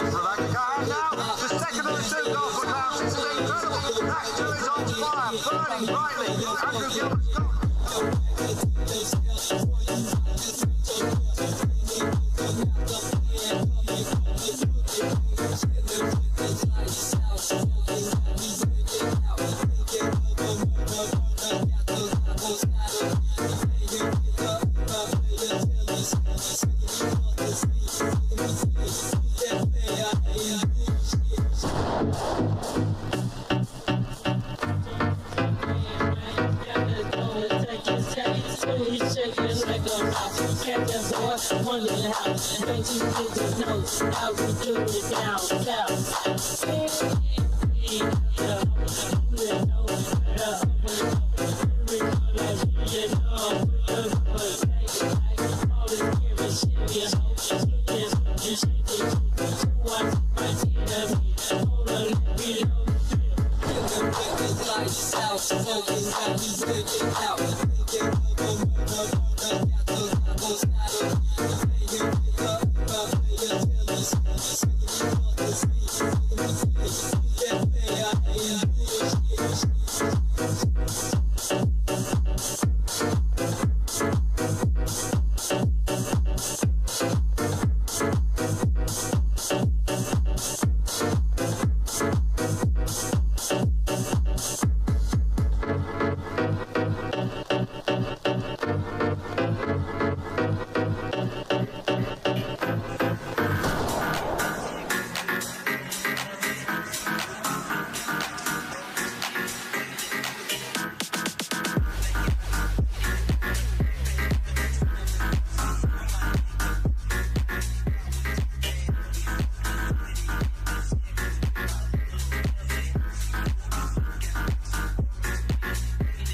for that guy. And now, the second of the two goals for Bounce. This is incredible. That two is on fire, burning brightly. Andrew Gilbert's got...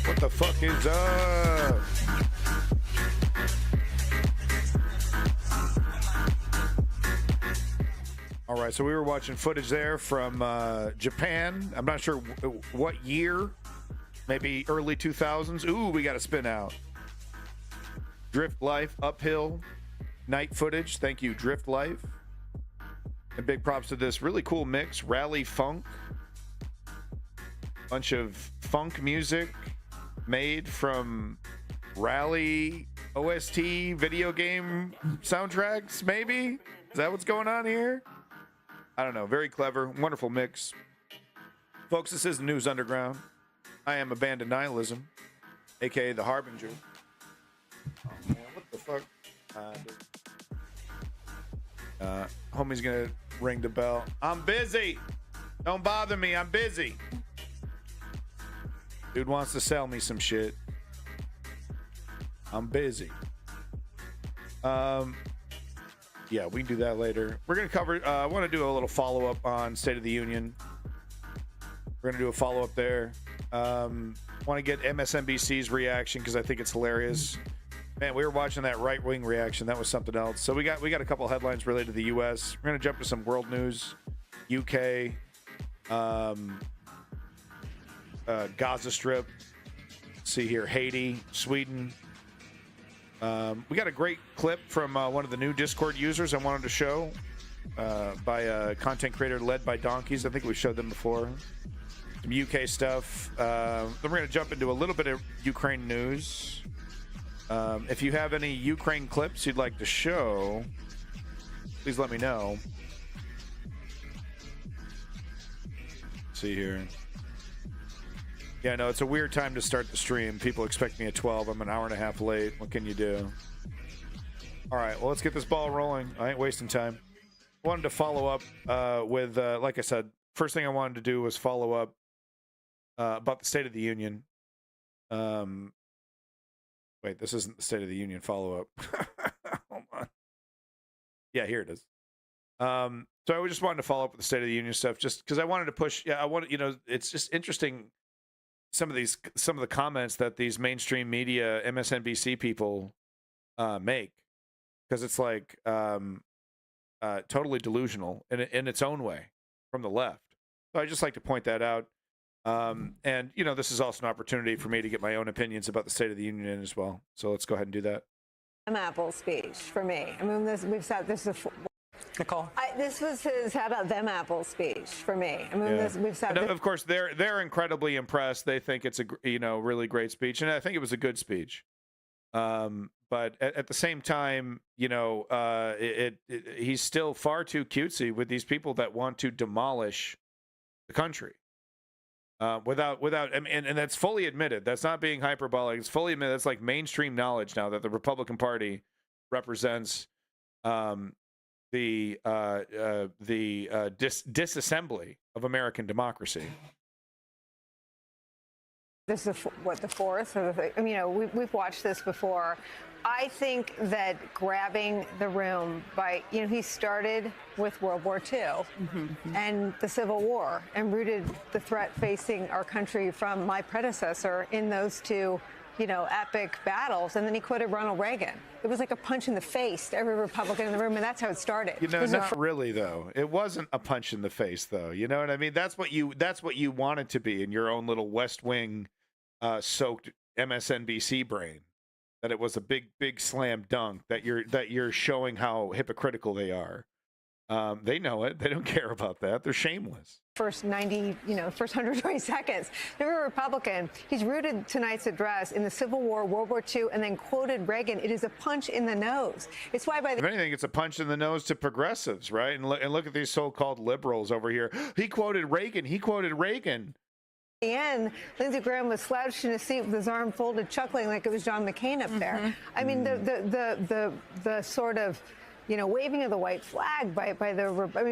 What the fuck is up? All right, so we were watching footage there from Japan. I'm not sure what year, maybe early 2000s. Ooh, we got a spin out. Drift Life, uphill, night footage. Thank you, Drift Life. And big props to this really cool mix, Rally Funk. Bunch of funk music made from Rally OST video game soundtracks, maybe? Is that what's going on here? I don't know. Very clever. Wonderful mix. Folks, this is News Underground. I am Abandoned Nihilism, a.k.a. The Harbinger. Oh, man, what the fuck? Homie's gonna ring the bell. I'm busy. Don't bother me. I'm busy. Dude wants to sell me some shit. I'm busy. Yeah, we can do that later. We're going to cover, I want to do a little follow-up on State of the Union. We're going to do a follow-up there. Want to get MSNBC's reaction because I think it's hilarious. Man, we were watching that right-wing reaction. That was something else. So we got a couple headlines related to the U.S. We're going to jump to some world news. UK. Gaza Strip. See here, Haiti, Sweden. We got a great clip from one of the new Discord users I wanted to show by a content creator led by Donkeys. I think we showed them before. Some UK stuff. Then we're going to jump into a little bit of Ukraine news. If you have any Ukraine clips you'd like to show, please let me know. Let's see here. Yeah, no, it's a weird time to start the stream. People expect me at 12. I'm an hour and a half late. What can you do? All right, well, let's get this ball rolling. I ain't wasting time. Wanted to follow up with, like I said, first thing I wanted to do was follow up about the State of the Union. Wait, this isn't the State of the Union follow-up. Hold on. Yeah, here it is. So I just wanted to follow up with the State of the Union stuff just because I wanted to push. Yeah, I wanted, it's just interesting. Some of the comments that these mainstream media, MSNBC people make, because it's like totally delusional in its own way from the left. So I just like to point that out. And this is also an opportunity for me to get my own opinions about the State of the Union in as well. So let's go ahead and do that. Apple speech for me. I mean, we've said this is Nicole, this was his "How about them Apple" speech for me. I mean, we've said. Of course, they're incredibly impressed. They think it's a really great speech, and I think it was a good speech. But at the same time, he's still far too cutesy with these people that want to demolish the country. And that's fully admitted. That's not being hyperbolic. It's fully admitted. That's like mainstream knowledge now that the Republican Party represents the disassembly of American democracy. This is the fourth or the third. I mean, we've watched this before. I think that grabbing the room by, he started with World War II and the Civil War and rooted the threat facing our country from my predecessor in those two, epic battles. And then he quoted Ronald Reagan. It was like a punch in the face to every Republican in the room, and that's how it started. Not really, though. It wasn't a punch in the face, though. You know what I mean? That's what you want it to be in your own little West Wing soaked MSNBC brain. That it was a big slam dunk. That you're showing how hypocritical they are. They know it. They don't care about that. They're shameless. First 120 seconds. Every Republican, he's rooted tonight's address in the Civil War, World War II, and then quoted Reagan. It is a punch in the nose. It's why if anything, it's a punch in the nose to progressives, right? And look at these so-called liberals over here. He quoted Reagan. He quoted Reagan. At the end, Lindsey Graham was slouched in a seat with his arm folded, chuckling like it was John McCain up there. I mean, the sort of, waving of the white flag by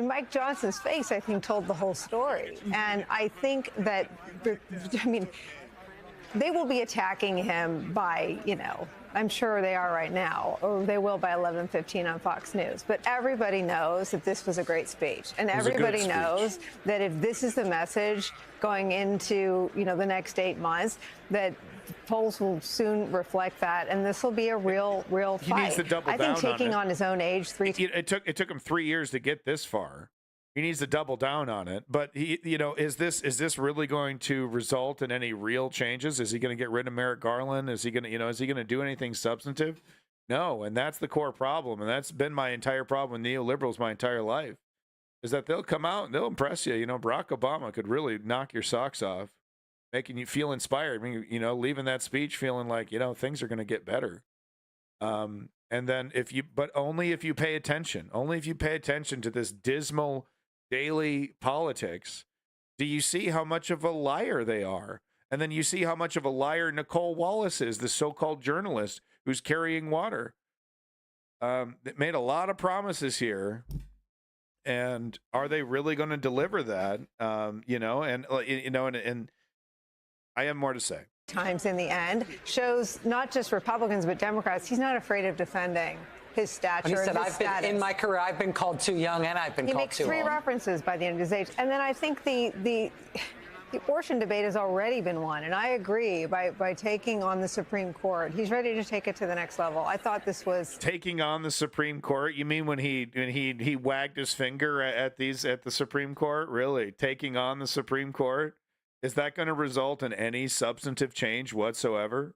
Mike Johnson's face, I think, told the whole story. And I think that, they will be attacking him by, I'm sure they are right now, or they will by 11:15 on Fox News. But everybody knows that this was a great speech. And everybody knows that if this is the message going into, the next 8 months, that polls will soon reflect that, and this will be a real fight. He needs to double down I think taking on his own age it took him 3 years to get this far. He needs to double down on it. But is this really going to result in any real changes? Is he going to get rid of Merrick Garland? Is he going to do anything substantive? No, and that's the core problem, and that's been my entire problem with neoliberals my entire life. Is that they'll come out and they'll impress you. Barack Obama could really knock your socks off, making you feel inspired. Leaving that speech feeling like, things are going to get better. And then only if you pay attention to this dismal daily politics, do you see how much of a liar they are. And then you see how much of a liar Nicole Wallace is, the so-called journalist who's carrying water. They made a lot of promises here. And are they really going to deliver that? And I have more to say. Times in the end shows not just Republicans but Democrats. He's not afraid of defending his stature. He said, his status. in my career, I've been called too young, and I've been called too old. He makes 3 references by the end of his age, and then I think the abortion debate has already been won, and I agree by taking on the Supreme Court. He's ready to take it to the next level. I thought this was taking on the Supreme Court. You mean when he wagged his finger at the Supreme Court? Really, taking on the Supreme Court? Is that going to result in any substantive change whatsoever?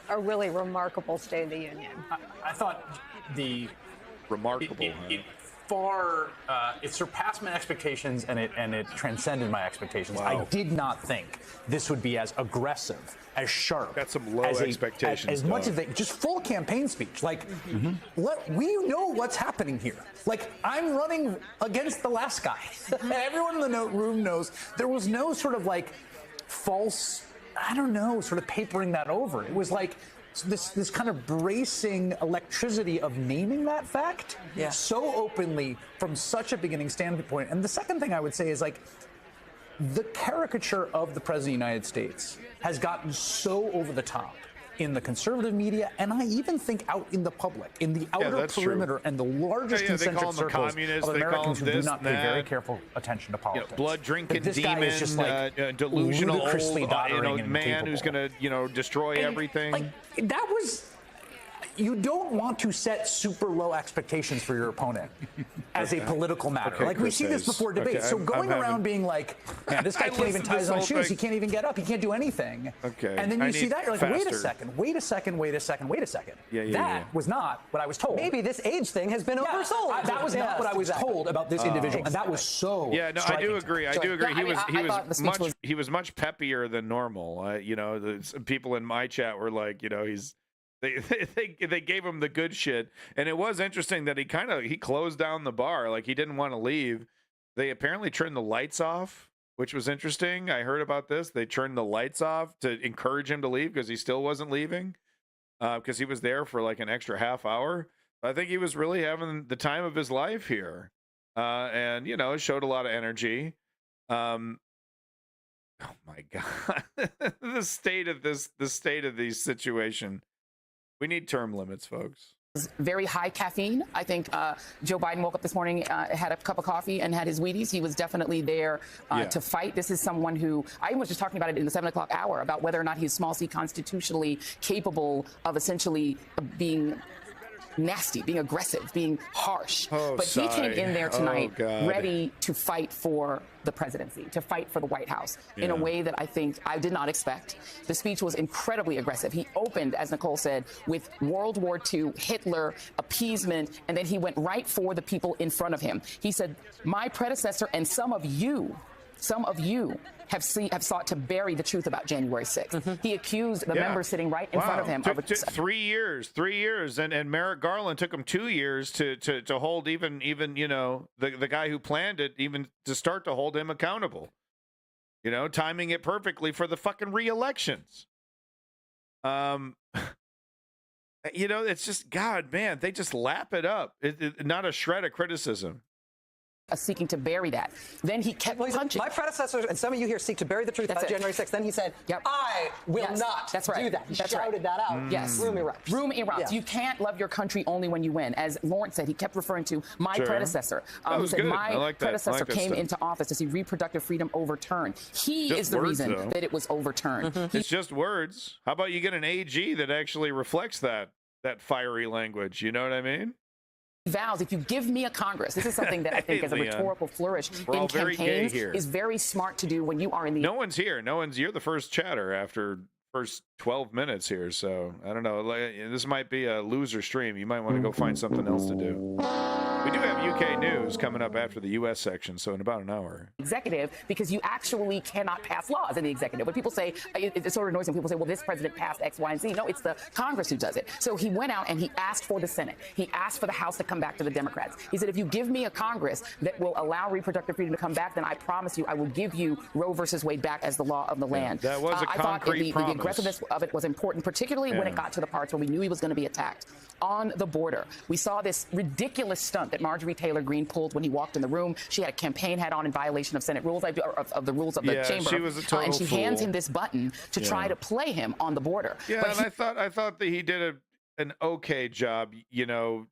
A really remarkable State of the Union. I thought the remarkable. It surpassed my expectations and it transcended my expectations. Wow. I did not think this would be as aggressive, as sharp. Got some low expectations. As much as just full campaign speech. Like, we know what's happening here. Like, I'm running against the last guy. Everyone in the room knows there was no sort of like false, sort of papering that over. It was like this kind of bracing electricity of naming that fact so openly from such a beginning standpoint. And the second thing I would say is, like, the caricature of the President of the United States has gotten so over the top in the conservative media, and I even think out in the public, in the outer perimeter and the largest concentric circles of Americans who do not pay very careful attention to politics. Blood drinking this demon, guy is just like delusional ludicrously doddering and man capable. who's going to destroy everything. Like, that was. you don't want to set super low expectations for your opponent as a political matter. Okay, Like we Chris see this Hayes. before debates. Okay, So I'm going around having- being like, man, this guy I can't even listened tie to his this own whole shoes. thing. He can't even get up. He can't do anything. Okay, And then I you see need that, you're like, wait a faster. second, wait a second, wait a second, wait a second. Yeah, that was not what I was told. Maybe this age thing has been oversold. That was not what I was told about this individual, and that was so. Yeah, no, I striking do to me. agree. I do agree. Yeah, He I mean, was I thought the speech he was much peppier than normal. You know, some people in my chat were like, you know, they gave him the good shit, and it was interesting that he closed down the bar, like he didn't want to leave. They apparently turned the lights off, which was interesting. I heard about this. They turned the lights off to encourage him to leave because he still wasn't leaving, because he was there for like an extra half hour. I think he was really having the time of his life here, and you know, showed a lot of energy. Oh my god, the state of the situation. We need term limits, folks. Very high caffeine. I think Joe Biden woke up this morning, had a cup of coffee and had his Wheaties. He was definitely there to fight. This is someone who, I was just talking about it in the 7 o'clock hour, about whether or not he's small c constitutionally capable of essentially being nasty, being aggressive, being harsh. But he came in there tonight ready to fight for the presidency, to fight for the White House in a way that I think I did not expect. The speech was incredibly aggressive. He opened, as Nicole said, with World War II, Hitler, appeasement, and then he went right for the people in front of him. He said, my predecessor and some of you have sought to bury the truth about January 6th. He accused the members sitting right in front of him of 3 years, and Merrick Garland took him 2 years to hold even you know, the guy who planned it, even to start to hold him accountable. You know, timing it perfectly for the fucking re-elections. You know, it's just, God, man, they just lap it up. Not a shred of criticism. Seeking to bury that. Then he kept punching. My predecessors and some of you here seek to bury the truth about January 6th. Then he said, I will not do that. He shouted that out. Yes. Room erupts. Room erupts. Yeah. You can't love your country only when you win. As Lawrence said, he kept referring to my predecessor. He said, my predecessor came into office to see reproductive freedom overturned. He is the reason that it was overturned. It's just words. How about you get an AG that actually reflects that fiery language? You know what I mean? Vows, if you give me a Congress, this is something that I think as a rhetorical flourish in campaigns is very smart to do when you are in the... No one's here. You're the first chatter after first 12 minutes here. So I don't know. This might be a loser stream. You might want to go find something else to do. We do have UK news coming up after the US section, so in about an hour. Executive, because you actually cannot pass laws in the executive. When people say, it sort of annoys when people say, well, this president passed X, Y, and Z. No, it's the Congress who does it. So he went out and he asked for the Senate. He asked for the House to come back to the Democrats. He said, if you give me a Congress that will allow reproductive freedom to come back, then I promise you I will give you Roe versus Wade back as the law of the land. That was a concrete promise. The aggressiveness of it was important, particularly when it got to the parts where we knew he was going to be attacked. On the border, we saw this ridiculous stunt that Marjorie Taylor Greene pulled when he walked in the room. She had a campaign hat on in violation of Senate rules, of the rules of the chamber. She was a total and she fool. hands him this button to try to play him on the border. Yeah, but and I thought that he did an okay job, you know,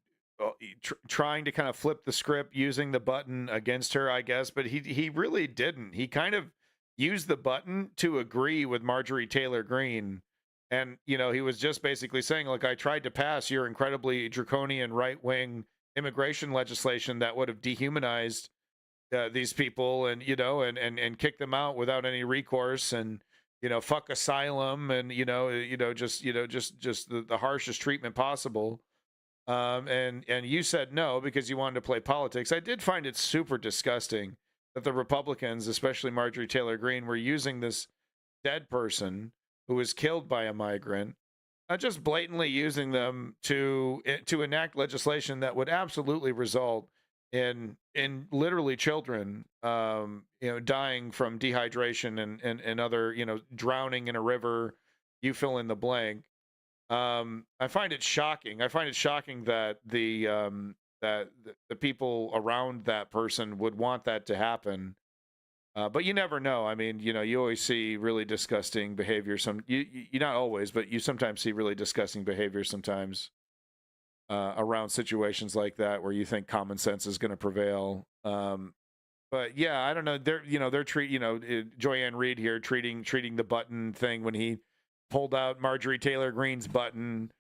trying to kind of flip the script using the button against her, I guess, but he really didn't. He kind of used the button to agree with Marjorie Taylor Greene. And, you know, he was just basically saying, look, I tried to pass your incredibly draconian right-wing immigration legislation that would have dehumanized these people and, you know, and kicked them out without any recourse and, you know, fuck asylum and, just the harshest treatment possible. And you said no because you wanted to play politics. I did find it super disgusting that the Republicans, especially Marjorie Taylor Greene, were using this dead person who was killed by a migrant, just blatantly using them to enact legislation that would absolutely result in literally children, dying from dehydration and other, drowning in a river. You fill in the blank. I find it shocking. I find it shocking that the people around that person would want that to happen. But you never know. I mean, you always see really disgusting behavior. You not always, but you sometimes see really disgusting behavior sometimes around situations like that where you think common sense is going to prevail. But yeah, I don't know. They're Joyanne Reed here treating the button thing when he pulled out Marjorie Taylor Greene's button.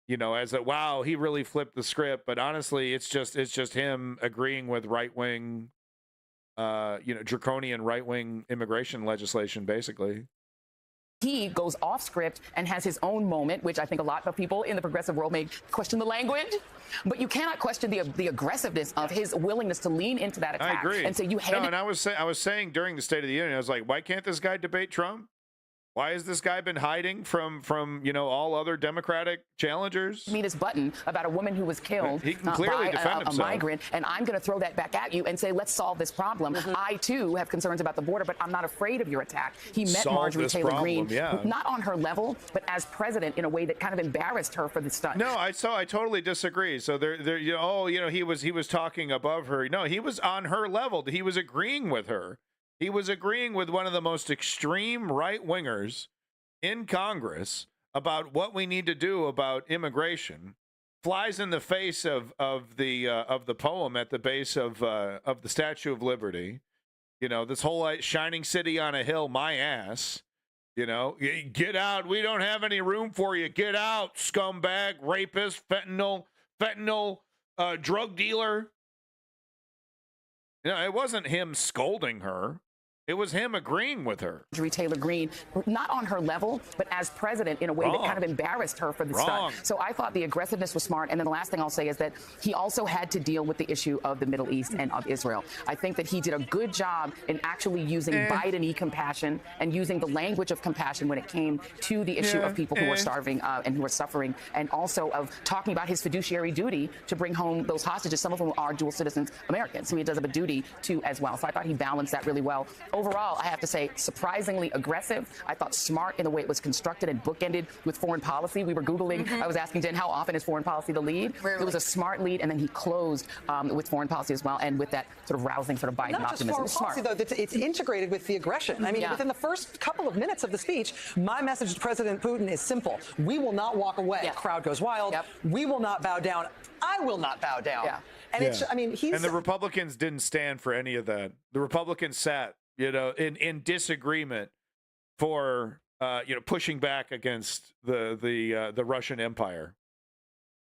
you know, as a wow, he really flipped the script. But honestly, it's just him agreeing with right wing, draconian right wing immigration legislation, basically. He goes off script and has his own moment, which I think a lot of people in the progressive world may question the language, but you cannot question the aggressiveness of his willingness to lean into that attack. I agree. And so you hate. No, and I was saying during the State of the Union, I was like, why can't this guy debate Trump? Why has this guy been hiding from all other Democratic challengers? Me this button about a woman who was killed he can clearly by defend a himself. migrant, and I'm going to throw that back at you and say, let's solve this problem. I, too, have concerns about the border, but I'm not afraid of your attack. He met Solve Marjorie this Taylor problem, Greene, yeah. not on her level, but as president in a way that kind of embarrassed her for the stunt. No, I totally disagree. So he was talking above her. No, he was on her level. He was agreeing with her. He was agreeing with one of the most extreme right wingers in Congress about what we need to do about immigration. Flies in the face of the poem at the base of the Statue of Liberty. You know, this whole shining city on a hill, my ass. You know, get out. We don't have any room for you. Get out, scumbag, rapist, fentanyl, drug dealer. You know, it wasn't him scolding her. It was him agreeing with her. Marjorie Taylor Greene, not on her level, but as president in a way that kind of embarrassed her for the stunt. So I thought the aggressiveness was smart. And then the last thing I'll say is that he also had to deal with the issue of the Middle East and of Israel. I think that he did a good job in actually using Biden-y compassion and using the language of compassion when it came to the issue of people who are starving and who are suffering, and also of talking about his fiduciary duty to bring home those hostages, some of whom are dual citizens Americans, who he does have a duty to as well. So I thought he balanced that really well. Overall, I have to say, surprisingly aggressive. I thought smart in the way it was constructed and bookended with foreign policy. We were Googling. I was asking Jen, how often is foreign policy the lead? It was a smart lead, and then he closed with foreign policy as well, and with that sort of rousing sort of Biden optimism. Not just foreign policy, though. It's integrated with the aggression. I mean, within the first couple of minutes of the speech, my message to President Putin is simple. We will not walk away. Crowd goes wild. We will not bow down. I will not bow down. And it's, I mean, and the Republicans didn't stand for any of that. The Republicans sat, in disagreement for, pushing back against the Russian Empire.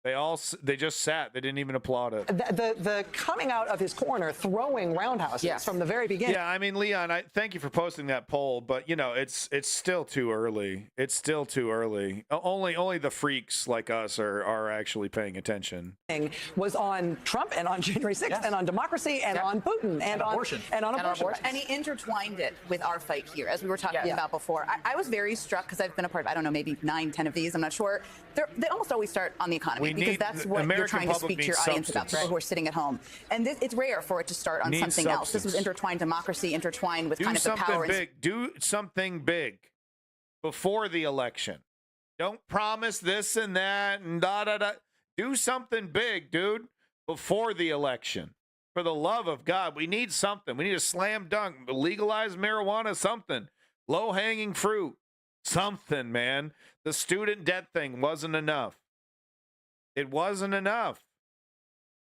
They just sat. They didn't even applaud it. The coming out of his corner, throwing roundhouses from the very beginning. Yeah, I mean, Leon, I thank you for posting that poll, but it's still too early. It's still too early. Only the freaks like us are actually paying attention. Was on Trump and on January 6th and on democracy and on Putin and on abortion and on abortion. And he intertwined it with our fight here, as we were talking about before. I was very struck because I've been a part of, I don't know, maybe 9, 10 of these. I'm not sure. They almost always start on the economy because that's what you're trying to speak to your audience about, people who are sitting at home. And it's rare for it to start on something else. This was intertwined democracy, intertwined with kind of the power. Do something big before the election. Don't promise this and that and da-da-da. Do something big, dude, before the election. For the love of God, we need something. We need a slam dunk, legalize marijuana, something. Low-hanging fruit, something, man. The student debt thing wasn't enough. It wasn't enough.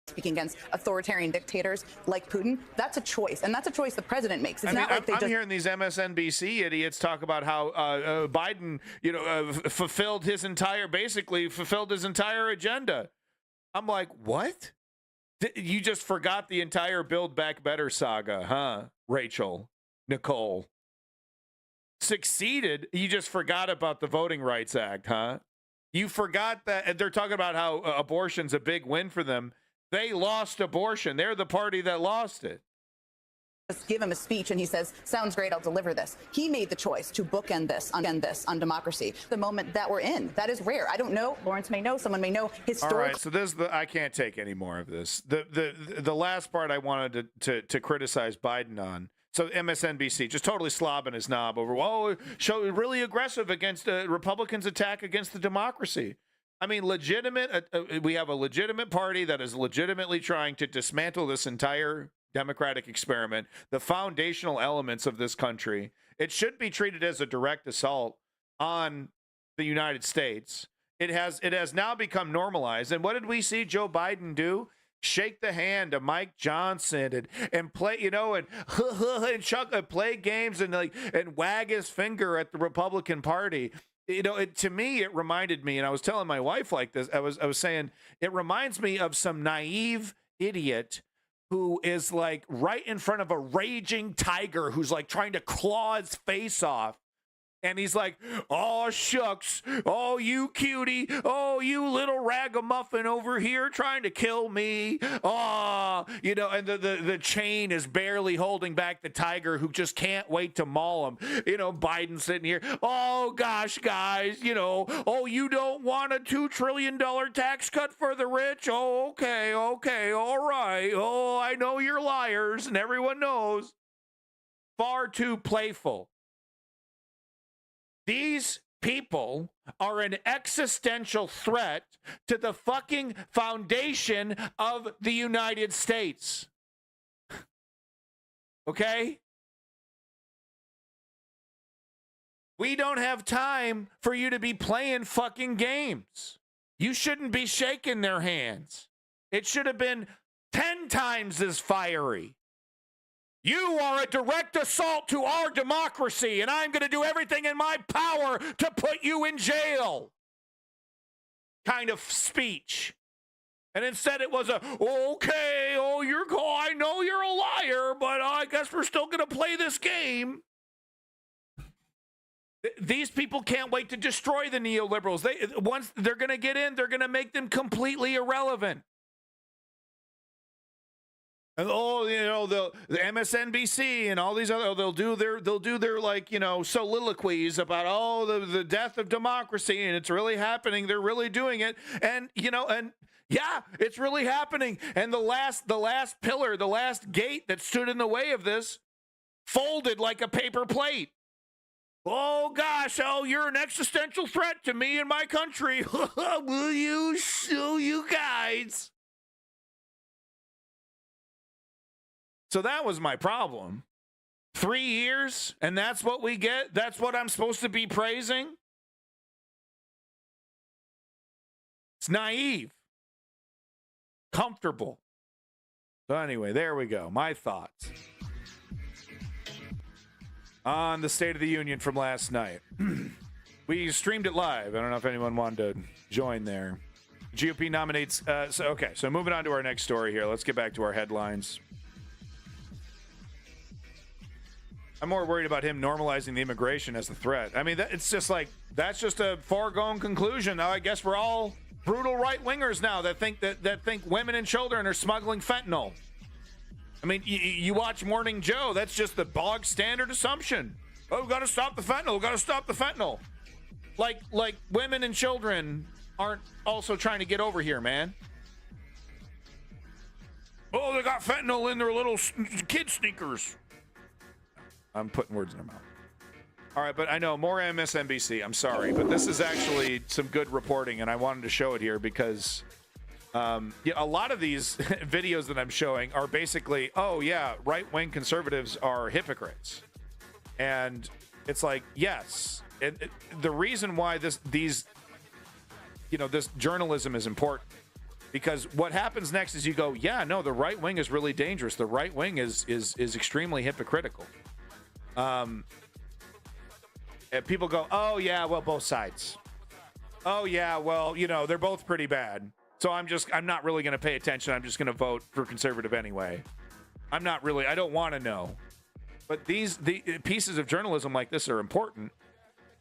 Speaking against authoritarian dictators like Putin, that's a choice, and that's a choice the president makes. It's not like I'm hearing these MSNBC idiots talk about how Biden, fulfilled his entire agenda. I'm like, what? You just forgot the entire Build Back Better saga, huh, Rachel, Nicole? Succeeded. You just forgot about the Voting Rights Act, huh? You forgot that they're talking about how abortion's a big win for them. They lost abortion. They're the party that lost it. Just give him a speech and he says, sounds great, I'll deliver this. He made the choice to bookend this on democracy. The moment that we're in, that is rare. I don't know. Lawrence may know. Someone may know. All right, so I can't take any more of this. The last part I wanted to criticize Biden on. So MSNBC just totally slobbing his knob over, show really aggressive against Republicans' attack against the democracy. I mean, legitimate. We have a legitimate party that is legitimately trying to dismantle this entire democratic experiment, the foundational elements of this country. It should be treated as a direct assault on the United States. It has now become normalized. And what did we see Joe Biden do? Shake the hand of Mike Johnson and play, and play games and wag his finger at the Republican Party. you know, to me, it reminded me, and I was telling my wife like this, I was saying, it reminds me of some naive idiot who is like right in front of a raging tiger who's like trying to claw his face off. And he's like, oh, shucks. Oh, you cutie. Oh, you little ragamuffin over here trying to kill me. Oh, you know, and the chain is barely holding back the tiger who just can't wait to maul him. You know, Biden sitting here. Oh, gosh, guys, you know, oh, you don't want a $2 trillion tax cut for the rich? Oh, okay, all right. Oh, I know you're liars, and everyone knows. Far too playful. These people are an existential threat to the fucking foundation of the United States. Okay? We don't have time for you to be playing fucking games. You shouldn't be shaking their hands. It should have been 10 times as fiery. You are a direct assault to our democracy, and I'm going to do everything in my power to put you in jail kind of speech. And instead it was a, okay, oh, I know you're a liar, but I guess we're still going to play this game. These people can't wait to destroy the neoliberals. Once they're going to get in, they're going to make them completely irrelevant. And you know, the MSNBC and all these other, they'll do their like, you know, soliloquies about the death of democracy, and it's really happening. They're really doing it, and you know, and yeah, it's really happening. And the last pillar, the last gate that stood in the way of this, folded like a paper plate. Oh gosh, you're an existential threat to me and my country. Will you show you guys? So that was my problem. 3 years, and that's what we get? That's what I'm supposed to be praising? It's naive. Comfortable. So anyway, there we go. My thoughts on the State of the Union from last night. We streamed it live. I don't know if anyone wanted to join there. GOP nominates... So moving on to our next story here. Let's get back to our headlines. I'm more worried about him normalizing the immigration as a threat. I mean, it's just like, that's just a foregone conclusion. Now, I guess we're all brutal right-wingers now that think women and children are smuggling fentanyl. I mean, you watch Morning Joe, that's just the bog standard assumption. Oh, we got to stop the fentanyl. Like women and children aren't also trying to get over here, man. Oh, they got fentanyl in their little kid sneakers. I'm putting words in their mouth. All right, but I know more MSNBC. I'm sorry, but this is actually some good reporting, and I wanted to show it here because a lot of these videos that I'm showing are basically, oh, yeah, right-wing conservatives are hypocrites. And it's like, yes. The reason why this journalism is important, because what happens next is you go, yeah, no, the right wing is really dangerous. The right wing is extremely hypocritical. And people go, oh, yeah, well, both sides. Oh, yeah, well, you know, they're both pretty bad. So I'm not really going to pay attention. I'm just going to vote for conservative anyway. I don't want to know. But the pieces of journalism like this are important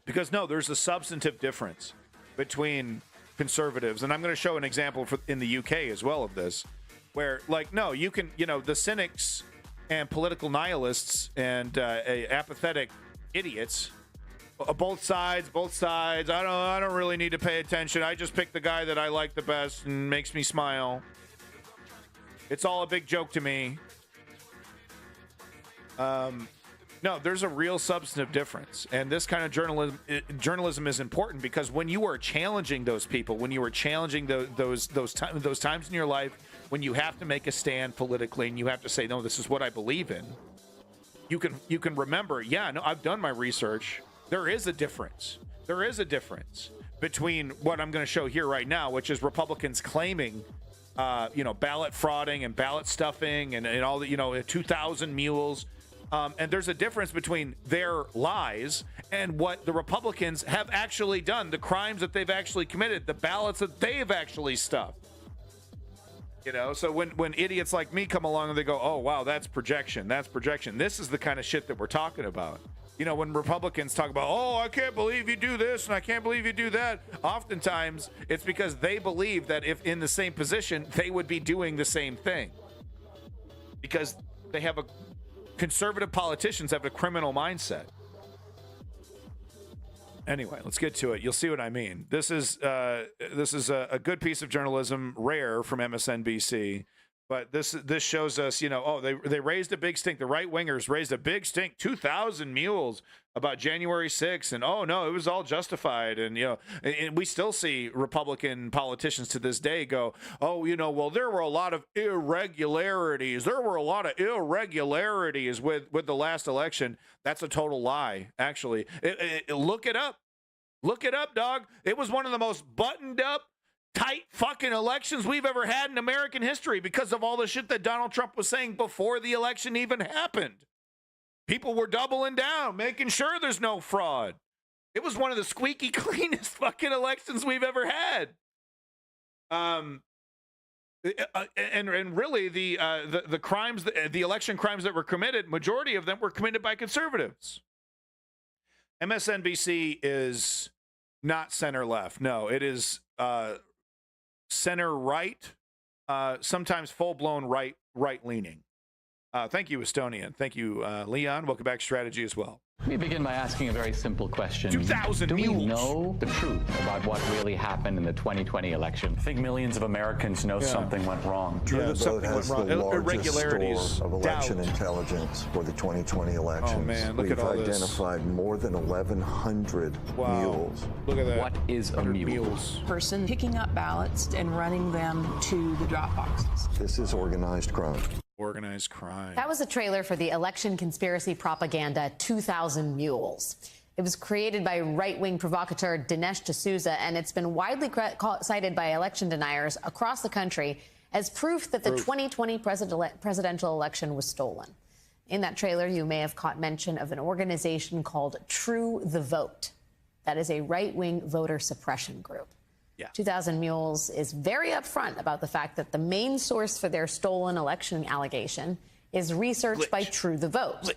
because, no, there's a substantive difference between conservatives. And I'm going to show an example in the UK as well of this, where, like, no, you can, you know, the cynics and political nihilists and apathetic idiots, both sides. I don't really need to pay attention. I just pick the guy that I like the best and makes me smile. It's all a big joke to me. No, there's a real substantive difference, and this kind of journalism is important because when you are challenging those people, when you are challenging those times in your life when you have to make a stand politically and you have to say, no, this is what I believe in, you can remember, yeah, no, I've done my research. There is a difference. There is a difference between what I'm going to show here right now, which is Republicans claiming, ballot frauding and ballot stuffing and all the, 2,000 mules. And there's a difference between their lies and what the Republicans have actually done, the crimes that they've actually committed, the ballots that they've actually stuffed. You know, so when idiots like me come along and they go, oh, wow, that's projection. That's projection. This is the kind of shit that we're talking about. You know, when Republicans talk about, oh, I can't believe you do this and I can't believe you do that. Oftentimes, it's because they believe that if in the same position, they would be doing the same thing. Because they have conservative politicians have a criminal mindset. Anyway, let's get to it. You'll see what I mean. This is a good piece of journalism, rare from MSNBC. But this shows us, you know, oh, they raised a big stink. The right wingers raised a big stink, 2,000 mules about January 6th. And, oh, no, it was all justified. And, you know, and we still see Republican politicians to this day go, oh, you know, well, there were a lot of irregularities. There were a lot of irregularities with the last election. That's a total lie, actually. Look it up. Look it up, dog. It was one of the most buttoned up, tight fucking elections we've ever had in American history because of all the shit that Donald Trump was saying before the election even happened. People were doubling down, making sure there's no fraud. It was one of the squeaky cleanest fucking elections we've ever had. And really the crimes, the election crimes that were committed, majority of them were committed by conservatives. MSNBC is not center left. No, it is center right, sometimes full-blown right leaning. Thank you, Estonian. Thank you, Leon. Welcome back to Strategy as well. Let me begin by asking a very simple question. 2,000 Do we mules. know the truth about what really happened in the 2020 election? I think millions of Americans know something went wrong. True the Vote has the largest store of election intelligence for the 2020 elections. Oh, man, look at all this. We've identified more than 1,100 mules. Look at that. What is a mule? Mules. Person picking up ballots and running them to the drop boxes. This is organized crime. Organized crime. That was a trailer for the election conspiracy propaganda 2,000 Mules. It was created by right-wing provocateur Dinesh D'Souza, and it's been widely cited by election deniers across the country as proof that the 2020 presidential election was stolen. In that trailer, you may have caught mention of an organization called True the Vote. That is a right-wing voter suppression group. Yeah. 2,000 Mules is very upfront about the fact that the main source for their stolen election allegation is research by True the Vote.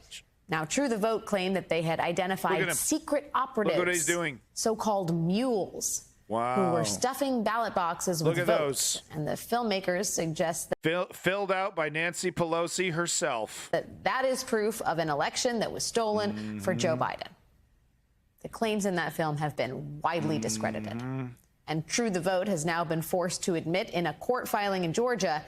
Now, True the Vote claimed that they had identified secret operatives, look what he's doing, so-called mules, who were stuffing ballot boxes with votes. And the filmmakers suggest that filled out by Nancy Pelosi herself. That is proof of an election that was stolen for Joe Biden. The claims in that film have been widely discredited. And True the Vote has now been forced to admit in a court filing in Georgia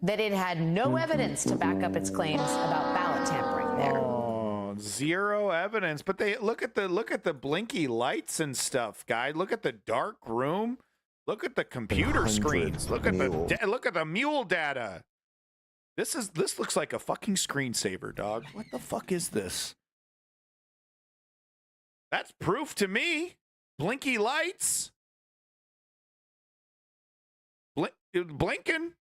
that it had no evidence to back up its claims about ballot tampering there. Oh, zero evidence. But they look at the blinky lights and stuff, guy. Look at the dark room. Look at the computer screens. Look at the mule data. This looks like a fucking screensaver, dog. What the fuck is this? That's proof to me. Blinky lights. Blinking.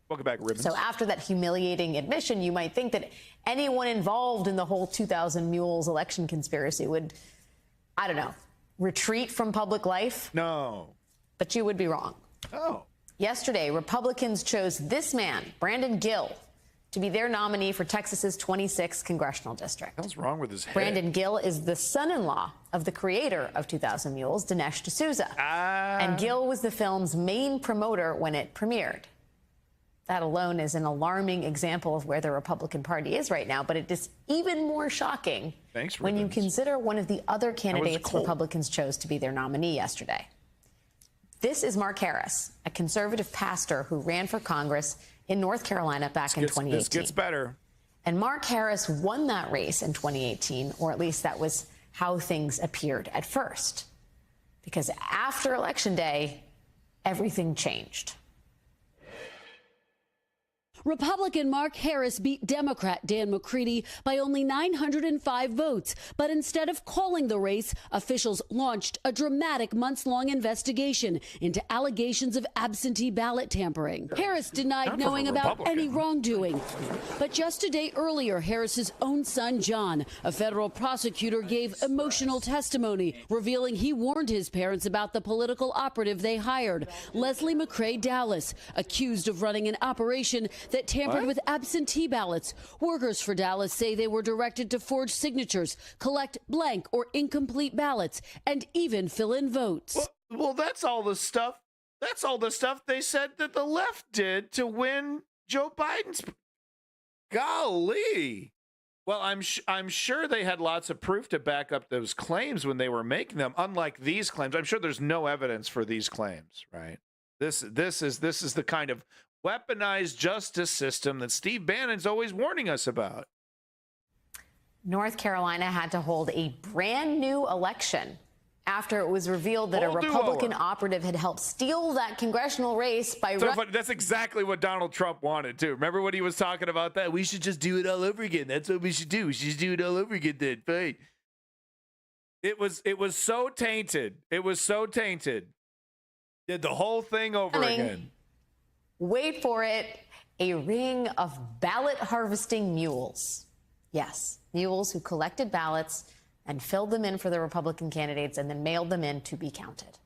Welcome back, Ribbons. So after that humiliating admission, you might think that anyone involved in the whole 2,000 Mules election conspiracy would, I don't know, retreat from public life. No. But you would be wrong. Oh. Yesterday, Republicans chose this man, Brandon Gill, to be their nominee for Texas's 26th congressional district. What's wrong with his head? Brandon Gill is the son-in-law of the creator of 2,000 Mules, Dinesh D'Souza. And Gill was the film's main promoter when it premiered. That alone is an alarming example of where the Republican Party is right now, but it is even more shocking when you consider one of the other candidates Republicans chose to be their nominee yesterday. This is Mark Harris, a conservative pastor who ran for Congress in North Carolina back in 2018. This gets better. And Mark Harris won that race in 2018, or at least that was how things appeared at first. Because after Election Day, everything changed. Republican Mark Harris beat Democrat Dan McCready by only 905 votes. But instead of calling the race, officials launched a dramatic months-long investigation into allegations of absentee ballot tampering. Harris denied knowing about any wrongdoing. But just a day earlier, Harris's own son, John, a federal prosecutor, gave emotional testimony, revealing he warned his parents about the political operative they hired, Leslie McCrae Dowless, accused of running an operation that tampered with absentee ballots. Workers for Dallas say they were directed to forge signatures, collect blank or incomplete ballots, and even fill in votes. Well, that's all the stuff. That's all the stuff they said that the left did to win Joe Biden's. Golly. Well, I'm sure they had lots of proof to back up those claims when they were making them. Unlike these claims, I'm sure there's no evidence for these claims, right? This is the kind of weaponized justice system that Steve Bannon's always warning us about. North Carolina had to hold a brand new election after it was revealed that a Republican operative had helped steal that congressional race by... That's exactly what Donald Trump wanted, too. Remember when he was talking about that? We should just do it all over again. That's what we should do. We should just do it all over again then. Fine. It was so tainted. It was so tainted. Did the whole thing over again. Wait for it, a ring of ballot harvesting mules. Yes, mules who collected ballots and filled them in for the Republican candidates and then mailed them in to be counted.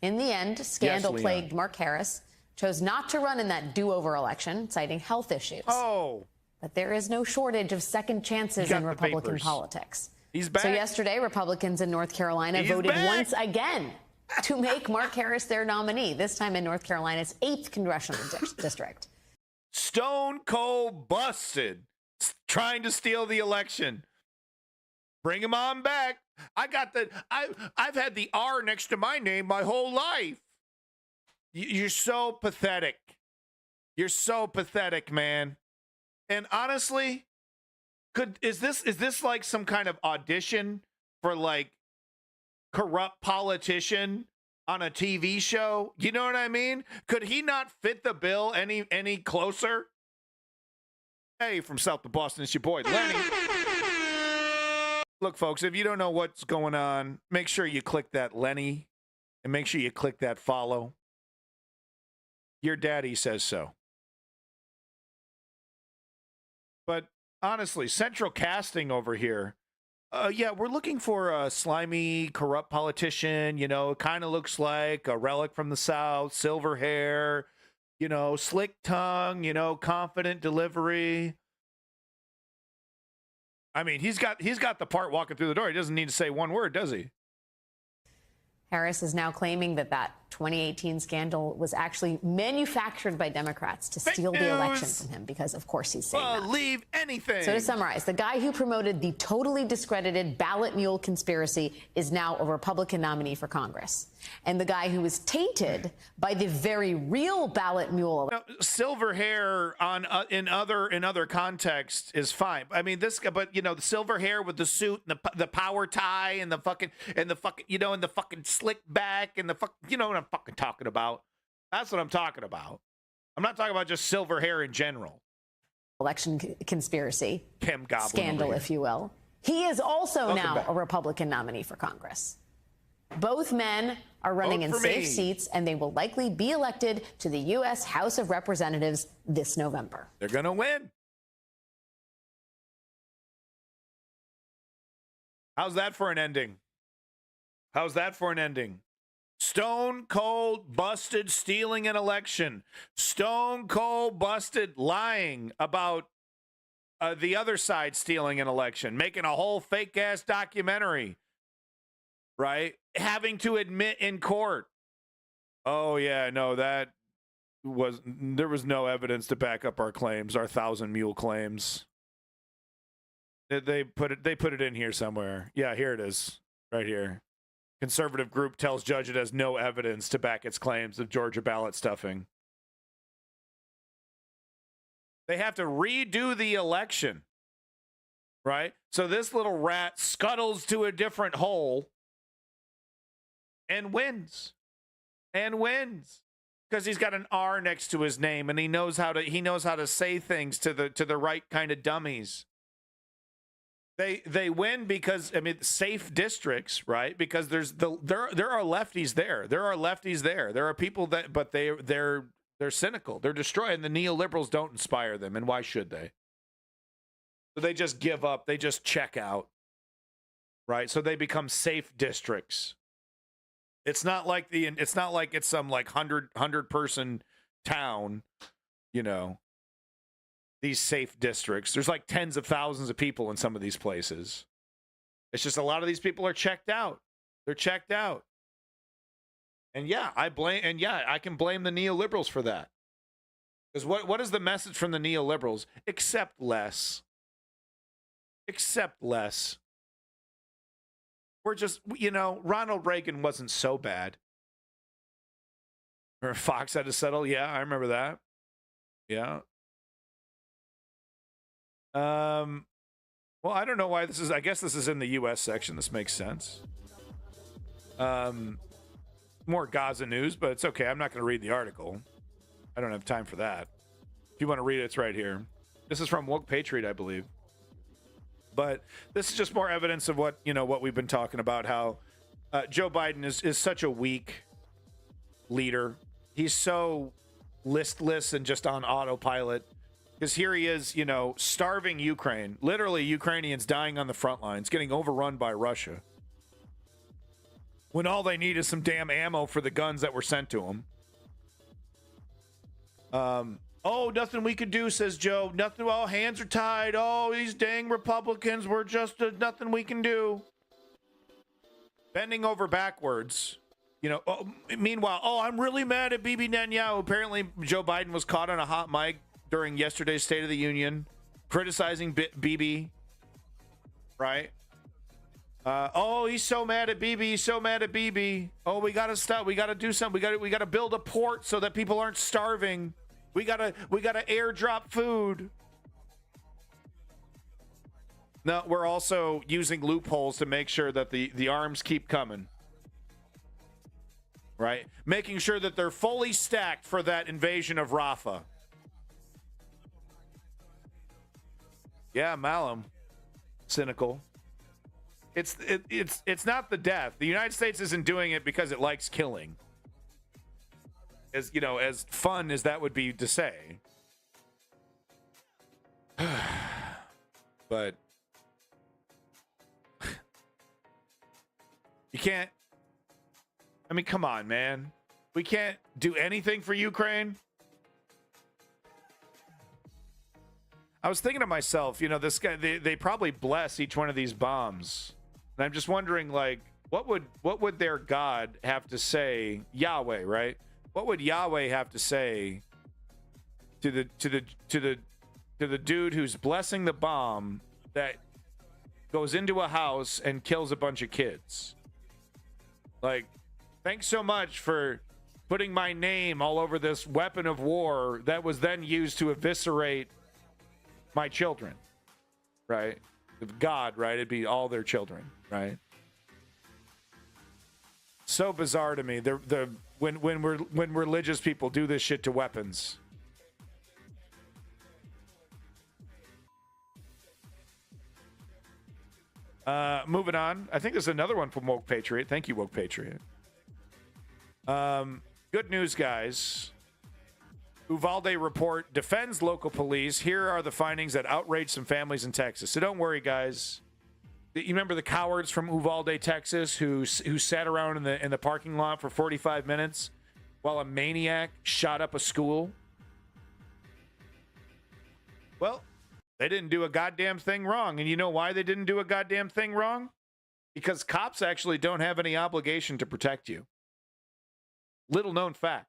In the end, scandal-plagued Mark Harris chose not to run in that do-over election, citing health issues. Oh. But there is no shortage of second chances in Republican politics. He's back. So yesterday, Republicans in North Carolina voted once again to make Mark Harris their nominee, this time in North Carolina's 8th congressional district. Stone cold busted, trying to steal the election. Bring him on back. I've had the R next to my name my whole life. You're so pathetic. You're so pathetic, man. And honestly, is this like some kind of audition for like corrupt politician on a TV show? You know what I mean? Could he not fit the bill any closer? Hey, from South to Boston, it's your boy Lenny. Look, folks, if you don't know what's going on, make sure you click that Lenny and make sure you click that follow. Your daddy says so. But honestly, central casting over here. Yeah, we're looking for a slimy, corrupt politician. You know, kind of looks like a relic from the South, silver hair, you know, slick tongue, you know, confident delivery. I mean, he's got the part walking through the door. He doesn't need to say one word, does he? Harris is now claiming that 2018 scandal was actually manufactured by Democrats to steal the election from him because, of course, he's saying that. Believe anything. So to summarize, the guy who promoted the totally discredited ballot mule conspiracy is now a Republican nominee for Congress. And the guy who was tainted by the very real ballot mule. Now, silver hair in other contexts is fine. I mean, this guy, but you know, the silver hair with the suit and the power tie and the fucking you know, and the fucking slick back and the fuck, you know what I'm fucking talking about. That's what I'm talking about. I'm not talking about just silver hair in general. Election conspiracy. Kim Goblin scandal, if you will. He is also now a Republican nominee for Congress. Both men are running in safe seats, and they will likely be elected to the U.S. House of Representatives this November. They're going to win. How's that for an ending? How's that for an ending? Stone cold busted stealing an election. Stone cold busted lying about the other side stealing an election, making a whole fake ass documentary, right? Having to admit in court. Oh yeah, no, there was no evidence to back up our claims, our 1,000-mule claims. They put it in here somewhere. Yeah, here it is, right here. Conservative group tells judge it has no evidence to back its claims of Georgia ballot stuffing. They have to redo the election, right? So this little rat scuttles to a different hole and wins. Because he's got an R next to his name, and he knows how to say things to the right kind of dummies. They win because, I mean, safe districts, right? Because there are lefties there. There are lefties there. There are people that, but they're cynical. They're destroyed, and the neoliberals don't inspire them. And why should they? So they just give up. They just check out, right? So they become safe districts. It's not like it's some like 100 person town, you know. These safe districts. There's like tens of thousands of people in some of these places. It's just a lot of these people are checked out. They're checked out. And yeah, I can blame the neoliberals for that. Because what is the message from the neoliberals? Accept less. Accept less. We're just, you know, Ronald Reagan wasn't so bad. Or Fox had to settle. Yeah, I remember that. Yeah. Well, I don't know why this is. I guess this is in the U.S. section. This makes sense. More Gaza news, but it's okay. I'm not going to read the article. I don't have time for that. If you want to read it, it's right here. This is from Woke Patriot, I believe. But this is just more evidence of what we've been talking about. How Joe Biden is such a weak leader. He's so listless and just on autopilot. Because here he is, you know, starving Ukraine. Literally, Ukrainians dying on the front lines, getting overrun by Russia. When all they need is some damn ammo for the guns that were sent to them. Oh, nothing we could do, says Joe. Nothing. Oh, hands are tied. Oh, these dang Republicans were just nothing we can do. Bending over backwards. You know, meanwhile, I'm really mad at Bibi Netanyahu. Apparently, Joe Biden was caught on a hot mic during yesterday's State of the Union, criticizing Bibi, right? He's so mad at Bibi. He's so mad at Bibi. Oh, we gotta stop. We gotta do something. We gotta build a port so that people aren't starving. We gotta airdrop food. No, we're also using loopholes to make sure that the arms keep coming. Right? Making sure that they're fully stacked for that invasion of Rafah. Yeah, Malum. Cynical. It's not the death. The United States isn't doing it because it likes killing. As you know, as fun as that would be to say. But you can't. I mean, come on, man. We can't do anything for Ukraine. I was thinking to myself, you know, this guy, they probably bless each one of these bombs. And I'm just wondering, like, what would their God have to say? Yahweh, right? What would Yahweh have to say to the dude who's blessing the bomb that goes into a house and kills a bunch of kids? Like, thanks so much for putting my name all over this weapon of war that was then used to eviscerate my children, right? God, right? It'd be all their children, right? So bizarre to me. When religious people do this shit to weapons. Moving on. I think there's another one from Woke Patriot. Thank you, Woke Patriot. Good news, guys. Uvalde report defends local police. Here are the findings that outraged some families in Texas. So don't worry, guys. You remember the cowards from Uvalde, Texas, who sat around in the parking lot for 45 minutes while a maniac shot up a school? Well, they didn't do a goddamn thing wrong. And you know why they didn't do a goddamn thing wrong? Because cops actually don't have any obligation to protect you. Little known fact.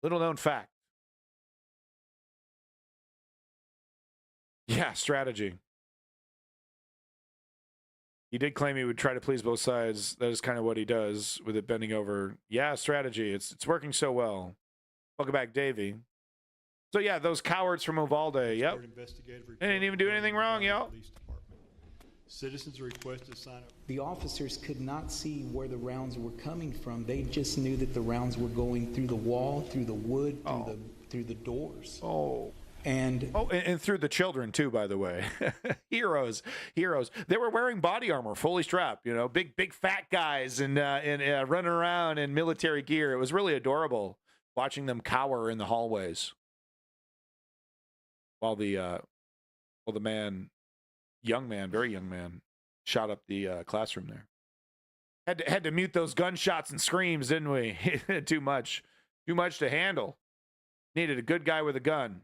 Little known fact. Yeah, strategy. He did claim he would try to please both sides. That is kind of what he does with it bending over. Yeah, strategy. It's working so well. Welcome back, Davey. So yeah, those cowards from Uvalde. Yep. They didn't even do anything wrong, yo. Citizens are requested to sign up. The officers could not see where the rounds were coming from. They just knew that the rounds were going through the wall, through the wood, through the doors. And through the children too, by the way. heroes. They were wearing body armor, fully strapped, you know, big fat guys and running around in military gear. It was really adorable watching them cower in the hallways while the very young man shot up the classroom there. Had to mute those gunshots and screams, didn't we? Too much to handle. Needed a good guy with a gun.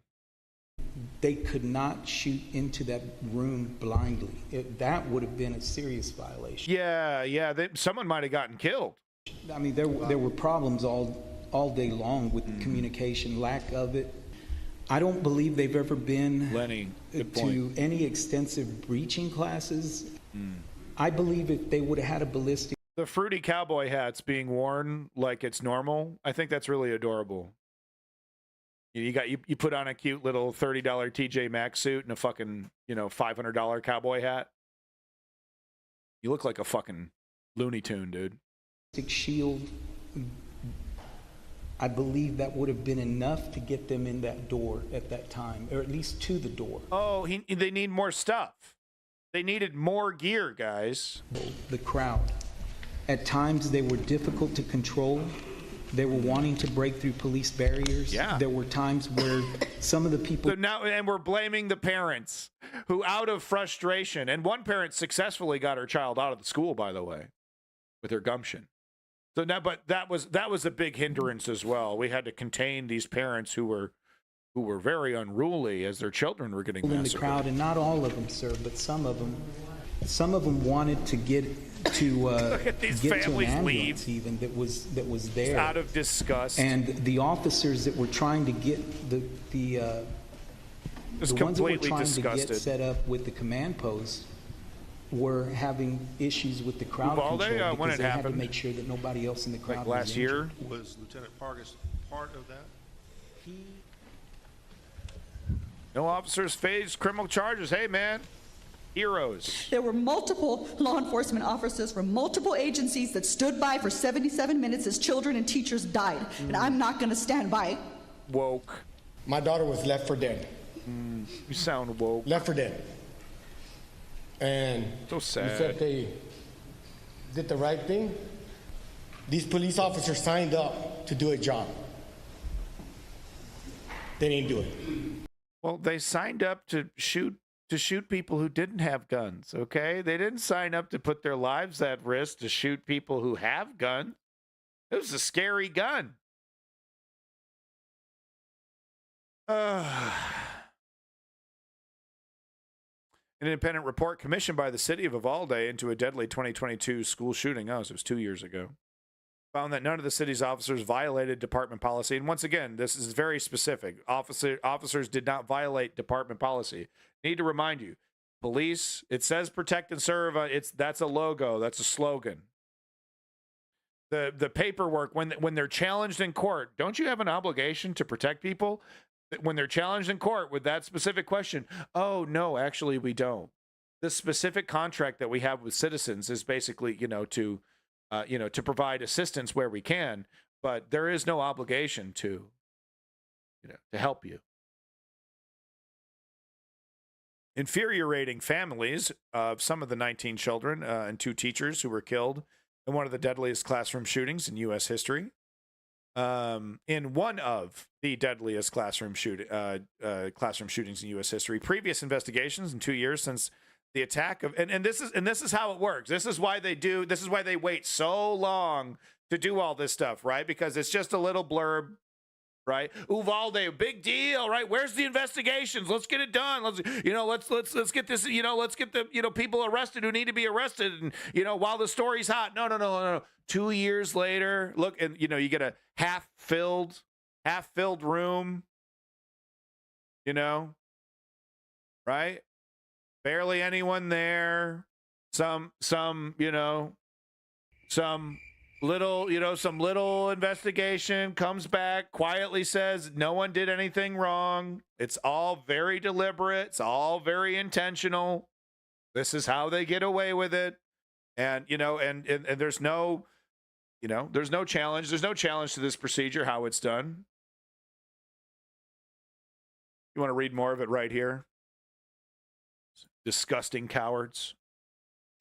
They could not shoot into that room blindly. That would have been a serious violation. Yeah. Someone might have gotten killed. I mean, there were problems all day long with communication, lack of it. I don't believe they've ever been to any extensive breaching classes. I believe if they would have had a ballistic... The fruity cowboy hats being worn like it's normal, I think that's really adorable. You put on a cute little $30 TJ Maxx suit and a fucking, $500 cowboy hat. You look like a fucking Looney Tune, dude. Shield. I believe that would have been enough to get them in that door at that time, or at least to the door. Oh, they need more stuff. They needed more gear, guys. The crowd. At times, they were difficult to control. They were wanting to break through police barriers. Yeah. There were times where some of the people... And we're blaming the parents who, out of frustration, and one parent successfully got her child out of the school, by the way, with her gumption. So now, but that was a big hindrance as well. We had to contain these parents who were very unruly as their children were getting massacred. In the crowd, and not all of them, sir, but some of them wanted to get to Look at these get to an families ambulance leave. even that was there. Out of disgust. And the officers that were trying to get the ones that were trying to get set up with the command post were having issues with the crowd control because they had to make sure that nobody else in the crowd was last year. Was Lieutenant Pargas part of that? No officers faced criminal charges. Hey, man. Heroes. There were multiple law enforcement officers from multiple agencies that stood by for 77 minutes as children and teachers died. And I'm not going to stand by. Woke. My daughter was left for dead. You sound woke. Left for dead. And so sad. You said they did the right thing. These police officers signed up to do a job. They didn't do it. Well, they signed up to shoot people who didn't have guns, okay? They didn't sign up to put their lives at risk to shoot people who have guns. It was a scary gun. An independent report commissioned by the city of Uvalde into a deadly 2022 school shooting, so it was 2 years ago, found that none of the city's officers violated department policy. And once again, this is very specific. Officers did not violate department policy. Need to remind you, police, it says protect and serve. That's a logo. That's a slogan. The paperwork, when they're challenged in court, don't you have an obligation to protect people? When they're challenged in court with that specific question, oh, no, actually, we don't. The specific contract that we have with citizens is basically, to provide assistance where we can, but there is no obligation to help you. Infuriating families of some of the 19 children and 2 teachers who were killed in one of the deadliest classroom shootings in U.S. history. In one of the deadliest classroom shootings in U.S. history. Previous investigations in 2 years since the attack of, and this is how it works. This is why they wait so long to do all this stuff, right? Because it's just a little blurb, right? Uvalde, big deal, right? Where's the investigations? Let's get it done. Let's get this, let's get the, people arrested who need to be arrested. And, while the story's hot. No. 2 years later, look, and, you get a half-filled room, right? Barely anyone there. Some little investigation comes back, quietly says no one did anything wrong. It's all very deliberate. It's all very intentional. This is how they get away with it. And, and there's no, there's no challenge. There's no challenge to this procedure, how it's done. You want to read more of it right here? Disgusting cowards.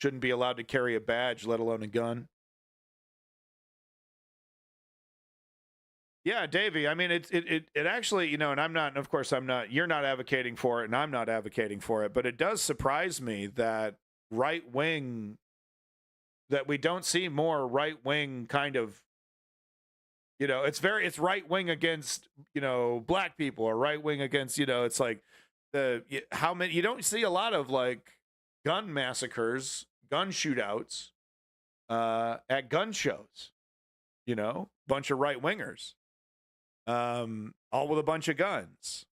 Shouldn't be allowed to carry a badge, let alone a gun. Yeah, Davey, I mean, it actually, and I'm not, of course, I'm not, you're not advocating for it, and I'm not advocating for it, but it does surprise me that that we don't see more right-wing kind of, it's right-wing against, black people, or right-wing against, it's like how many, you don't see a lot of like gun massacres, gun shootouts at gun shows, bunch of right-wingers. All with a bunch of guns.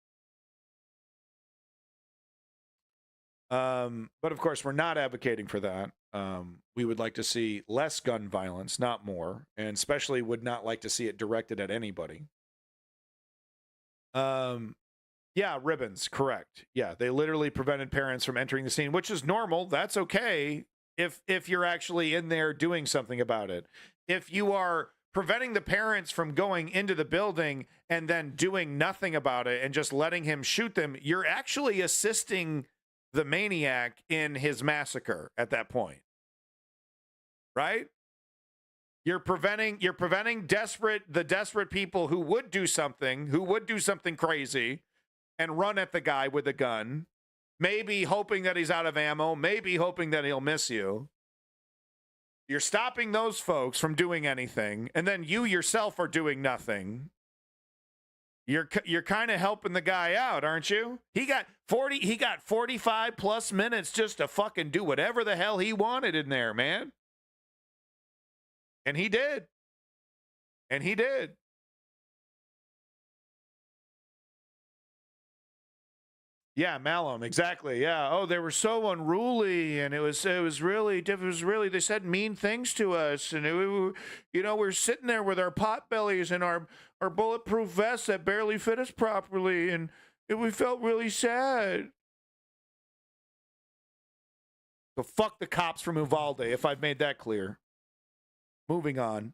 But of course, we're not advocating for that. We would like to see less gun violence, not more, and especially would not like to see it directed at anybody. Yeah, ribbons, correct. Yeah, they literally prevented parents from entering the scene, which is normal. That's okay if you're actually in there doing something about it. If you are preventing the parents from going into the building and then doing nothing about it and just letting him shoot them, you're actually assisting the maniac in his massacre at that point. Right? You're preventing the desperate people who would do something crazy and run at the guy with a gun, maybe hoping that he's out of ammo, maybe hoping that he'll miss you. You're stopping those folks from doing anything, and then you yourself are doing nothing. You're kind of helping the guy out, aren't you? He got 45 plus minutes just to fucking do whatever the hell he wanted in there, man. And he did. Yeah, Malum, exactly. Yeah. Oh, they were so unruly, and it was really, they said mean things to us, and we're sitting there with our pot bellies and our bulletproof vests that barely fit us properly, and we felt really sad. So fuck the cops from Uvalde, if I've made that clear. Moving on.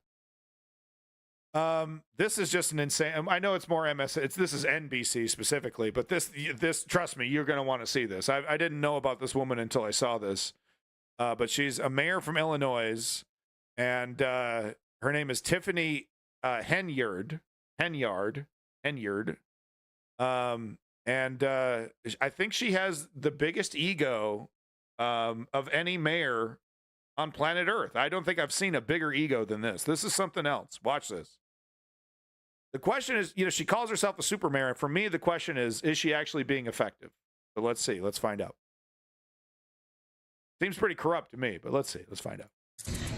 This is just an insane. I know it's more MS. This is NBC specifically, but this trust me, you're going to want to see this. I didn't know about this woman until I saw this, but she's a mayor from Illinois, and her name is Tiffany Henyard. And I think she has the biggest ego of any mayor on planet Earth. I don't think I've seen a bigger ego than this. This is something else. Watch this. The question is, she calls herself a super mayor. And for me, the question is she actually being effective? So let's see. Let's find out. Seems pretty corrupt to me, but let's see. Let's find out.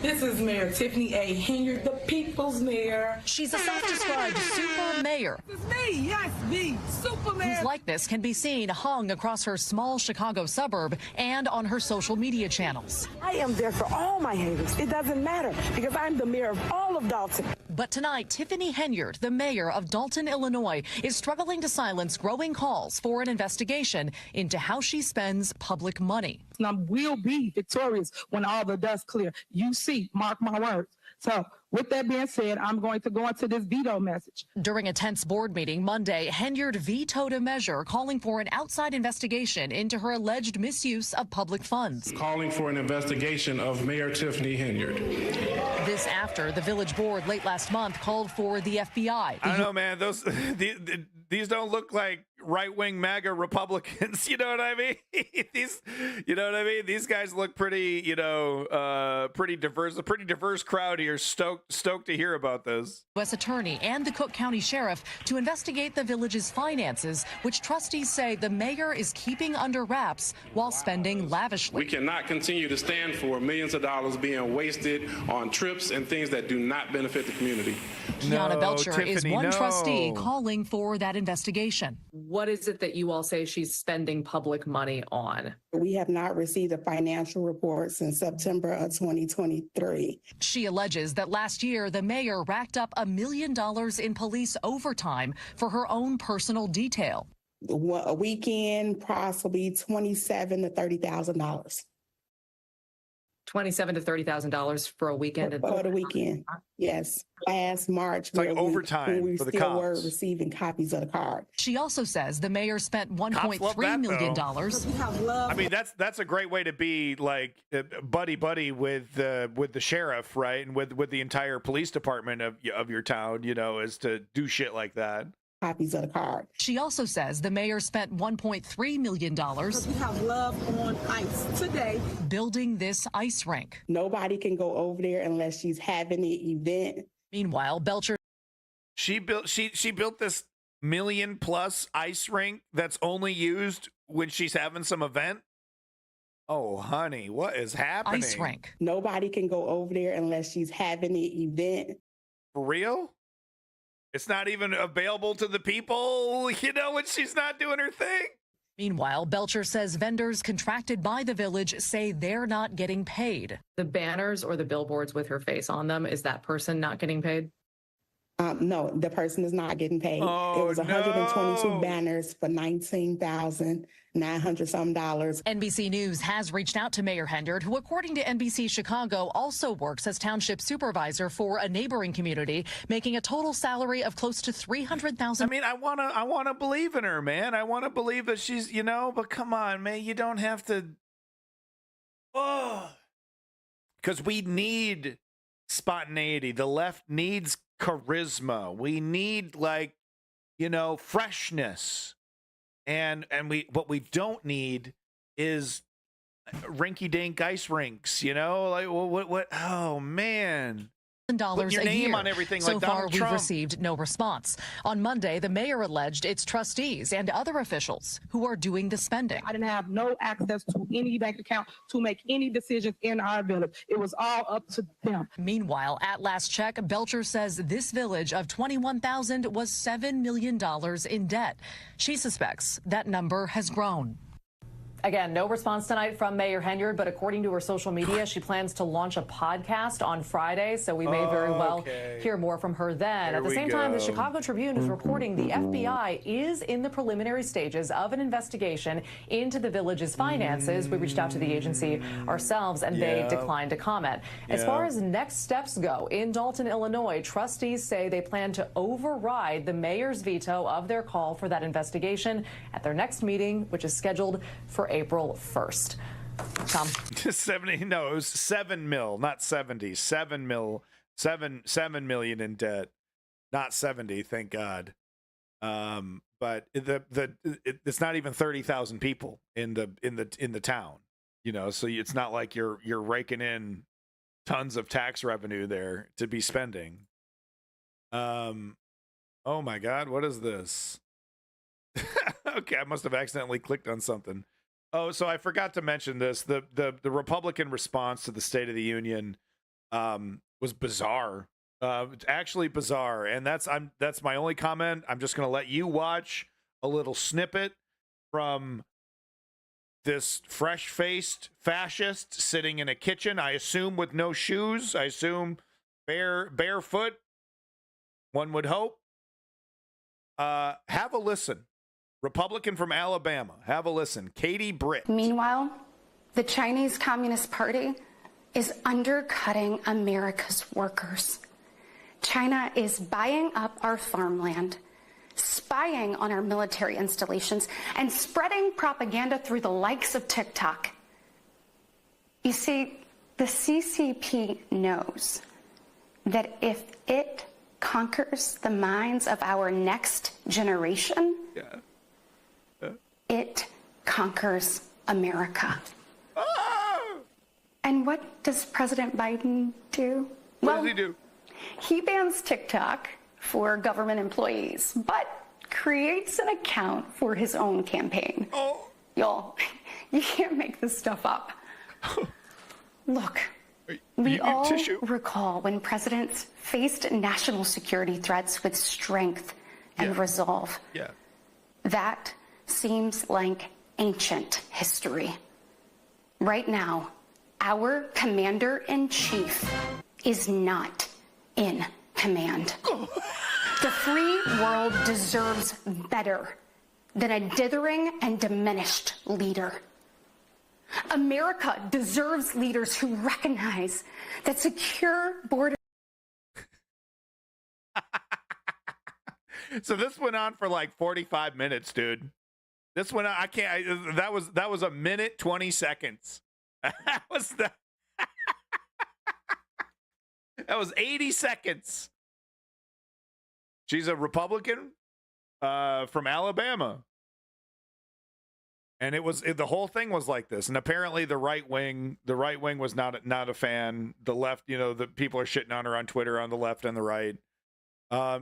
This is Mayor Tiffany A. Henyard, the people's mayor. She's a self-described super mayor. This is me, yes, me, super mayor. Whose likeness can be seen hung across her small Chicago suburb and on her social media channels. I am there for all my haters. It doesn't matter because I'm the mayor of all of Dalton. But tonight, Tiffany Henyard, the mayor of Dalton, Illinois, is struggling to silence growing calls for an investigation into how she spends public money. And I will be victorious when all the dust clears. You see, mark my words. So with that being said, I'm going to go into this veto message. During a tense board meeting Monday, Henyard vetoed a measure calling for an outside investigation into her alleged misuse of public funds. Calling for an investigation of Mayor Tiffany Henyard. This after the village board late last month called for the FBI. I don't know, man. These don't look like right-wing MAGA Republicans. You know what I mean? These guys look pretty, pretty diverse. A pretty diverse crowd here. Stoked to hear about this. U.S. Attorney and the Cook County Sheriff to investigate the village's finances, which trustees say the mayor is keeping under wraps while spending lavishly. We cannot continue to stand for millions of dollars being wasted on trips and things that do not benefit the community. Kiana Belcher Tiffany, is one trustee calling for that investigation. What is it that you all say she's spending public money on? We have not received a financial report since September of 2023. She alleges that last year the mayor racked up $1 million in police overtime for her own personal detail. A weekend, possibly $27,000 to $30,000. $27,000 to $30,000 for a weekend. For the weekend, yes. Last March, it's like overtime we for the still cops. were receiving copies of the card. She also says the mayor spent $1.3 million. I mean, that's a great way to be like buddy with the sheriff, right, and with the entire police department of your town. You know, is to do shit like that. Copies of the card. She also says the mayor spent $1.3 million. We have love on ice today. Building this ice rink. Nobody can go over there unless she's having an event. Meanwhile, Belcher. She built this $1 million+ ice rink that's only used when she's having some event. Oh, honey, what is happening? Ice rink. Nobody can go over there unless she's having an event. For real? It's not even available to the people, you know, when she's not doing her thing. Meanwhile, Belcher says vendors contracted by the village say they're not getting paid. The banners or the billboards with her face on them, is that person not getting paid? No, the person is not getting paid. It was 122 banners for $19,900 some dollars. NBC News has reached out to Mayor Hendard, who, according to NBC Chicago, also works as township supervisor for a neighboring community, making a total salary of close to $300,000. I mean, I wanna believe in her, man. I want to believe that she's, you know, but come on, man, you don't have to. Oh, because we need spontaneity. The left needs charisma. We need, like, you know, freshness. And what we don't need is rinky-dink ice rinks, you know? Like, what? Oh, man. Put your name on everything so like far, Donald we've Trump. received no response. On Monday, the mayor alleged its trustees and other officials who are doing the spending. I didn't have no access to any bank account to make any decisions in our village. It was all up to them. Meanwhile, at last check, Belcher says this village of 21,000 was $7 million in debt. She suspects that number has grown. Again, no response tonight from Mayor Hendard, but according to her social media, she plans to launch a podcast on Friday, so we may very well hear more from her then. At the same time, the Chicago Tribune is reporting the FBI is in the preliminary stages of an investigation into the village's finances. We reached out to the agency ourselves, and they declined to comment. As far as next steps go, in Dalton, Illinois, trustees say they plan to override the mayor's veto of their call for that investigation at their next meeting, which is scheduled for April 1st. Tom. 70, no, it was 7 mil, not 70. 7 mil, 7 million in debt, not 70, thank God. But it's not even 30,000 people in the town, you know, so it's not like you're raking in tons of tax revenue there to be spending. Oh my God, what is this? Okay, I must have accidentally clicked on something. Oh, so I forgot to mention this. The Republican response to the State of the Union was bizarre. It's actually bizarre, and that's my only comment. I'm just going to let you watch a little snippet from this fresh-faced fascist sitting in a kitchen, I assume with no shoes. I assume barefoot, one would hope. Have a listen. Republican from Alabama. Have a listen. Katie Britt. Meanwhile, the Chinese Communist Party is undercutting America's workers. China is buying up our farmland, spying on our military installations, and spreading propaganda through the likes of TikTok. You see, the CCP knows that if it conquers the minds of our next generation, it conquers America. And what does President Biden do? What does he do? He bans TikTok for government employees, but creates an account for his own campaign. Y'all, you can't make this stuff up. Look, we all recall when presidents faced national security threats with strength and resolve. That seems like ancient history. Right now, our commander-in-chief is not in command. The free world deserves better than a dithering and diminished leader. America deserves leaders who recognize that secure borders. So this went on for like 45 minutes, dude. This went on. That was a minute 20 seconds. That was 80 seconds. She's a Republican from Alabama. And the whole thing was like this. And apparently the right wing was not a fan. The left, the people are shitting on her on Twitter on the left and the right.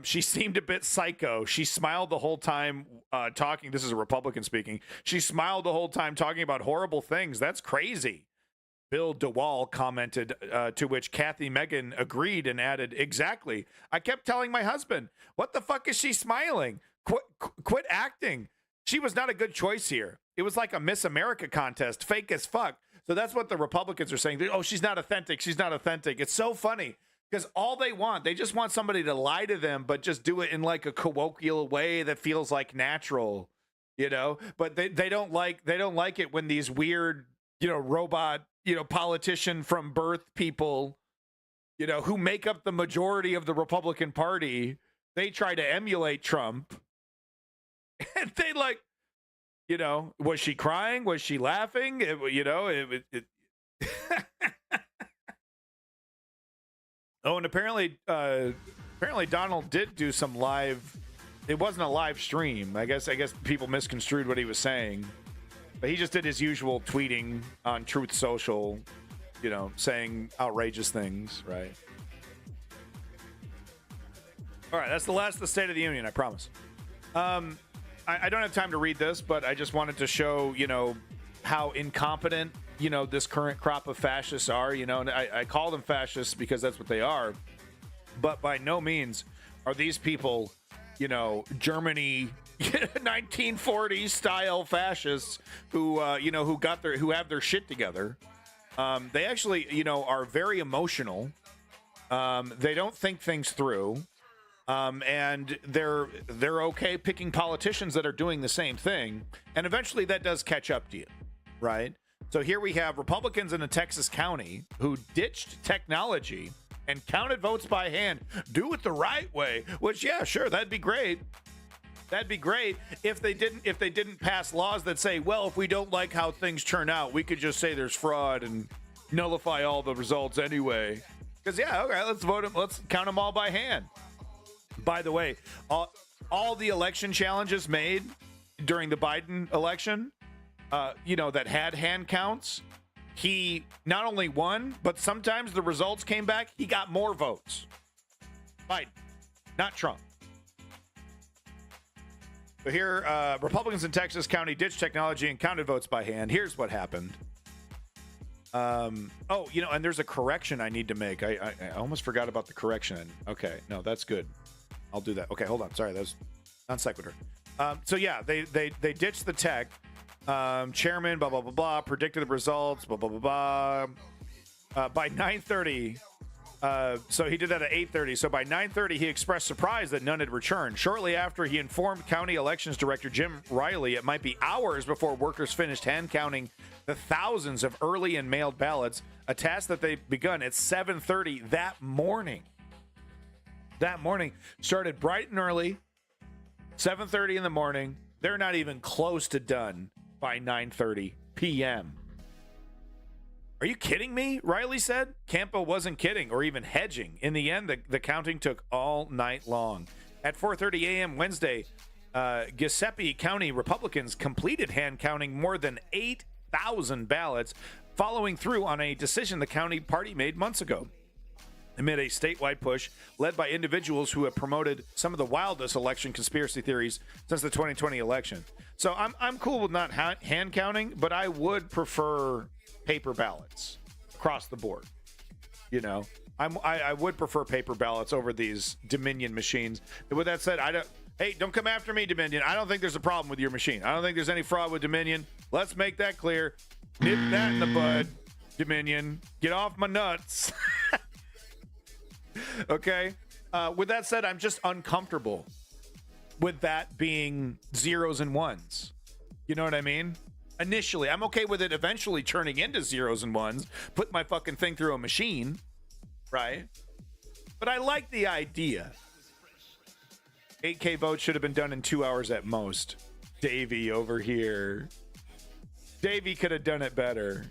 She seemed a bit psycho. She smiled the whole time talking. This is a Republican speaking. She smiled the whole time talking about horrible things. That's crazy. Bill DeWall commented, to which Kathy Megan agreed and added, exactly. I kept telling my husband, what the fuck is she smiling? Quit acting. She was not a good choice here. It was like a Miss America contest, fake as fuck. So that's what the Republicans are saying. Oh, she's not authentic. She's not authentic. It's so funny because all they just want somebody to lie to them, but just do it in like a colloquial way that feels like natural, But they don't like it when these weird, robot, politician from birth people, who make up the majority of the Republican Party, they try to emulate Trump. And they was she crying? Was she laughing? Oh, and apparently Donald did do some live. It wasn't a live stream. I guess people misconstrued what he was saying. But he just did his usual tweeting on Truth Social, saying outrageous things, right? All right, that's the last of the State of the Union, I promise. I don't have time to read this, but I just wanted to show, how incompetent, this current crop of fascists are, and I call them fascists because that's what they are. But by no means are these people, Germany 1940s style fascists who have their shit together. They actually, are very emotional. They don't think things through. And they're okay picking politicians that are doing the same thing. And eventually that does catch up to you, right? So here we have Republicans in a Texas county who ditched technology and counted votes by hand. Do it the right way, which, yeah, sure, that'd be great. That'd be great if they didn't pass laws that say, well, if we don't like how things turn out, we could just say there's fraud and nullify all the results anyway. Because, yeah, okay, let's vote them. Let's count them all by hand. By the way, all the election challenges made during the Biden election, that had hand counts, he not only won, but sometimes the results came back, he got more votes. Biden, not Trump. So here, Republicans in Texas County ditched technology and counted votes by hand. Here's what happened. And there's a correction I need to make. I almost forgot about the correction. Okay, no, that's good. I'll do that. Okay, hold on. Sorry, that was non sequitur. They ditched the tech. Chairman, blah, blah, blah, blah, predicted the results, blah, blah, blah, blah. By 9:30, so he did that at 8:30. So by 9:30, he expressed surprise that none had returned. Shortly after, he informed County Elections Director Jim Riley it might be hours before workers finished hand counting the thousands of early and mailed ballots, a task that they begun at 7:30 that morning. That morning started bright and early, 7:30 in the morning. They're not even close to done by 9:30 p.m. Are you kidding me? Riley said. Campo wasn't kidding or even hedging. In the end, the counting took all night long. At 4:30 a.m. Wednesday, Giuseppe County Republicans completed hand counting more than 8,000 ballots, following through on a decision the county party made months ago. Amid a statewide push led by individuals who have promoted some of the wildest election conspiracy theories since the 2020 election. So I'm cool with not hand counting, but I would prefer paper ballots across the board. I would prefer paper ballots over these Dominion machines. With that said, don't come after me, Dominion. I don't think there's a problem with your machine. I don't think there's any fraud with Dominion. Let's make that clear. Nip that in the bud, Dominion. Get off my nuts. Okay. With that said, I'm just uncomfortable with that being zeros and ones. You know what I mean? Initially, I'm okay with it eventually turning into zeros and ones, put my fucking thing through a machine, right? But I like the idea. 8K votes should have been done in 2 hours at most. Davey over here. Davey could have done it better.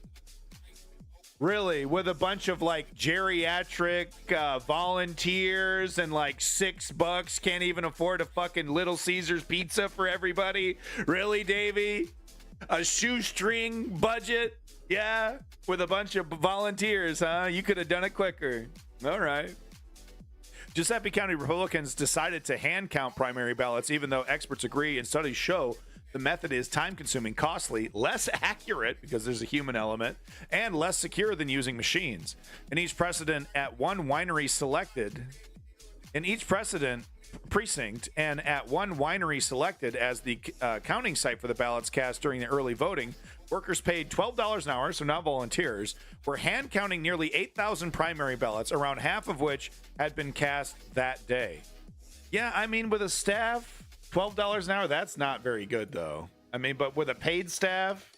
Really, with a bunch of like geriatric volunteers and like $6 can't even afford a fucking Little Caesars pizza for everybody. Really, Davey? A shoestring budget? Yeah, with a bunch of volunteers, huh? You could have done it quicker. All right. Giuseppe County Republicans decided to hand count primary ballots, even though experts agree and studies show the method is time-consuming, costly, less accurate because there's a human element, and less secure than using machines. In each precedent at one winery selected, precinct and at one winery selected as the counting site for the ballots cast during the early voting, workers paid $12 an hour, so not volunteers, were hand counting nearly 8,000 primary ballots, around half of which had been cast that day. Yeah, I mean, with a staff, $12 an hour, that's not very good, though. I mean, but with a paid staff?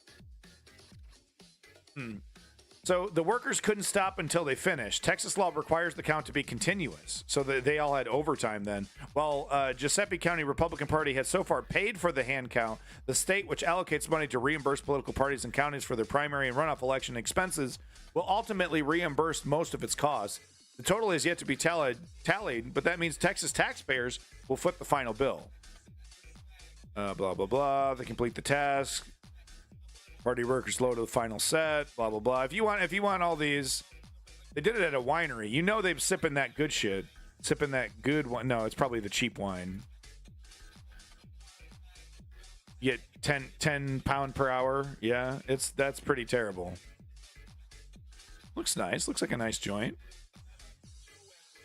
So the workers couldn't stop until they finished. Texas law requires the count to be continuous, so they all had overtime then. While Giuseppe County Republican Party has so far paid for the hand count, the state, which allocates money to reimburse political parties and counties for their primary and runoff election expenses, will ultimately reimburse most of its costs. The total is yet to be tallied, but that means Texas taxpayers will foot the final bill. Blah, blah, blah. They complete the task. Party workers load to the final set. Blah, blah, blah. If you want all these, they did it at a winery. You know they're sipping that good shit. Sipping that good one. No, it's probably the cheap wine. You get 10 pound per hour. Yeah, that's pretty terrible. Looks nice. Looks like a nice joint.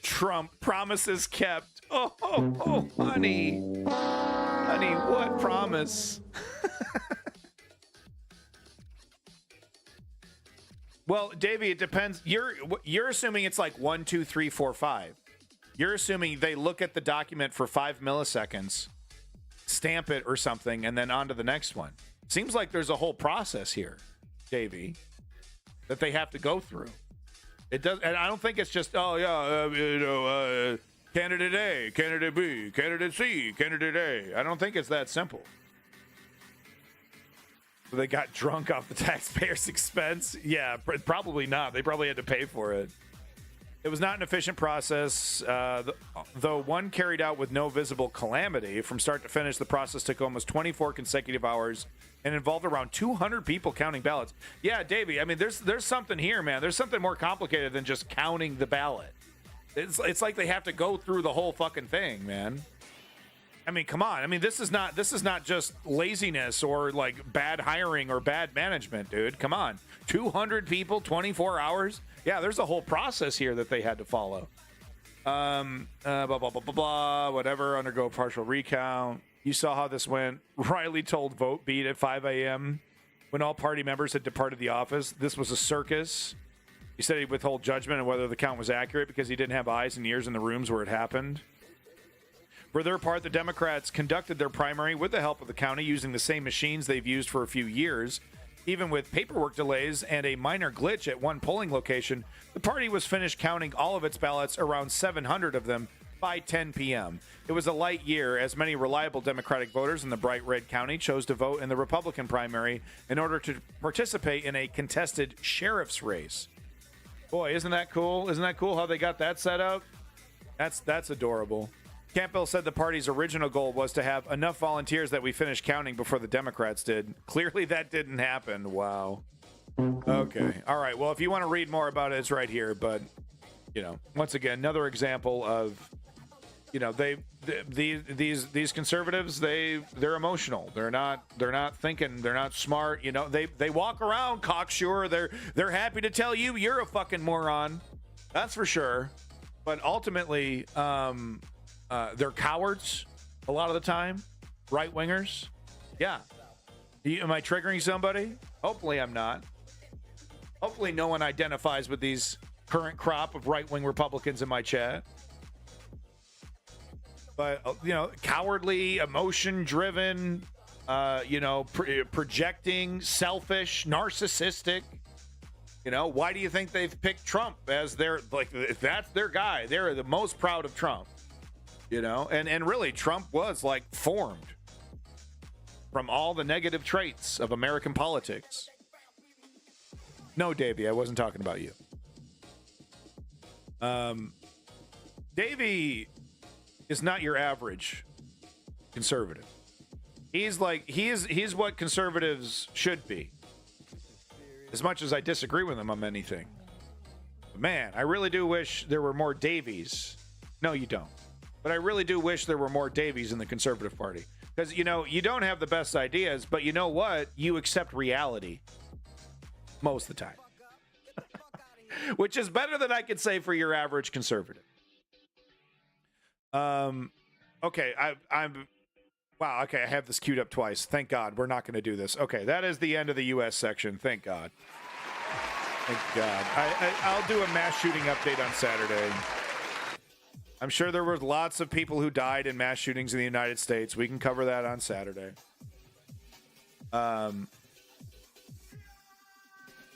Trump promises kept. Oh, honey. Honey, what promise? Well, Davey, it depends. You're assuming it's like 1, 2, 3, 4, 5. You're assuming they look at the document for 5 milliseconds, stamp it or something, and then on to the next one. Seems like there's a whole process here, Davey, that they have to go through. It does, and I don't think it's just candidate A, candidate B, candidate C, candidate A. I don't think it's that simple. They got drunk off the taxpayers' expense? Yeah, probably not. They probably had to pay for it. It was not an efficient process, though one carried out with no visible calamity. From start to finish, the process took almost 24 consecutive hours and involved around 200 people counting ballots. Yeah, Davey, I mean, there's something here, man. There's something more complicated than just counting the ballot. It's like they have to go through the whole fucking thing, man. I mean, come on. I mean, this is not just laziness or like bad hiring or bad management, dude. Come on. 200 people, 24 hours. Yeah, there's a whole process here that they had to follow. Blah, blah, blah, blah, blah, whatever. Undergo partial recount. You saw how this went. Riley told Vote Beat at 5 a.m. when all party members had departed the office. This was a circus. He said he'd withhold judgment on whether the count was accurate because he didn't have eyes and ears in the rooms where it happened. For their part, the Democrats conducted their primary with the help of the county using the same machines they've used for a few years. Even with paperwork delays and a minor glitch at one polling location, the party was finished counting all of its ballots, around 700 of them, by 10 p.m. It was a light year, as many reliable Democratic voters in the bright red county chose to vote in the Republican primary in order to participate in a contested sheriff's race. Boy, isn't that cool? Isn't that cool how they got that set up? That's adorable. Campbell said the party's original goal was to have enough volunteers that we finished counting before the Democrats did. Clearly that didn't happen. Wow. Okay. All right. Well, if you want to read more about it, it's right here. But, you know, once again, another example of, you know, these conservatives, they're emotional. They're not thinking. They're not smart. You know, they walk around cocksure. They're happy to tell you you're a fucking moron. That's for sure. But ultimately, they're cowards a lot of the time. Right wingers. Yeah. Am I triggering somebody? Hopefully I'm not. Hopefully no one identifies with these current crop of right-wing Republicans in my chat. But, you know, cowardly, emotion-driven, projecting, selfish, narcissistic. Why do you think they've picked Trump as that's their guy? They're the most proud of Trump, and really Trump was formed from all the negative traits of American politics. No, Davey, I wasn't talking about you. Davey is not your average conservative. He's what conservatives should be. As much as I disagree with him on anything. But man, I really do wish there were more Davies. No, you don't. But I really do wish there were more Davies in the Conservative Party. Because, you don't have the best ideas, but you know what? You accept reality most of the time. Which is better than I could say for your average conservative. Okay, wow, okay, I have this queued up twice. Thank God, we're not going to do this. Okay, that is the end of the U.S. section. Thank God. Thank God. I'll do a mass shooting update on Saturday. I'm sure there were lots of people who died in mass shootings in the United States. We can cover that on Saturday.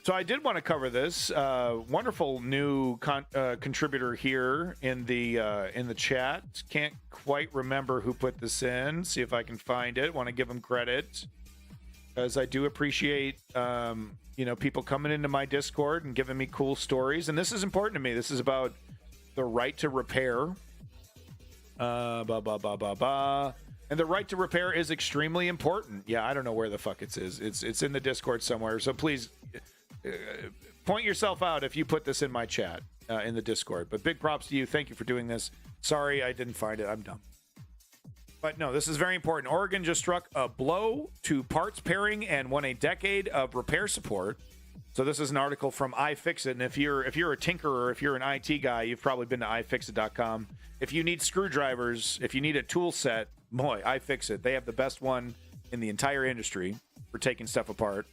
So I did want to cover this wonderful new contributor here in the chat. Can't quite remember who put this in. See if I can find it. Want to give them credit because I do appreciate people coming into my Discord and giving me cool stories. And this is important to me. This is about the right to repair. And the right to repair is extremely important. Yeah, I don't know where the fuck it is. It's in the Discord somewhere. So please. Point yourself out if you put this in my chat in the Discord. But big props to you. Thank you for doing this. Sorry I didn't find it. I'm dumb. But no, this is very important. Oregon just struck a blow to parts pairing and won a decade of repair support. So this is an article from iFixit. And if you're a tinkerer, if you're an IT guy, you've probably been to iFixit.com. If you need screwdrivers, if you need a tool set, boy, iFixit. They have the best one in the entire industry for taking stuff apart.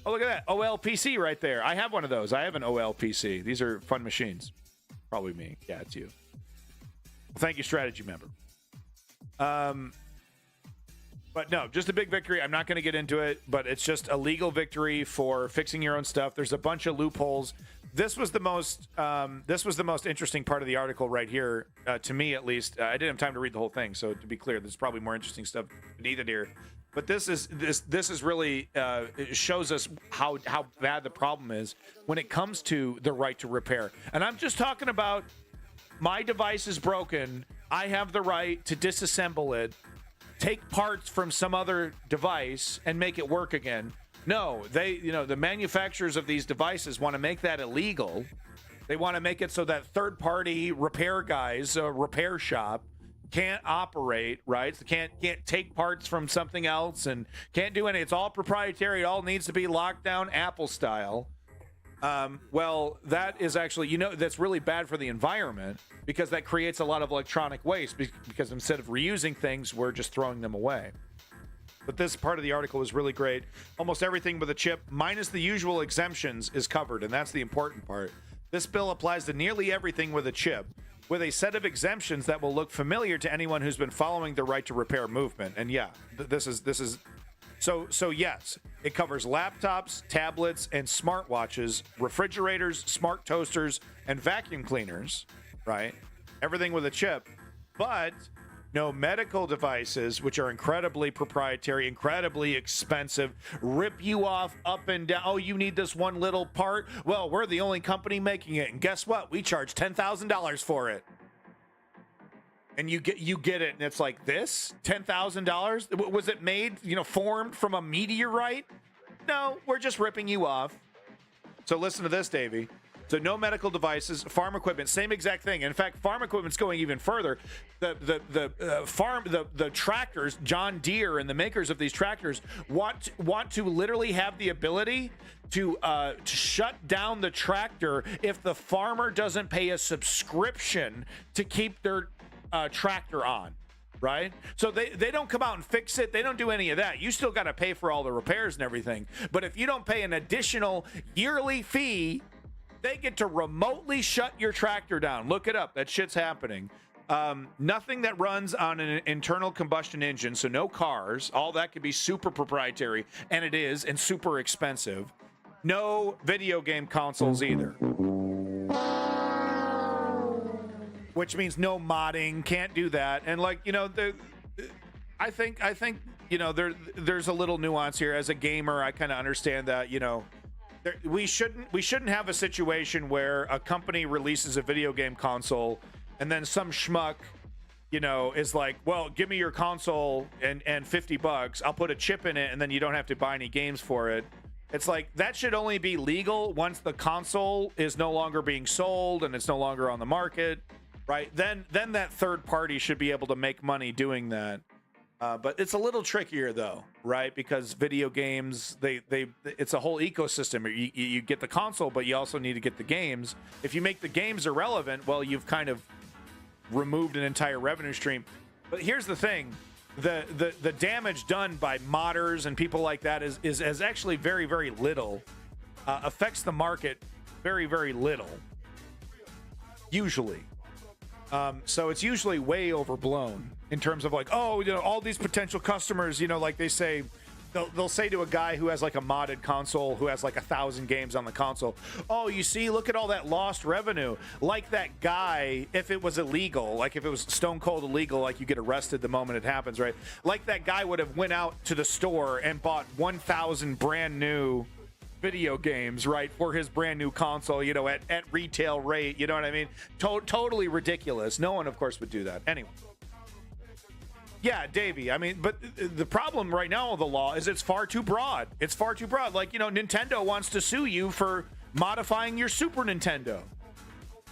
Oh, look at that. OLPC right there. I have one of those. I have an OLPC. These are fun machines. Probably me. Yeah, it's you. Well, thank you, strategy member. But no, just a big victory. I'm not going to get into it, but it's just a legal victory for fixing your own stuff. There's a bunch of loopholes. This was the most interesting part of the article right here, to me at least. I didn't have time to read the whole thing, so to be clear, there's probably more interesting stuff beneath it here. But this is really it shows us how bad the problem is when it comes to the right to repair. And I'm just talking about my device is broken. I have the right to disassemble it, take parts from some other device, and make it work again. No, the manufacturers of these devices want to make that illegal. They want to make it so that third-party repair guys, a repair shop, can't operate, right? So can't take parts from something else and can't do any. It's all proprietary. It all needs to be locked down Apple style. Well, that is actually, that's really bad for the environment because that creates a lot of electronic waste because instead of reusing things, we're just throwing them away. But this part of the article is really great. Almost everything with a chip, minus the usual exemptions, is covered, and that's the important part. This bill applies to nearly everything with a chip, with a set of exemptions that will look familiar to anyone who's been following the right to repair movement. And yeah, this is so yes, it covers laptops, tablets, and smartwatches, refrigerators, smart toasters, and vacuum cleaners, right? Everything with a chip, but no medical devices, which are incredibly proprietary, incredibly expensive, rip you off up and down. Oh, you need this one little part? Well, we're the only company making it. And guess what? We charge $10,000 for it. And you get it, and it's like this? $10,000? Was it made, formed from a meteorite? No, we're just ripping you off. So listen to this, Davey. So no medical devices, farm equipment, same exact thing. In fact, farm equipment's going even further. The tractors, John Deere and the makers of these tractors want to literally have the ability to shut down the tractor if the farmer doesn't pay a subscription to keep their tractor on. Right? So they don't come out and fix it. They don't do any of that. You still got to pay for all the repairs and everything. But if you don't pay an additional yearly fee, they get to remotely shut your tractor down. Look it up. That shit's happening. Nothing that runs on an internal combustion engine, so no cars. All that could be super proprietary, and it is, and super expensive. No video game consoles either. Which means no modding, can't do that. And like, you know, I think you know, there's a little nuance here. As a gamer, I kind of understand that, you know, we shouldn't have a situation where a company releases a video game console and then some schmuck, you know, is like, well, give me your console and $50. I'll put a chip in it and then you don't have to buy any games for it. It's like, that should only be legal once the console is no longer being sold and it's no longer on the market, right? Then that third party should be able to make money doing that. But it's a little trickier though, right? Because video games, it's a whole ecosystem. You get the console, but you also need to get the games. If you make the games irrelevant, well, you've kind of removed an entire revenue stream. But here's the thing. The damage done by modders and people like that is actually very, very little. Affects the market very, very little. Usually. So it's usually way overblown in terms of like, oh, you know, all these potential customers, you know, like they say, they'll say to a guy who has like a modded console, who has like 1,000 games on the console, oh, you see, look at all that lost revenue. Like that guy, if it was illegal, like if it was stone cold illegal, like you get arrested the moment it happens, right? Like that guy would have went out to the store and bought 1,000 brand new video games, right, for his brand new console, you know, at retail rate, you know what I mean? Totally ridiculous. No one, of course, would do that. Anyway. Yeah, Davey, I mean, but the problem right now with the law is it's far too broad. It's far too broad. Like, you know, Nintendo wants to sue you for modifying your Super Nintendo.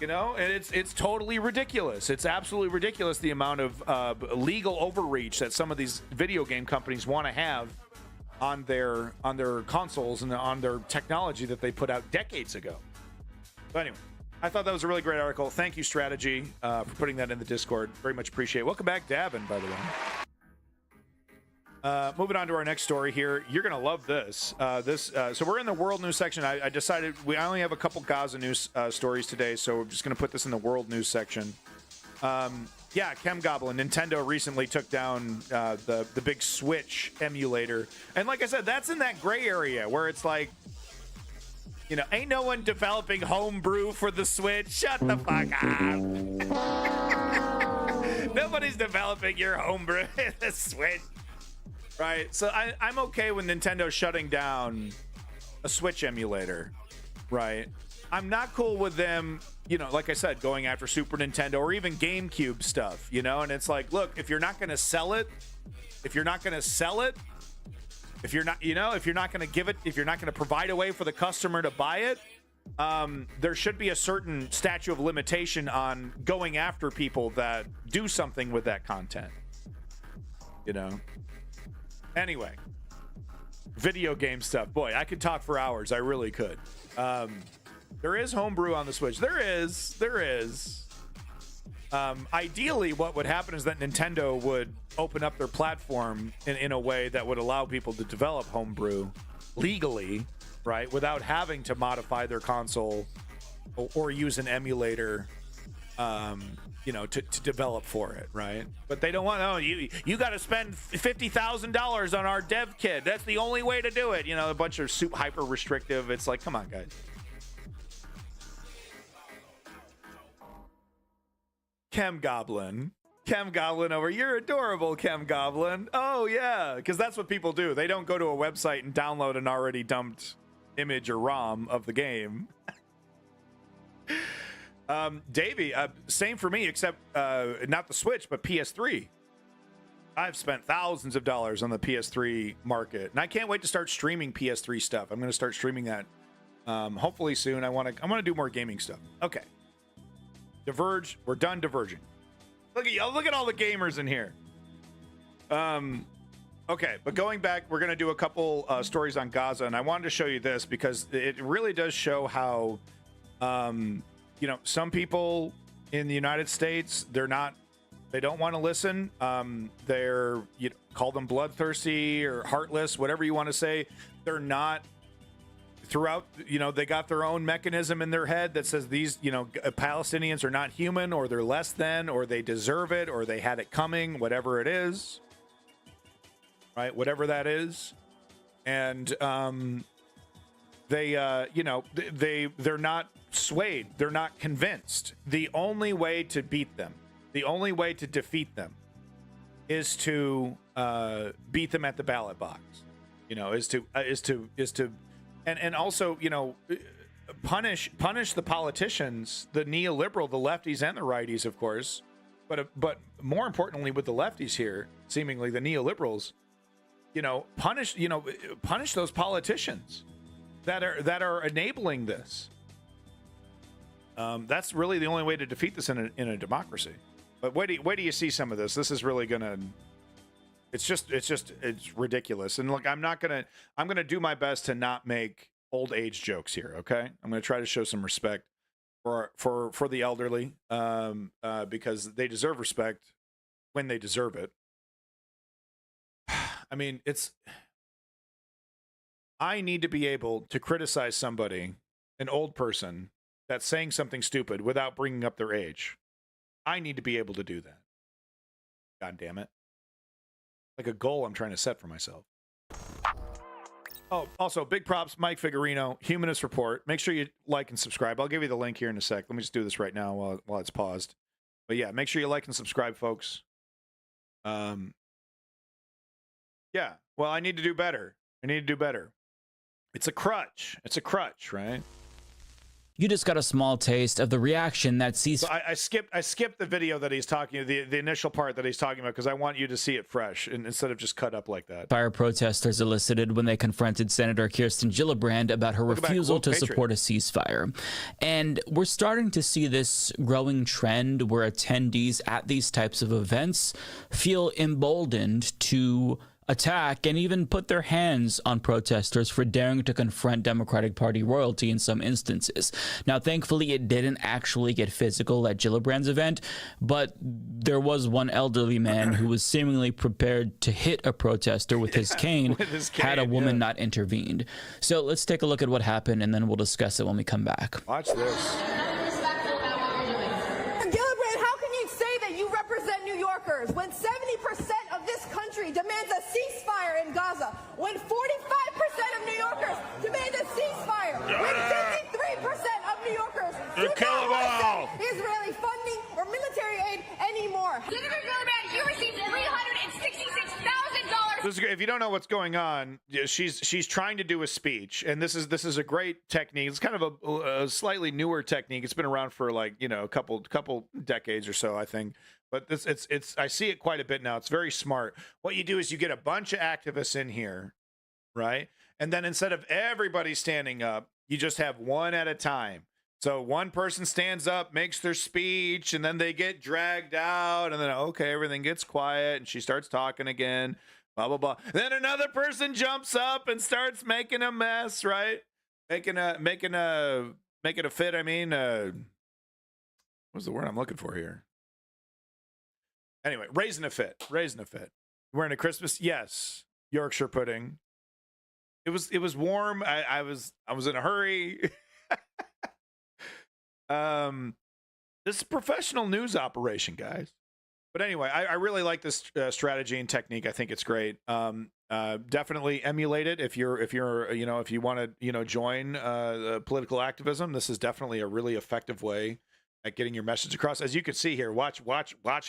You know, and it's totally ridiculous. It's absolutely ridiculous the amount of legal overreach that some of these video game companies want to have on their consoles and on their technology that they put out decades ago. But anyway, I thought that was a really great article. Thank you, Strategy, for putting that in the Discord. Very much appreciate it. Welcome back, Davin, by the way. Moving on to our next story here. You're going to love this. So we're in the world news section. I decided I only have a couple Gaza news stories today, so we're just going to put this in the world news section. Yeah, Chemgoblin. Nintendo recently took down the big Switch emulator. And like I said, that's in that gray area where it's like, you know, ain't no one developing homebrew for the Switch. Shut the fuck up. Nobody's developing your homebrew in the Switch. Right? So I'm okay with Nintendo shutting down a Switch emulator. Right? I'm not cool with them, you know, like I said, going after Super Nintendo or even GameCube stuff, you know? And it's like, look, if you're not going to sell it, if you're not going to give it, if you're not going to provide a way for the customer to buy it, there should be a certain statute of limitation on going after people that do something with that content. You know? Anyway, video game stuff. Boy, I could talk for hours. I really could. There is homebrew on the Switch. There is. Ideally, what would happen is that Nintendo would open up their platform in a way that would allow people to develop homebrew legally, right, without having to modify their console or use an emulator, you know, to develop for it, right? But they don't want. Oh, you got to spend $50,000 on our dev kit. That's the only way to do it. You know, a bunch of hyper restrictive. It's like, come on, guys. Chemgoblin over. You're adorable, Chemgoblin. Oh yeah, because that's what people do. They don't go to a website and download an already dumped image or ROM of the game. Davey, same for me, except not the Switch, but PS3. I've spent thousands of dollars on the PS3 market, and I can't wait to start streaming PS3 stuff. I'm going to start streaming that hopefully soon. I want to do more gaming stuff. Okay. Diverge. We're done diverging. Look at y'all. Look at all the gamers in here. Okay, but going back, we're going to do a couple stories on Gaza, and I wanted to show you this because it really does show how, you know, some people in the United States, they don't want to listen. You call them bloodthirsty or heartless, whatever you want to say. They're not throughout, they got their own mechanism in their head that says these, Palestinians are not human, or they're less than, or they deserve it, or they had it coming, whatever it is, right? Whatever that is. And they're not swayed. They're not convinced. The only way to beat them, the only way to defeat them, is to beat them at the ballot box. And also, punish the politicians, the neoliberal, the lefties and the righties, of course, but more importantly with the lefties here, seemingly the neoliberals, punish those politicians that are enabling this. That's really the only way to defeat this in a democracy. But wait do you see some of this? This is really gonna. It's ridiculous. And look, I'm gonna do my best to not make old age jokes here. Okay, I'm gonna try to show some respect for the elderly, because they deserve respect when they deserve it. I mean, I need to be able to criticize somebody, an old person, that's saying something stupid without bringing up their age. I need to be able to do that. God damn it. Like a goal I'm trying to set for myself. Oh, also, big props, Mike Figurino, Humanist Report. Make sure you like and subscribe. I'll give you the link here in a sec. Let me just do this right now while it's paused. But yeah, make sure you like and subscribe, folks. Yeah, well, I need to do better. It's a crutch. Right? You just got a small taste of the reaction that sees. So I skipped the video that he's talking, the initial part that he's talking about, because I want you to see it fresh and instead of just cut up like that. Fire protesters elicited when they confronted Senator Kirsten Gillibrand about her refusal to support a ceasefire. And we're starting to see this growing trend where attendees at these types of events feel emboldened to attack and even put their hands on protesters for daring to confront Democratic Party royalty in some instances. Now, thankfully, it didn't actually get physical at Gillibrand's event, but there was one elderly man who was seemingly prepared to hit a protester with his cane, had a woman not intervened. So let's take a look at what happened, and then we'll discuss it when we come back. Watch this. Gillibrand, how can you say that you represent New Yorkers when 70% of this country demands a ceasefire in Gaza, when 45% of New Yorkers demand a ceasefire, when 53% of New Yorkers do not want Israeli funding or military aid anymore? Senator Gillibrand, you received $366,000. If you don't know what's going on, she's trying to do a speech, and this is a great technique. It's kind of a slightly newer technique. It's been around for a couple decades or so, I think. But I see it quite a bit now. It's very smart. What you do is you get a bunch of activists in here, right? And then instead of everybody standing up, you just have one at a time. So one person stands up, makes their speech, and then they get dragged out, and then okay, everything gets quiet, and she starts talking again, blah blah blah. Then another person jumps up and starts making a mess, right? Making a fit. I mean, what's the word I'm looking for here? Anyway, raising a fit. Wearing a Christmas, yes, Yorkshire pudding. It was warm. I was in a hurry. This is a professional news operation, guys. But anyway, I really like this strategy and technique. I think it's great. Definitely emulate it if you want to join political activism. This is definitely a really effective way at getting your message across. As you can see here, watch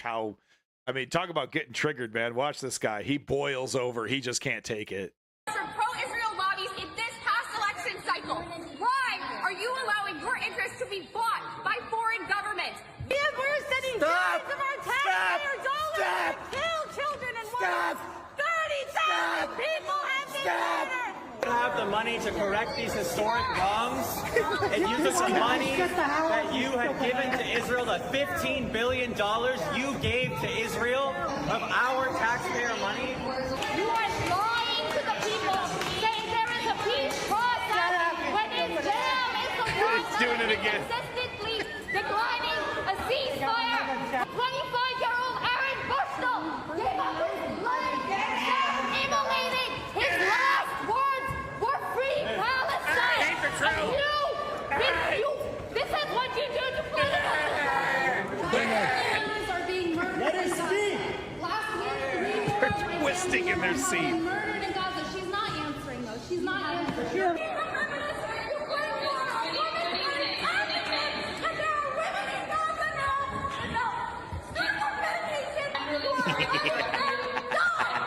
how. I mean, talk about getting triggered, man. Watch this guy. He boils over. He just can't take it. From pro-Israel lobbies in this past election cycle, why are you allowing your interests to be bought by foreign governments? We're sending billions of our taxpayer dollars to kill children and women. 30,000 people have been murdered. Have the money to correct these historic wrongs and use the money that you had given to Israel, the $15 billion you gave to Israel of our taxpayer money. You are lying to the people, saying there is a peace process when Israel is the one doing it again. Consistently declining a ceasefire. 25-year-old Aaron Bushnell gave up his life, immolating his last words for free Palestine. twisting in their seat. Murdered in Gaza. She's not answering though. She's not answering.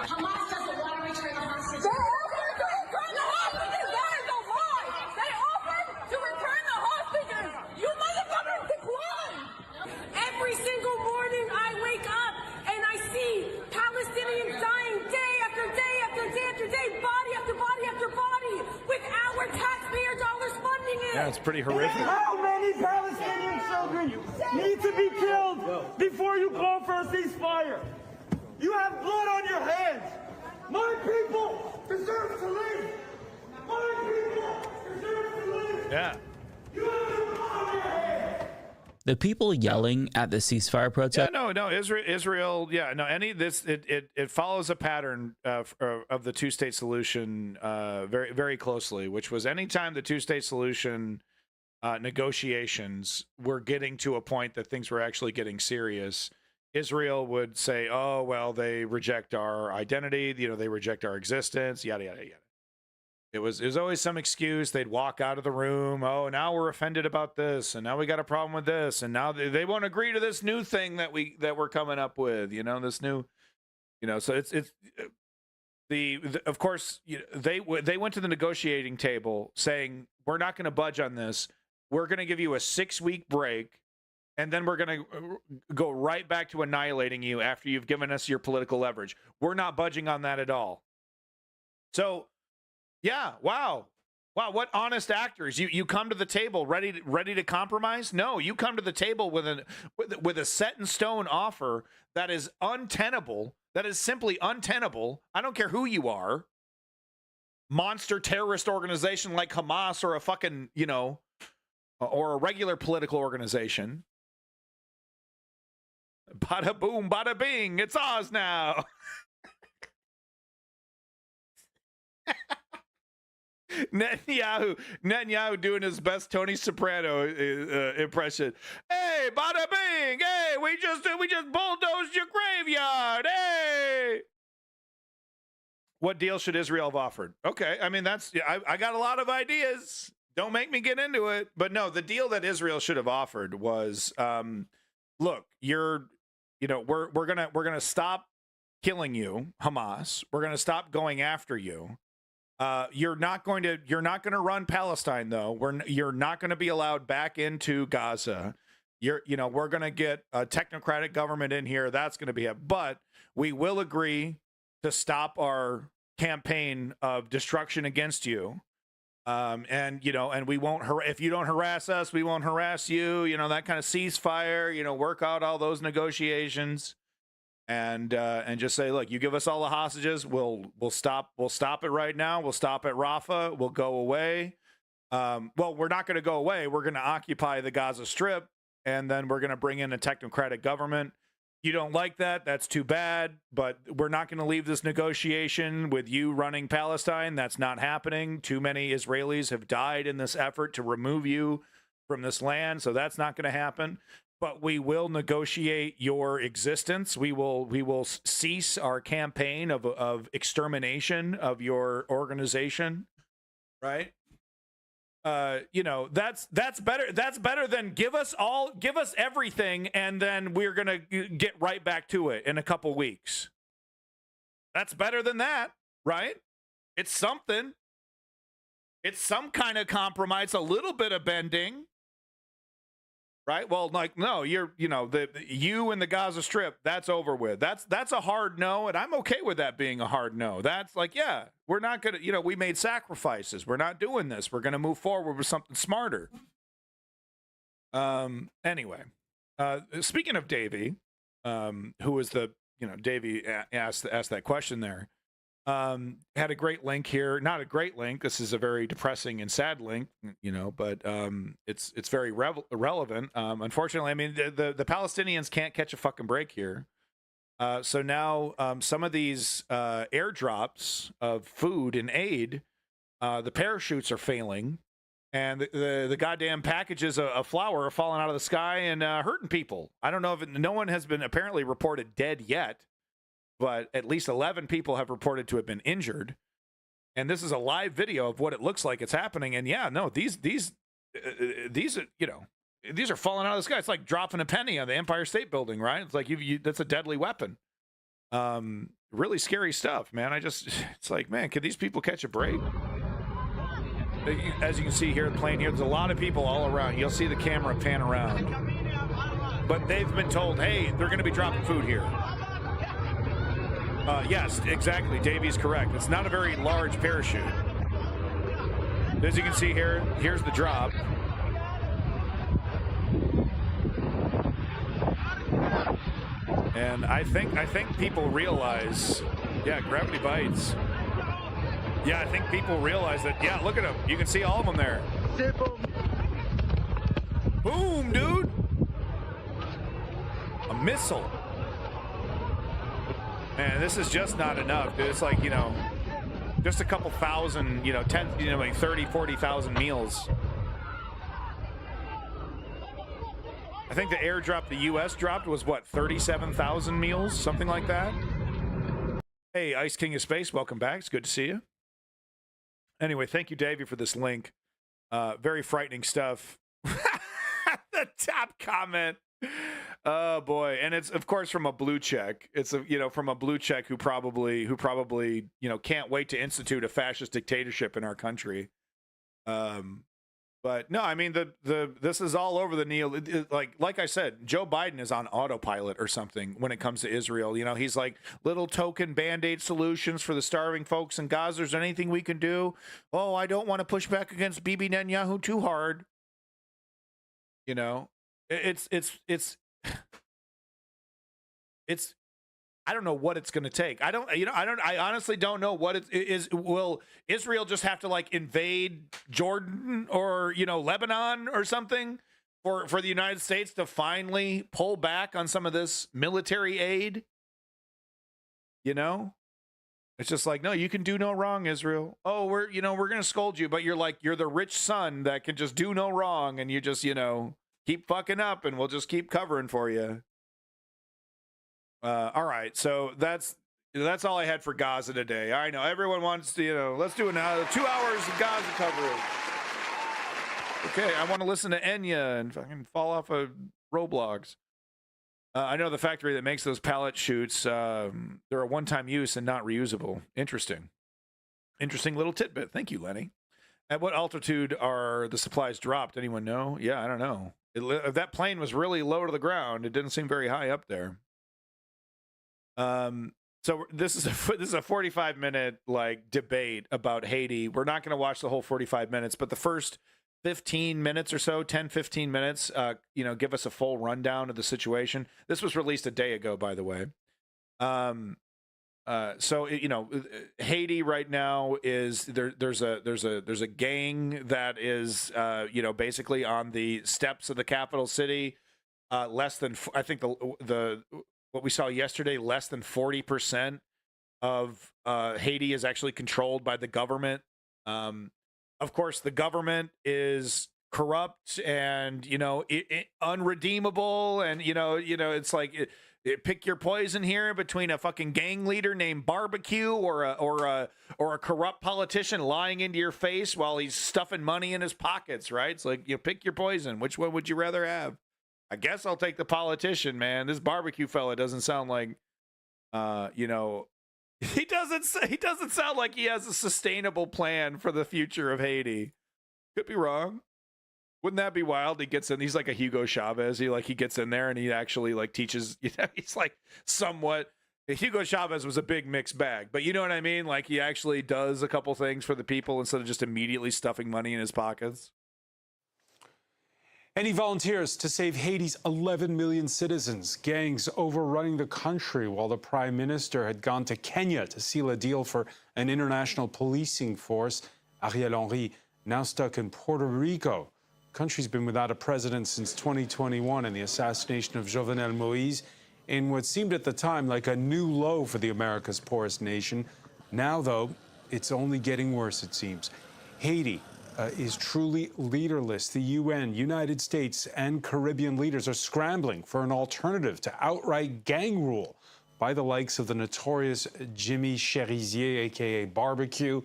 Hamas doesn't want to return the hostages. They offered to return the hostages. That is a lie. They offered to return the hostages. You motherfuckers declined. Every single morning I wake up and I see Palestinians dying day after day after day after day, body after body after body, with our taxpayer dollars funding it. Yeah, it's pretty horrific. How many Palestinian children need to be killed before you call for a ceasefire? You have blood on your hands. My people deserve to live. My people deserve to live. Yeah. You have blood on your hands. The people yelling at the ceasefire protest. Yeah, no, Israel. Yeah, no. It follows a pattern of the two-state solution very, very closely, which was anytime the two-state solution negotiations were getting to a point that things were actually getting serious, Israel would say, "Oh, well, they reject our identity. They reject our existence. Yada yada yada." It was always some excuse. They'd walk out of the room. Oh, now we're offended about this, and now we got a problem with this, and now they won't agree to this new thing that we're coming up with. This new, So it's of course they went to the negotiating table saying, we're not going to budge on this. We're going to give you a 6-week break, and then we're going to go right back to annihilating you after you've given us your political leverage. We're not budging on that at all. So. Yeah, wow, what honest actors. You come to the table ready to compromise? No, you come to the table with a set in stone offer that is untenable, that is simply untenable. I don't care who you are. Monster terrorist organization like Hamas or a fucking, or a regular political organization. Bada boom, bada bing, it's ours now. Netanyahu doing his best Tony Soprano impression. Hey, bada bing! Hey, we just bulldozed your graveyard. Hey, what deal should Israel have offered? Okay, I mean I got a lot of ideas. Don't make me get into it. But no, the deal that Israel should have offered was, look, we're gonna stop killing you, Hamas. We're gonna stop going after you. You're not going to run Palestine though. You're not going to be allowed back into Gaza. We're going to get a technocratic government in here. That's going to be it. But we will agree to stop our campaign of destruction against you. And we won't, if you don't harass us, we won't harass you, that kind of ceasefire, work out all those negotiations. And just say, look, you give us all the hostages, we'll stop it right now. We'll stop at Rafah. We'll go away. Well, we're not going to go away. We're going to occupy the Gaza Strip, and then we're going to bring in a technocratic government. You don't like that? That's too bad. But we're not going to leave this negotiation with you running Palestine. That's not happening. Too many Israelis have died in this effort to remove you from this land, so that's not going to happen. But we will negotiate your existence. We will cease our campaign of extermination of your organization, right? That's better. That's better than give us everything, and then we're gonna get right back to it in a couple weeks. That's better than that, right? It's something. It's some kind of compromise, a little bit of bending. Right. Well, no, you and the Gaza Strip, that's over with. That's a hard no. And I'm OK with that being a hard no. That's we're not going to, we made sacrifices. We're not doing this. We're going to move forward with something smarter. Anyway, speaking of Davey, who was Davey asked that question there. Had a great link here. Not a great link. This is a very depressing and sad link, but it's very relevant. Unfortunately, I mean, the Palestinians can't catch a fucking break here. So now some of these airdrops of food and aid, the parachutes are failing, and the goddamn packages of flour are falling out of the sky and hurting people. I don't know if no one has been apparently reported dead yet. but at least 11 people have reported to have been injured. And this is a live video of what it looks like it's happening. And yeah, no, these are, you know, these are falling out of the sky. It's like dropping a penny on the Empire State Building, right? It's like that's a deadly weapon. Really scary stuff, man. It's like, man, could these people catch a break? As you can see here, the plane here, there's a lot of people all around. You'll see the camera pan around. But they've been told, hey, they're going to be dropping food here. Yes, exactly. Davey's correct. It's not a very large parachute. As you can see here, here's the drop. And I think people realize, yeah, gravity bites. Yeah, I think people realize that, yeah, look at them. You can see all of them there. Boom, dude. A missile. Man, this is just not enough, dude. It's like, you know, just a couple thousand, you know, 10, you know, like 30, 40,000 meals. I think the airdrop the U.S. dropped was, what, 37,000 meals? Something like that? Hey, Ice King of Space, welcome back. It's good to see you. Anyway, thank you, Davey, for this link. Very frightening stuff. The top comment. Oh boy, and it's of course from a blue check. It's from a blue check who probably you know can't wait to institute a fascist dictatorship in our country. But no, I mean this is all over the Neil. Like I said, Joe Biden is on autopilot or something when it comes to Israel. You know, he's like little token Band-Aid solutions for the starving folks in Gaza. Is there anything we can do? Oh, I don't want to push back against Bibi Netanyahu too hard. You know, it's I don't know what it's going to take. I honestly don't know what it is. Will Israel just have to like invade Jordan or, you know, Lebanon or something for the United States to finally pull back on some of this military aid? You know, it's just like, no, you can do no wrong, Israel. Oh, we're going to scold you, but you're the rich son that can just do no wrong. And you just, you know, keep fucking up and we'll just keep covering for you. All right, so that's all I had for Gaza today. I know everyone wants to, you know, let's do another 2 hours of Gaza coverage. Okay, I want to listen to Enya and fucking fall off of Roblox. I know the factory that makes those pallet chutes, they're a one-time use and not reusable. Interesting little tidbit. Thank you, Lenny. At what altitude are the supplies dropped? Anyone know? Yeah, I don't know. If that plane was really low to the ground, it didn't seem very high up there. So this is a 45-minute like debate about Haiti. We're not going to watch the whole 45 minutes, but the first 15 minutes or so, 10-15 minutes, you know, give us a full rundown of the situation. This was released a day ago, by the way. So you know, Haiti right now is there's a gang that is you know, basically on the steps of the capital city. Less than, I think what we saw yesterday, less than 40% of Haiti is actually controlled by the government. Of course, the government is corrupt and, you know, unredeemable. And, you know, it's like pick your poison here between a fucking gang leader named Barbecue or a corrupt politician lying into your face while he's stuffing money in his pockets, right? It's like, you pick your poison. Which one would you rather have? I guess I'll take the politician, man. This Barbecue fella doesn't sound like, you know, he doesn't sound like he has a sustainable plan for the future of Haiti. Could be wrong. Wouldn't that be wild? He gets in, he's like a Hugo Chavez. He gets in there and he actually like teaches, you know, he's like somewhat, Hugo Chavez was a big mixed bag, but you know what I mean? Like he actually does a couple things for the people instead of just immediately stuffing money in his pockets. And he volunteers to save Haiti's 11 million citizens. Gangs overrunning the country while the prime minister had gone to Kenya to seal a deal for an international policing force. Ariel Henry now stuck in Puerto Rico. The country's been without a president since 2021 and the assassination of Jovenel Moïse in what seemed at the time like a new low for the America's poorest nation. Now, though, it's only getting worse, it seems. Haiti is truly leaderless. The UN, United States, and Caribbean leaders are scrambling for an alternative to outright gang rule. by the likes of the notorious Jimmy Cherizier, aka Barbecue.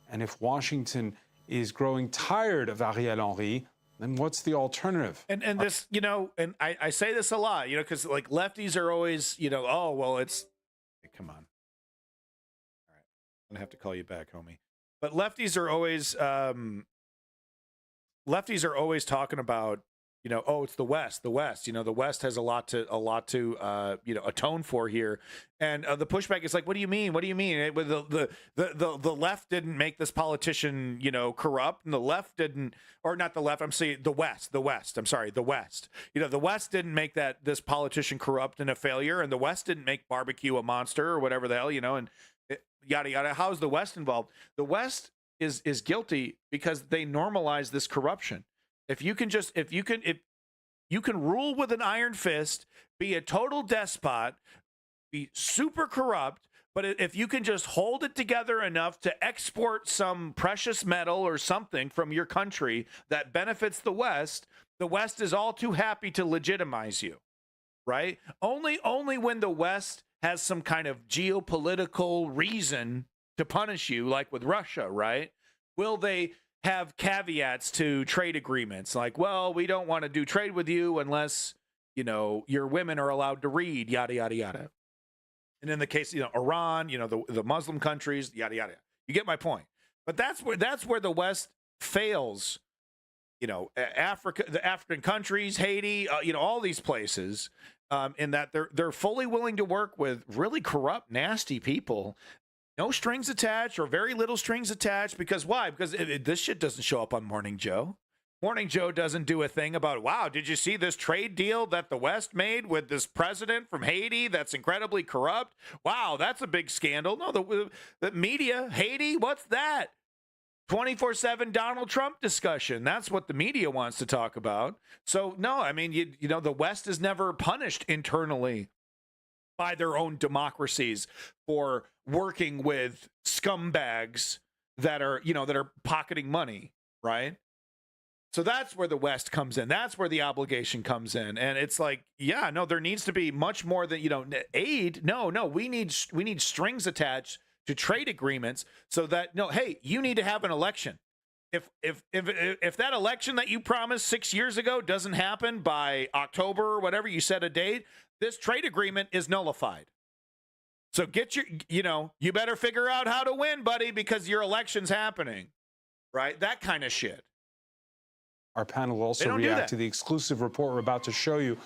And if Washington is growing tired of Ariel Henry, then what's the alternative? And this, you know, and I say this a lot, you know, because like lefties are always, you know, oh, well, it's, hey, come on. All right. I'm going to have to call you back, homie. But lefties are always talking about, you know, oh, it's the West. You know, the West has a lot to you know, atone for here. And the pushback is like, what do you mean? What do you mean? The left didn't make this politician, you know, corrupt, and the left didn't, or not the left. I'm saying the West. I'm sorry, the West. You know, the West didn't make this politician corrupt and a failure, and the West didn't make Barbecue a monster or whatever the hell, you know, and yada yada. How is the West involved? The West is guilty because they normalize this corruption. If you can rule with an iron fist, be a total despot, be super corrupt, but if you can just hold it together enough to export some precious metal or something from your country that benefits the West is all too happy to legitimize you, right? Only when the West has some kind of geopolitical reason to punish you, like with Russia, right? Will they have caveats to trade agreements like, well, we don't want to do trade with you unless, you know, your women are allowed to read, yada, yada, yada. And in the case, you know, Iran, you know, the Muslim countries, yada, yada. You get my point. But that's where the West fails, you know, Africa, the African countries, Haiti, you know, all these places, in that they're fully willing to work with really corrupt, nasty people. No strings attached or very little strings attached. Because why? Because this shit doesn't show up on Morning Joe. Morning Joe doesn't do a thing about, wow, did you see this trade deal that the West made with this president from Haiti that's incredibly corrupt? Wow, that's a big scandal. No, the media, Haiti, what's that? 24/7 Donald Trump discussion. That's what the media wants to talk about. So, no, I mean, you know, the West is never punished internally by their own democracies for working with scumbags that are, you know, that are pocketing money, right? So that's where the West comes in. That's where the obligation comes in. And it's like, yeah, no, there needs to be much more than, you know, aid. No, we need strings attached to trade agreements so that, no, hey, you need to have an election. If that election that you promised 6 years ago doesn't happen by October or whatever, you set a date, this trade agreement is nullified. So you better figure out how to win, buddy, because your election's happening, right? That kind of shit. Our panel will also react to the exclusive report we're about to show you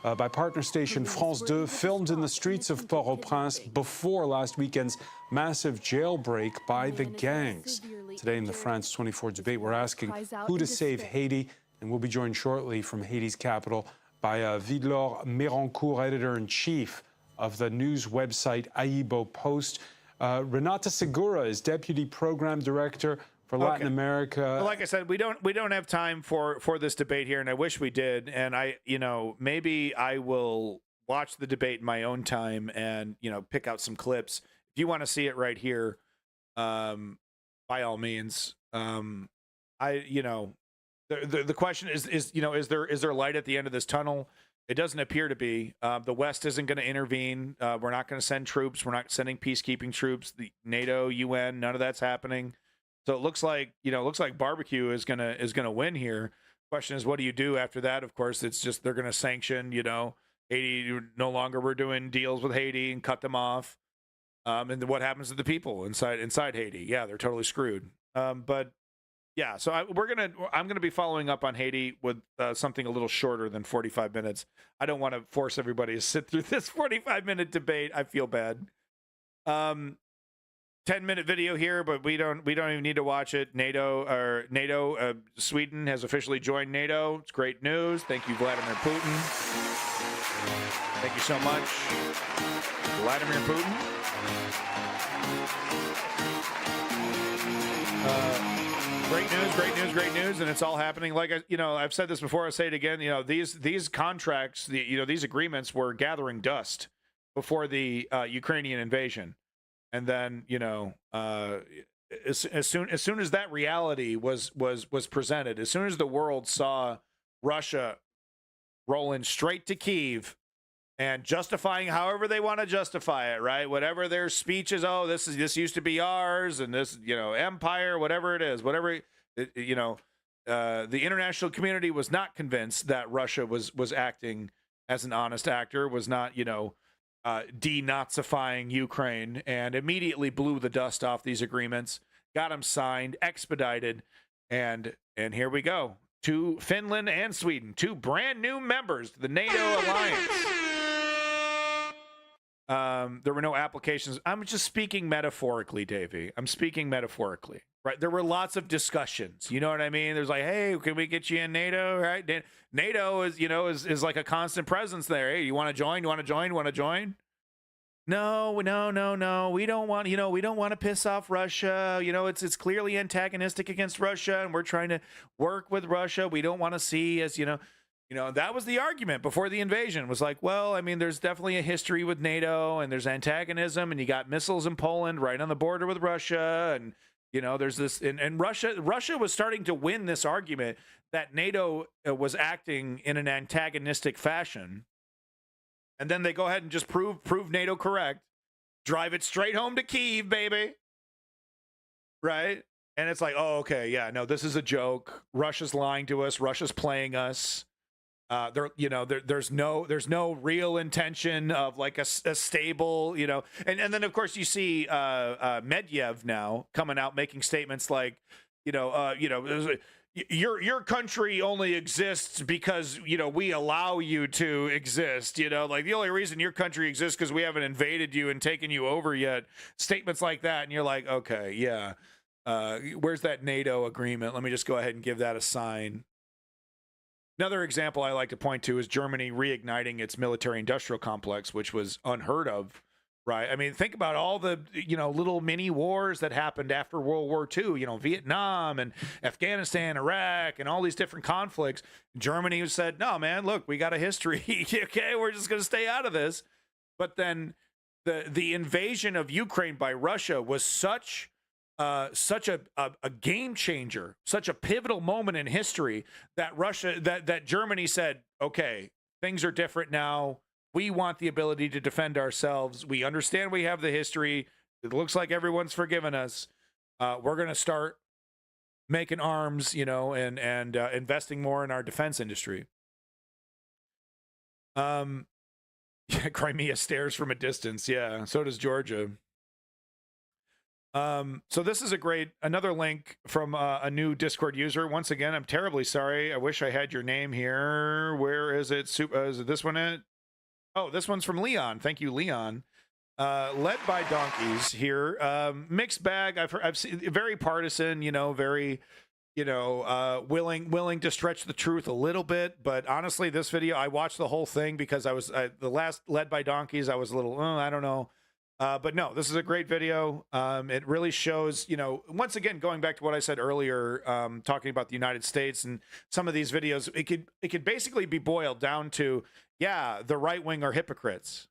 by partner station France 2, filmed in the streets of Port-au-Prince before last weekend's massive jailbreak by the gangs. Today in the France 24 debate, we're asking who to save Haiti, and we'll be joined shortly from Haiti's capital by Vidlor Mérancourt, editor-in-chief of the news website Aibo Post. Renata Segura is deputy program director for Latin America. Well, like I said, we don't have time for this debate here, and I wish we did. And maybe I will watch the debate in my own time and, you know, pick out some clips. If you want to see it right here, by all means. The question is there light at the end of this tunnel? It doesn't appear to be. The West isn't going to intervene. We're not going to send troops. We're not sending peacekeeping troops. The NATO, UN, none of that's happening. So it looks like Barbecue is gonna win here. Question is, what do you do after that? Of course, it's just they're gonna sanction, you know, Haiti. No longer we're doing deals with Haiti and cut them off. And then what happens to the people inside Haiti? Yeah, they're totally screwed. But yeah, so I'm gonna be following up on Haiti with something a little shorter than 45 minutes. I don't want to force everybody to sit through this 45-minute debate. I feel bad. 10-minute video here, but we don't even need to watch it. NATO, Sweden has officially joined NATO. It's great news. Thank you, Vladimir Putin. Thank you so much, Vladimir Putin. Great news, and it's all happening. Like I've said this before. I'll say it again. You know, these contracts, these agreements were gathering dust before the Ukrainian invasion. And then, as soon as that reality was presented, as soon as the world saw Russia rolling straight to Kyiv and justifying however they want to justify it, right? Whatever their speech is, oh, this used to be ours, and this, empire, whatever it is, whatever, the international community was not convinced that Russia was acting as an honest actor, was not, denazifying Ukraine, and immediately blew the dust off these agreements, got them signed, expedited, and here we go. Finland and Sweden, 2 brand new members to the NATO alliance. There were no applications. I'm just speaking metaphorically, Davey. I'm speaking metaphorically, right? There were lots of discussions. You know what I mean? There's like, hey, can we get you in NATO, right? NATO is like a constant presence there. Hey, you want to join? You want to join? You want to join? No. We don't want, we don't want to piss off Russia. It's clearly antagonistic against Russia, and we're trying to work with Russia. We don't want to see as, that was the argument before the invasion. Was like, well, I mean, there's definitely a history with NATO, and there's antagonism, and you got missiles in Poland right on the border with Russia, and there's this, and Russia was starting to win this argument that NATO was acting in an antagonistic fashion, and then they go ahead and just prove NATO correct, drive it straight home to Kyiv, baby, right? And it's like, oh, okay, yeah, no, this is a joke. Russia's lying to us. Russia's playing us. There's no real intention of like a stable, and then of course you see Medvedev now coming out making statements like, your country only exists because we allow you to exist, like the only reason your country exists because we haven't invaded you and taken you over yet. Statements like that, and you're like, okay, yeah, where's that NATO agreement? Let me just go ahead and give that a sign. Another example I like to point to is Germany reigniting its military-industrial complex, which was unheard of, right? I mean, think about all the, little mini wars that happened after World War II, Vietnam and Afghanistan, Iraq, and all these different conflicts. Germany said, no, man, look, we got a history. Okay, we're just going to stay out of this. But then the invasion of Ukraine by Russia was such a game changer, such a pivotal moment in history that Germany said, okay, things are different now. We want the ability to defend ourselves. We understand we have the history. It looks like everyone's forgiven us. We're going to start making arms, and investing more in our defense industry. Crimea stares from a distance. Yeah, so does Georgia. So this is another link from a new Discord user. Once again, I'm terribly sorry. I wish I had your name here. Where is it? Is it this one? Oh, this one's from Leon. Thank you, Leon. Led by donkeys here. Mixed bag. I've seen very partisan, very, willing to stretch the truth a little bit. But honestly, this video, I watched the whole thing because the last Led by Donkeys, I was a little, I don't know. But no, this is a great video. It really shows, once again, going back to what I said earlier, talking about the United States and some of these videos, it could basically be boiled down to, yeah, the right wing are hypocrites.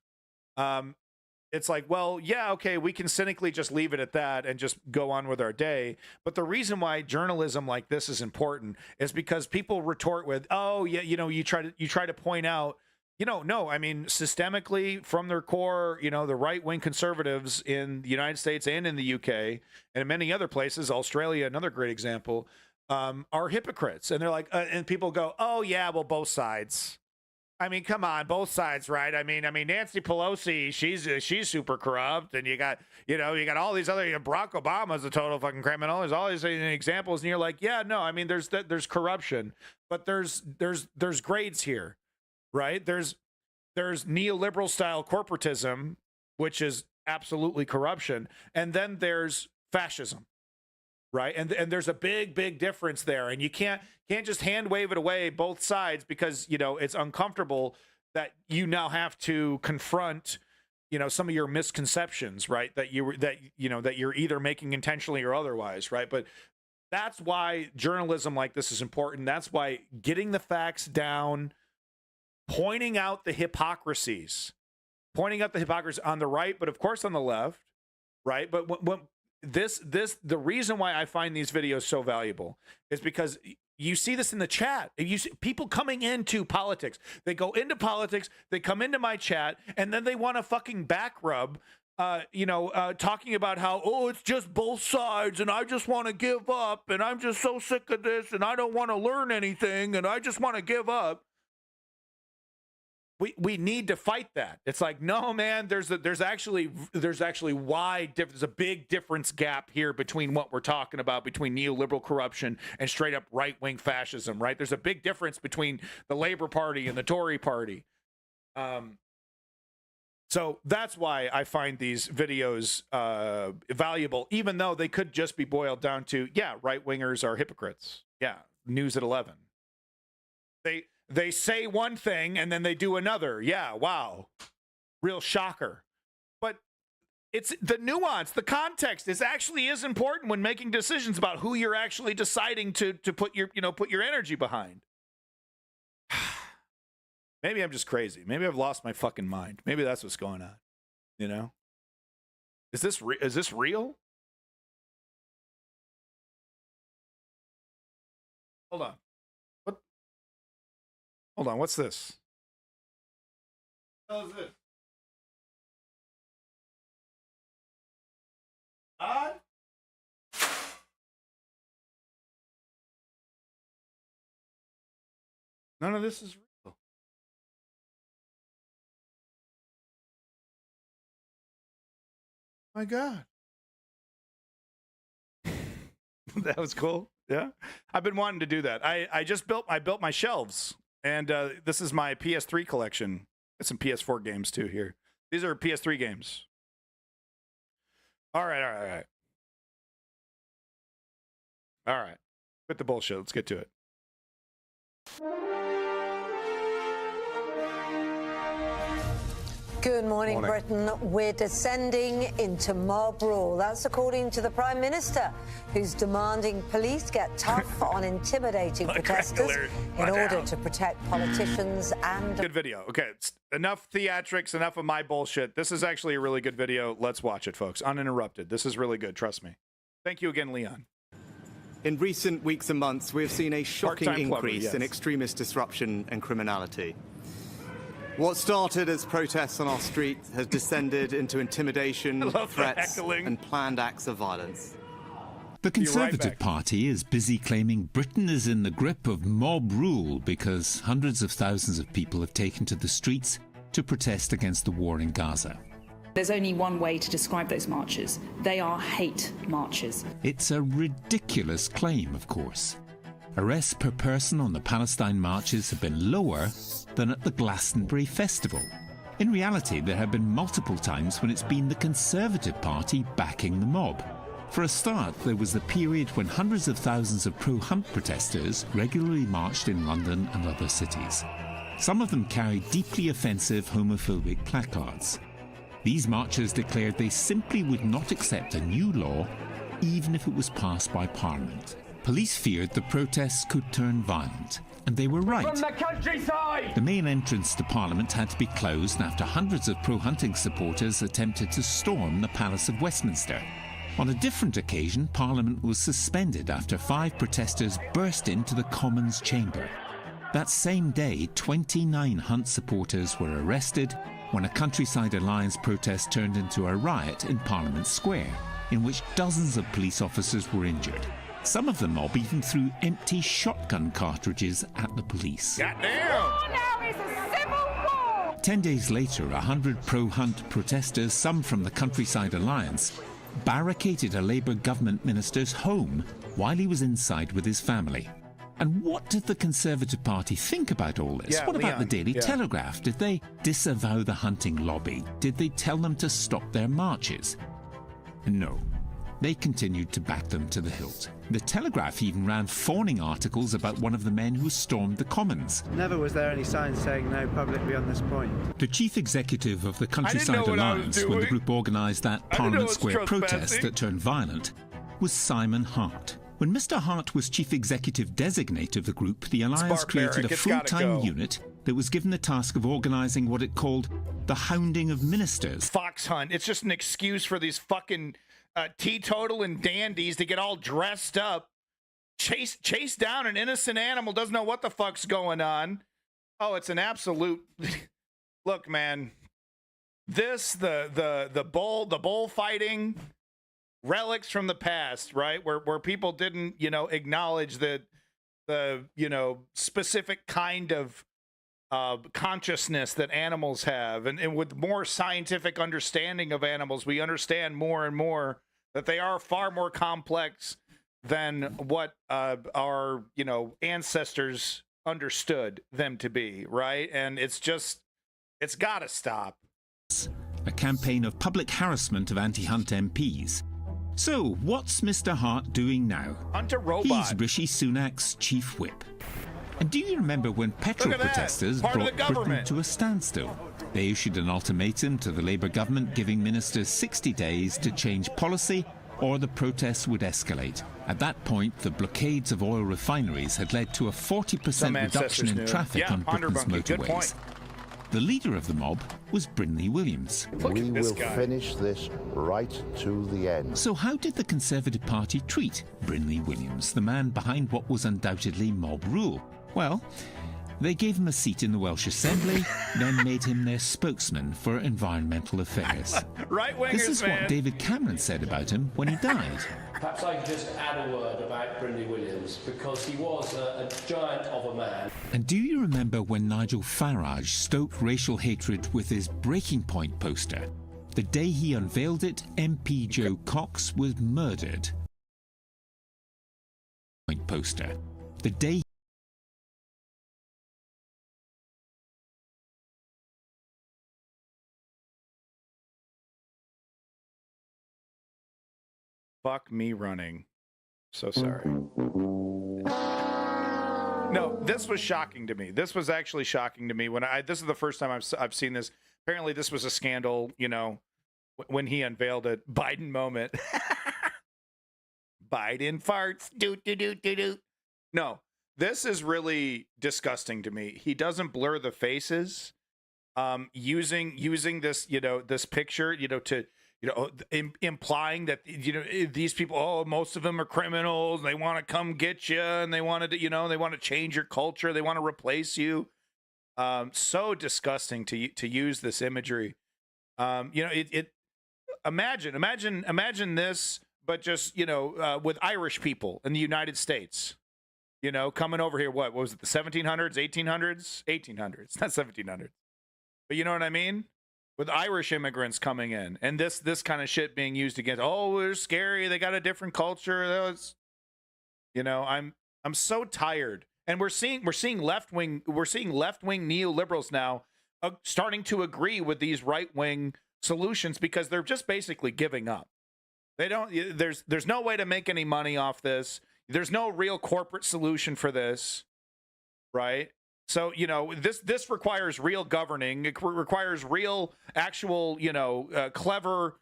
It's like, well, yeah, okay, we can cynically just leave it at that and just go on with our day. But the reason why journalism like this is important is because people retort with, oh, yeah, you try to point out, no, I mean, systemically from their core, the right-wing conservatives in the United States and in the UK and in many other places, Australia, another great example, are hypocrites. And they're like, and people go, oh, yeah, well, both sides. I mean, come on, both sides, right? I mean, Nancy Pelosi, she's super corrupt, and you got all these other, Barack Obama's a total fucking criminal. There's all these examples, and you're like, yeah, no, I mean, there's corruption, but there's grades here. Right? There's neoliberal style corporatism, which is absolutely corruption. And then there's fascism, right? And there's a big difference there. And you can't just hand wave it away both sides because, it's uncomfortable that you now have to confront, some of your misconceptions, right? That you're either making intentionally or otherwise, right? But that's why journalism like this is important. That's why getting the facts down, pointing out the hypocrisies on the right, but of course on the left, right? But when the reason why I find these videos so valuable is because you see this in the chat. You see people coming into politics. They go into politics, they come into my chat, and then they want to fucking back rub, talking about how, oh, it's just both sides, and I just want to give up, and I'm just so sick of this, and I don't want to learn anything, and I just want to give up. We need to fight that. It's like, no, man, there's actually there's a big difference gap here between what we're talking about between neoliberal corruption and straight up right-wing fascism, right? There's a big difference between the Labour Party and the Tory Party. So that's why I find these videos valuable, even though they could just be boiled down to, yeah, right-wingers are hypocrites. Yeah, News at 11. They say one thing and then they do another. Yeah, wow. Real shocker. But it's the nuance, the context is important when making decisions about who you're actually deciding to put your energy behind. Maybe I'm just crazy. Maybe I've lost my fucking mind. Maybe that's what's going on. You know? Is this real? Hold on. Hold on, what's this? What the hell is this? None of this is real. My God. That was cool. Yeah. I've been wanting to do that. I built my shelves. And this is my PS3 collection. Got some PS4 games too here. These are PS3 games. All right. All right. Quit the bullshit. Let's get to it. Good morning, Britain. We're descending into mob rule. That's according to the Prime Minister, who's demanding police get tough on intimidating protesters in order to protect politicians and... Good video. Okay, it's enough theatrics, enough of my bullshit. This is actually a really good video. Let's watch it, folks. Uninterrupted. This is really good. Trust me. Thank you again, Leon. In recent weeks and months, we have seen a shocking increase in extremist disruption and criminality. What started as protests on our streets has descended into intimidation, threats, and planned acts of violence. The Conservative Party is busy claiming Britain is in the grip of mob rule because hundreds of thousands of people have taken to the streets to protest against the war in Gaza. There's only one way to describe those marches. They are hate marches. It's a ridiculous claim, of course. Arrests per person on the Palestine marches have been lower than at the Glastonbury Festival. In reality, there have been multiple times when it's been the Conservative Party backing the mob. For a start, there was the period when hundreds of thousands of pro-Hunt protesters regularly marched in London and other cities. Some of them carried deeply offensive homophobic placards. These marchers declared they simply would not accept a new law, even if it was passed by Parliament. Police feared the protests could turn violent, and they were right. From the countryside! The main entrance to Parliament had to be closed after hundreds of pro-hunting supporters attempted to storm the Palace of Westminster. On a different occasion, Parliament was suspended after 5 protesters burst into the Commons chamber. That same day, 29 Hunt supporters were arrested when a Countryside Alliance protest turned into a riot in Parliament Square, in which dozens of police officers were injured. Some of the mob even threw empty shotgun cartridges at the police. Goddamn! 10 days later, 100 pro-Hunt protesters, some from the Countryside Alliance, barricaded a Labour government minister's home while he was inside with his family. And what did the Conservative Party think about all this? What about the Daily Telegraph? Did they disavow the hunting lobby? Did they tell them to stop their marches? No. They continued to back them to the hilt. The Telegraph even ran fawning articles about one of the men who stormed the Commons. Never was there any sign saying no publicly on this point. The chief executive of the Countryside Alliance, when the group organised that Parliament Square protest that turned violent, was Simon Hart. When Mr. Hart was chief executive designate of the group, the Alliance created a full-time unit that was given the task of organising what it called the hounding of ministers. Fox hunt. It's just an excuse for these fucking teetotal and dandies to get all dressed up, chase down an innocent animal, doesn't know what the fuck's going on. Oh, it's an absolute look, man. The bullfighting relics from the past, right? Where people didn't, acknowledge the specific kind of consciousness that animals have, and with more scientific understanding of animals, we understand more and more that they are far more complex than what our ancestors understood them to be, right? And it's got to stop. A campaign of public harassment of anti-Hunt MPs. So, what's Mr. Hart doing now? Hunt a robot. He's Rishi Sunak's chief whip. And do you remember when petrol protesters brought Britain to a standstill? They issued an ultimatum to the Labour government, giving ministers 60 days to change policy, or the protests would escalate. At that point, the blockades of oil refineries had led to a 40% reduction in traffic on Britain's motorways. The leader of the mob was Brinley Williams. We will finish this right to the end. So how did the Conservative Party treat Brinley Williams, the man behind what was undoubtedly mob rule? Well, they gave him a seat in the Welsh Assembly, then made him their spokesman for environmental affairs. Right-wingers, this is what David Cameron said about him when he died. Perhaps I could just add a word about Brinley Williams, because he was a giant of a man. And do you remember when Nigel Farage stoked racial hatred with his Breaking Point poster? The day he unveiled it, MP Joe Cox was murdered. Poster. The day Fuck me running. So sorry. No, this was shocking to me. This was actually shocking to me when this is the first time I've seen this. Apparently this was a scandal, when he unveiled it. Biden moment. Biden farts. Doot, doot, doot, doot, doot. No, this is really disgusting to me. He doesn't blur the faces. Using this, this picture, to implying that these people, most of them are criminals, and they want to come get you, and they want to, they want to change your culture, they want to replace you. So disgusting to use this imagery. Imagine this, but just with Irish people in the United States, coming over here. What was it? The 1700s, 1800s, not 1700s, but you know what I mean. With Irish immigrants coming in, and this kind of shit being used against. Oh, they're scary. They got a different culture. Those, I'm so tired. And we're seeing left wing neoliberals now starting to agree with these right wing solutions, because they're just basically giving up. They don't. There's no way to make any money off this. There's no real corporate solution for this, right? So, this requires real governing. It requires real, actual, clever,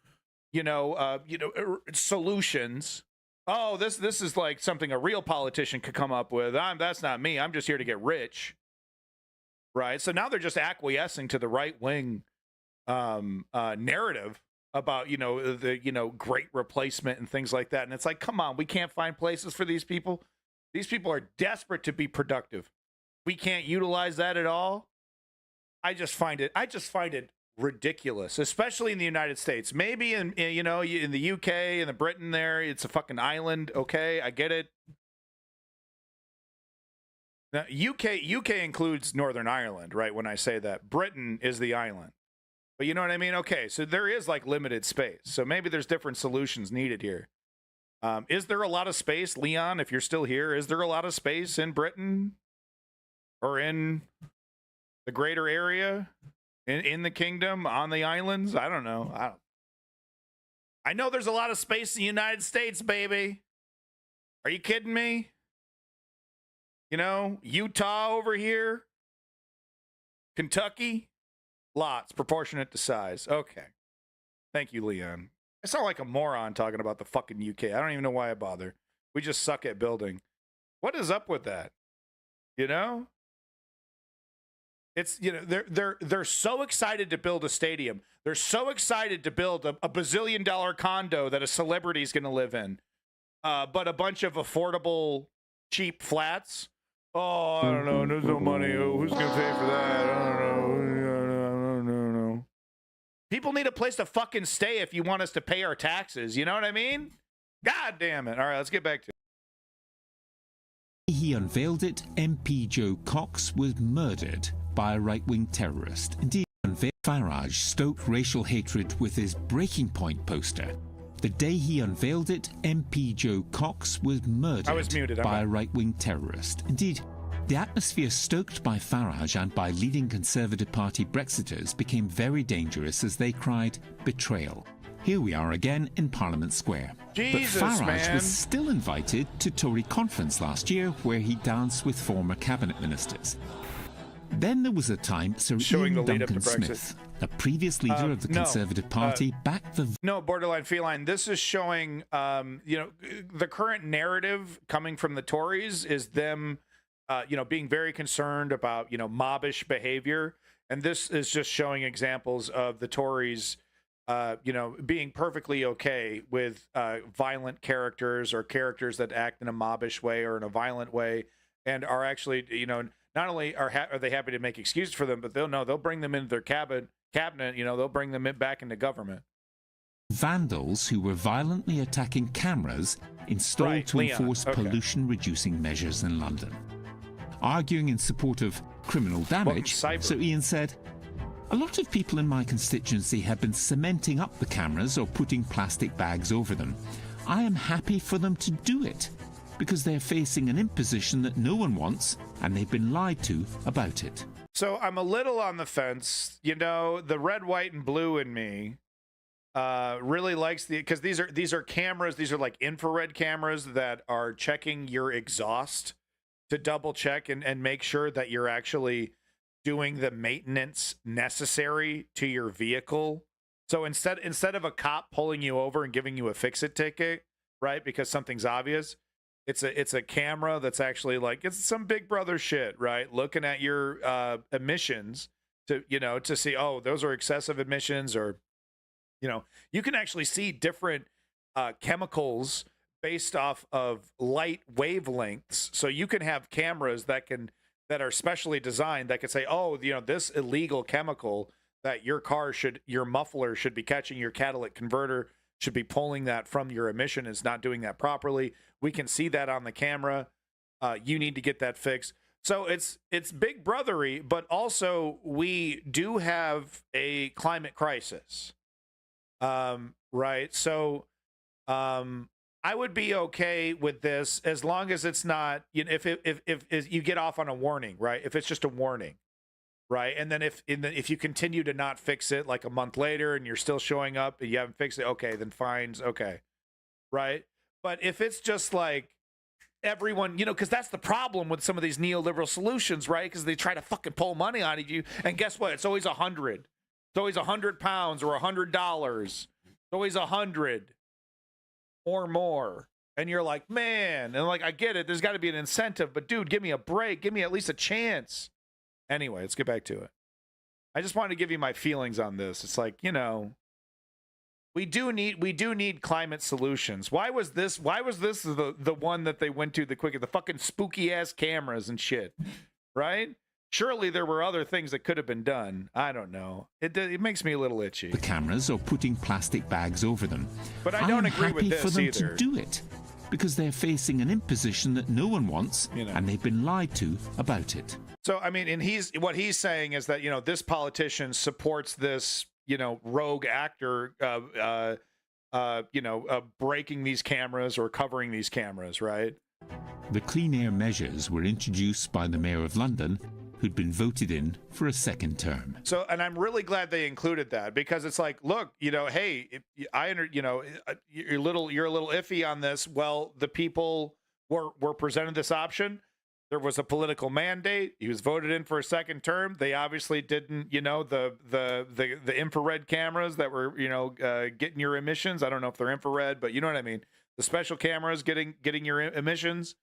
solutions. Oh, this is like something a real politician could come up with. That's not me. I'm just here to get rich. Right. So now they're just acquiescing to the right wing narrative about, the, great replacement and things like that. And it's like, come on, we can't find places for these people. These people are desperate to be productive. We can't utilize that at all. I just find it ridiculous, especially in the United States. Maybe in the UK and the Britain there, it's a fucking island. Okay, I get it. Now, UK includes Northern Ireland, right? When I say that, Britain is the island. But you know what I mean? Okay, so there is like limited space. So maybe there's different solutions needed here. Is there a lot of space, Leon, if you're still here? Is there a lot of space in Britain? Or in the greater area, in the kingdom, on the islands? I don't know. I know there's a lot of space in the United States, baby. Are you kidding me? Utah over here, Kentucky, lots, proportionate to size. Okay. Thank you, Leon. I sound like a moron talking about the fucking UK. I don't even know why I bother. We just suck at building. What is up with that? It's, you know, they're so excited to build a stadium. They're so excited to build a bazillion-dollar condo that a celebrity is going to live in. But a bunch of affordable, cheap flats. Oh, I don't know. There's no money. Oh, who's going to pay for that? I don't know. People need a place to fucking stay if you want us to pay our taxes. You know what I mean? God damn it. All right, let's get back to it. He unveiled it, MP Joe Cox was murdered by a right-wing terrorist. Indeed, Farage stoked racial hatred with his Breaking Point poster. The day he unveiled it, MP Joe Cox was murdered by a right-wing terrorist. Indeed, the atmosphere stoked by Farage and by leading Conservative Party Brexiters became very dangerous as they cried betrayal. Here we are again in Parliament Square. Jesus, but Farage man. was still invited to Tory conference last year where he danced with former cabinet ministers. Then there was a time Sir Ian Duncan Smith, a previous leader of the Conservative Party, backed the... No, borderline feline. This is showing, you know, the current narrative coming from the Tories is them, you know, being very concerned about, you know, mobbish behavior. And this is just showing examples of the Tories, you know, being perfectly okay with violent characters or characters that act in a mobbish way or in a violent way and are actually, you know, not only are they happy to make excuses for them, but they'll bring them into their cabinet, you know, they'll bring them back into government. Vandals who were violently attacking cameras installed to enforce pollution-reducing measures in London. Arguing in support of criminal damage, Sir Ian said, "A lot of people in my constituency have been cementing up the cameras or putting plastic bags over them. I am happy for them to do it, because they're facing an imposition that no one wants, and they've been lied to about it." So I'm a little on the fence. You know, the red, white, and blue in me really likes because these are cameras. These are like infrared cameras that are checking your exhaust to double check and make sure that you're actually doing the maintenance necessary to your vehicle. So instead of a cop pulling you over and giving you a fix-it ticket, right, because something's obvious, it's a camera that's actually like, it's some Big Brother shit, right? Looking at your emissions to, you know, to see, oh, those are excessive emissions, or, you know, you can actually see different chemicals based off of light wavelengths. So you can have cameras that are specially designed that can say, oh, you know, this illegal chemical that your muffler should be catching, your catalytic converter should be pulling that from your emission, is not doing that properly. We can see that on the camera. You need to get that fixed. So it's Big Brothery, but also we do have a climate crisis, right? So I would be okay with this as long as it's not, you know, if you get off on a warning, right? If it's just a warning, right? And then if you continue to not fix it like a month later and you're still showing up and you haven't fixed it, okay, then fines, okay, right? But if it's just like everyone, you know, because that's the problem with some of these neoliberal solutions, right? Because they try to fucking pull money out of you, and guess what? It's always 100. It's always £100 or $100. It's always 100 or more. And you're like, man, and like, I get it. There's got to be an incentive, but dude, give me a break. Give me at least a chance. Anyway, let's get back to it. I just wanted to give you my feelings on this. It's like, you know, we do need climate solutions. Why was this the one that they went to the quickest? The fucking spooky ass cameras and shit, right? Surely there were other things that could have been done. I don't know. It makes me a little itchy. The cameras or putting plastic bags over them. But I don't agree with this for them either. To do it, because they're facing an imposition that no one wants, you know, and they've been lied to about it. So I mean, and what he's saying is that, you know, this politician supports this, you know, rogue actor, breaking these cameras or covering these cameras, right? The clean air measures were introduced by the Mayor of London, who'd been voted in for a second term. So, and I'm really glad they included that, because it's like, look, you know, hey, you're a little iffy on this. Well, the people were presented this option. There was a political mandate. He was voted in for a second term. They obviously didn't, you know, the infrared cameras that were, you know, getting your emissions. I don't know if they're infrared, but you know what I mean. The special cameras getting your emissions.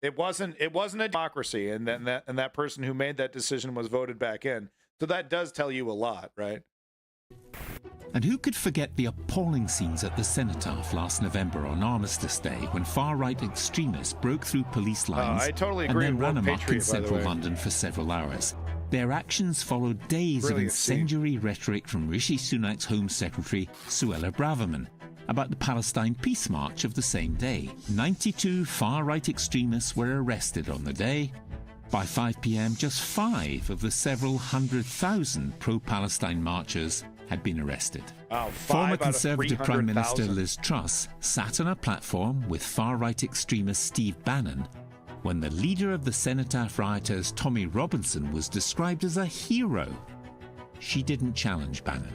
It wasn't a democracy, and then that person who made that decision was voted back in. So that does tell you a lot, right? And who could forget the appalling scenes at the Cenotaph last November on Armistice Day, when far-right extremists broke through police lines I totally and agree then with ran Woke amok in Patriot, by the central way. London for several hours. Their actions followed days of Brilliant scene. incendiary rhetoric from Rishi Sunak's Home Secretary, Suella Braverman, about the Palestine Peace March of the same day. 92 far-right extremists were arrested on the day. By 5 p.m., just 5 of the several 100,000 pro-Palestine marchers had been arrested. Oh, Former Conservative Prime Minister 300,000. Liz Truss sat on a platform with far-right extremist Steve Bannon when the leader of the Cenotaph rioters, Tommy Robinson, was described as a hero. She didn't challenge Bannon.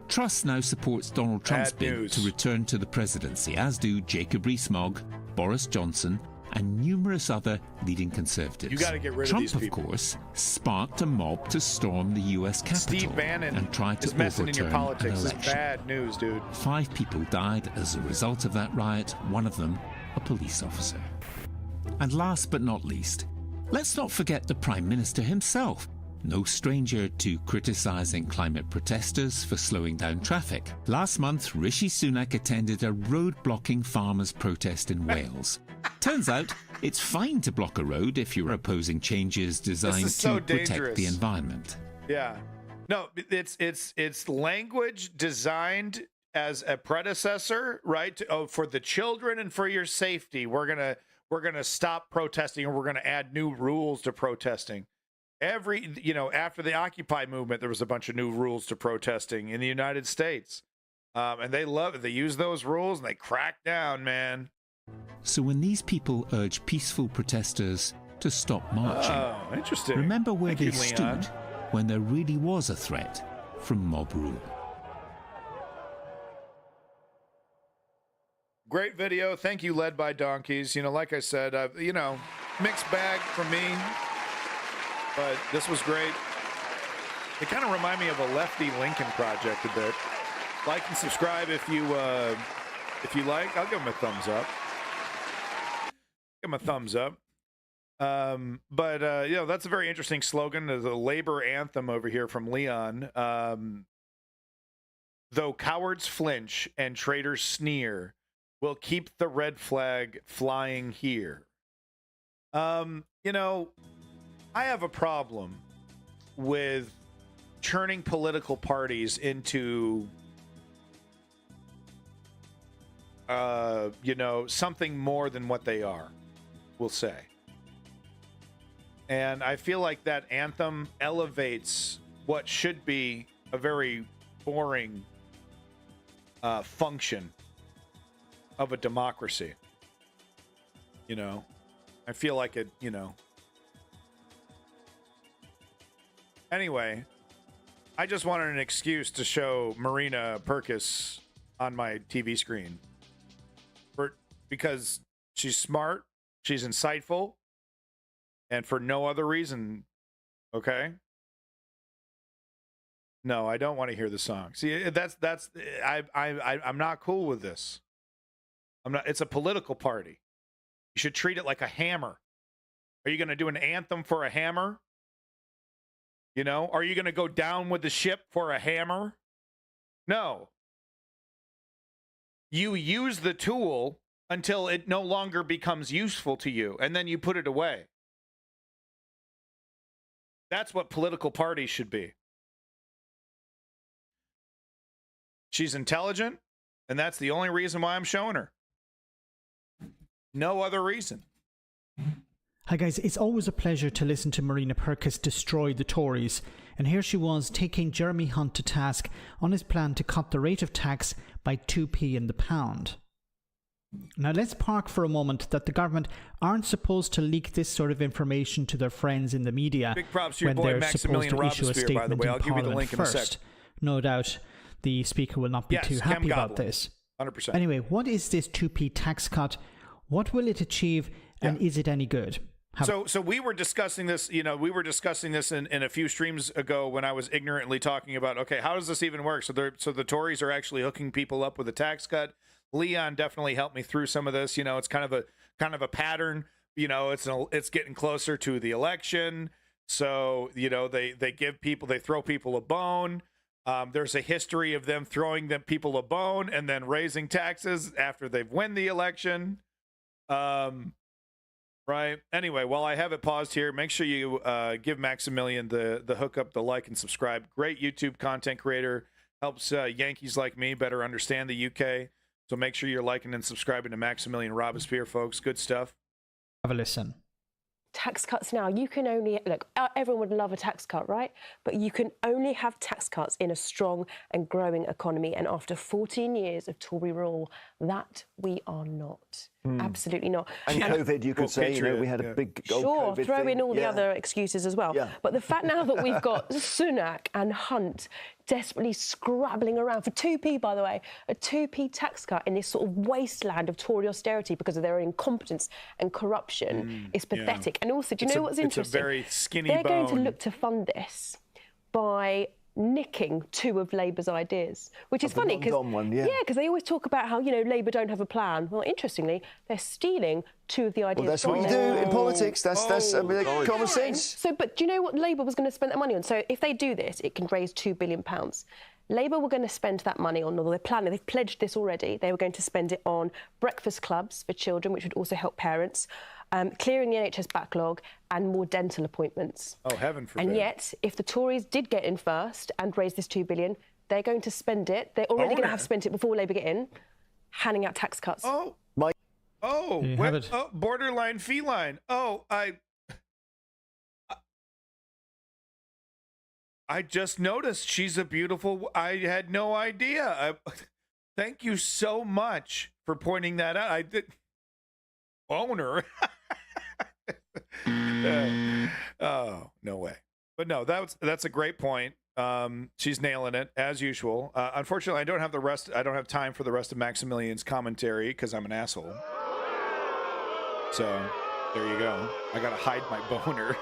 Truss now supports Donald Trump's Bad bid news. to return to the presidency, as do Jacob Rees-Mogg, Boris Johnson, and numerous other leading conservatives. You gotta get rid of Trump, these people. of course, sparked a mob to storm the U.S. Capitol Steve Bannon and try to is messing in overturn your politics. an It's election. bad news, dude. 5 people died as a result of that riot, one of them a police officer. And last but not least, let's not forget the Prime Minister himself, no stranger to criticising climate protesters for slowing down traffic. Last month, Rishi Sunak attended a road-blocking farmers' protest in Wales. Turns out, it's fine to block a road if you're opposing changes designed so to protect dangerous. the environment. Yeah. No, it's language designed as a predecessor, right? For the children and for your safety. We're gonna stop protesting, and we're gonna add new rules to protesting. After the Occupy movement, there was a bunch of new rules to protesting in the United States. And they love it. They use those rules and they crack down, man. So when these people urge peaceful protesters to stop marching, Oh, interesting. remember where Thank they you, Leon. stood when there really was a threat from mob rule. Great video. Thank you, Led by Donkeys. Like I said, mixed bag for me, but this was great. It kind of reminded me of a Lefty Lincoln Project a bit. Like and subscribe if you like. I'll give them a thumbs up. Give them a thumbs up. That's a very interesting slogan. There's a labor anthem over here from Leon. Though cowards flinch and traitors sneer, we'll keep the red flag flying here. I have a problem with turning political parties into something more than what they are, we'll say. And I feel like that anthem elevates what should be a very boring function of a democracy. I feel like it, Anyway, I just wanted an excuse to show Marina Purkis on my TV screen. Because she's smart, she's insightful, and for no other reason, okay? No, I don't want to hear the song. See, I'm not cool with this. It's a political party. You should treat it like a hammer. Are you going to do an anthem for a hammer? Are you going to go down with the ship for a hammer? No. You use the tool until it no longer becomes useful to you, and then you put it away. That's what political parties should be. She's intelligent, and that's the only reason why I'm showing her. No other reason. Hi guys, it's always a pleasure to listen to Marina Purkis destroy the Tories. And here she was taking Jeremy Hunt to task on his plan to cut the rate of tax by 2p in the pound. Now let's park for a moment that the government aren't supposed to leak this sort of information to their friends in the media. Big props to your when boy they're Maximilian supposed to issue a Robespierre, by the statement way. in I'll give you the Parliament link in a first. sec. No doubt the Speaker will not be Yes, too Kem happy about Goblin. this. 100%. Anyway, what is this 2p tax cut? What will it achieve, and is it any good? So we were discussing this, in a few streams ago when I was ignorantly talking about, okay, how does this even work? So the Tories are actually hooking people up with a tax cut. Leon definitely helped me through some of this. It's kind of a pattern, you know, it's getting closer to the election. So, you know, they throw people a bone. There's a history of them throwing people a bone and then raising taxes after they've won the election. Right. Anyway, while I have it paused here, make sure you give Maximilian the hookup, the like, and subscribe. Great YouTube content creator. Helps Yankees like me better understand the UK. So make sure you're liking and subscribing to Maximilian Robespierre, folks. Good stuff. Have a listen. Tax cuts now, you can only, look, everyone would love a tax cut, right? But you can only have tax cuts in a strong and growing economy. And after 14 years of Tory rule, that we are not. Absolutely not. And COVID, you could say, you know, we had a big Sure, COVID throw thing. in all the other excuses as well. But the fact now that we've got Sunak and Hunt desperately scrabbling around for 2p, by the way, a 2p tax cut in this sort of wasteland of Tory austerity because of their incompetence and corruption is pathetic. And also, do you know what's interesting? It's a very skinny They're bone. going to look to fund this by nicking two of Labour's ideas, which is funny because because they always talk about how, you know, Labour don't have a plan. Well, interestingly, they're stealing two of the ideas. Well, that's what you do in politics. That's I mean, common sense. So, but do you know what Labour was going to spend that money on? So, if they do this, it can raise £2 billion. Labour were going to spend that money on, or they're planning, they've pledged this already, they were going to spend it on breakfast clubs for children, which would also help parents, clearing the NHS backlog, and more dental appointments. Oh, heaven forbid. And yet, if the Tories did get in first and raise this $2 billion, they're going to spend it. They're already going to have spent it before Labour get in, handing out tax cuts. Borderline feline. I just noticed she's a beautiful. I had no idea. Thank you so much for pointing that out. I did. Boner. Oh, no way. But no, that's a great point. She's nailing it as usual. Unfortunately, I don't have time for the rest of Maximilian's commentary because I'm an asshole. So there you go. I gotta hide my boner.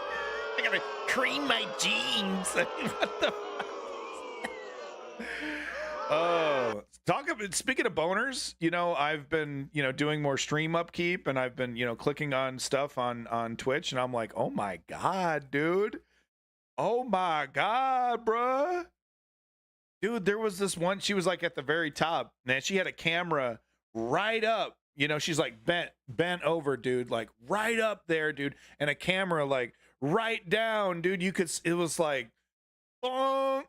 I gotta cream my jeans. What the? Oh, speaking of boners, you know, I've been, you know, doing more stream upkeep, and I've been, you know, clicking on stuff on Twitch, and I'm like, oh my god, dude. Oh my god, bruh. Dude, there was this one, she was like at the very top, man. She had a camera right up, you know, she's like bent over, dude, like right up there, dude, and a camera like right down, dude. You could, it was like, bonk.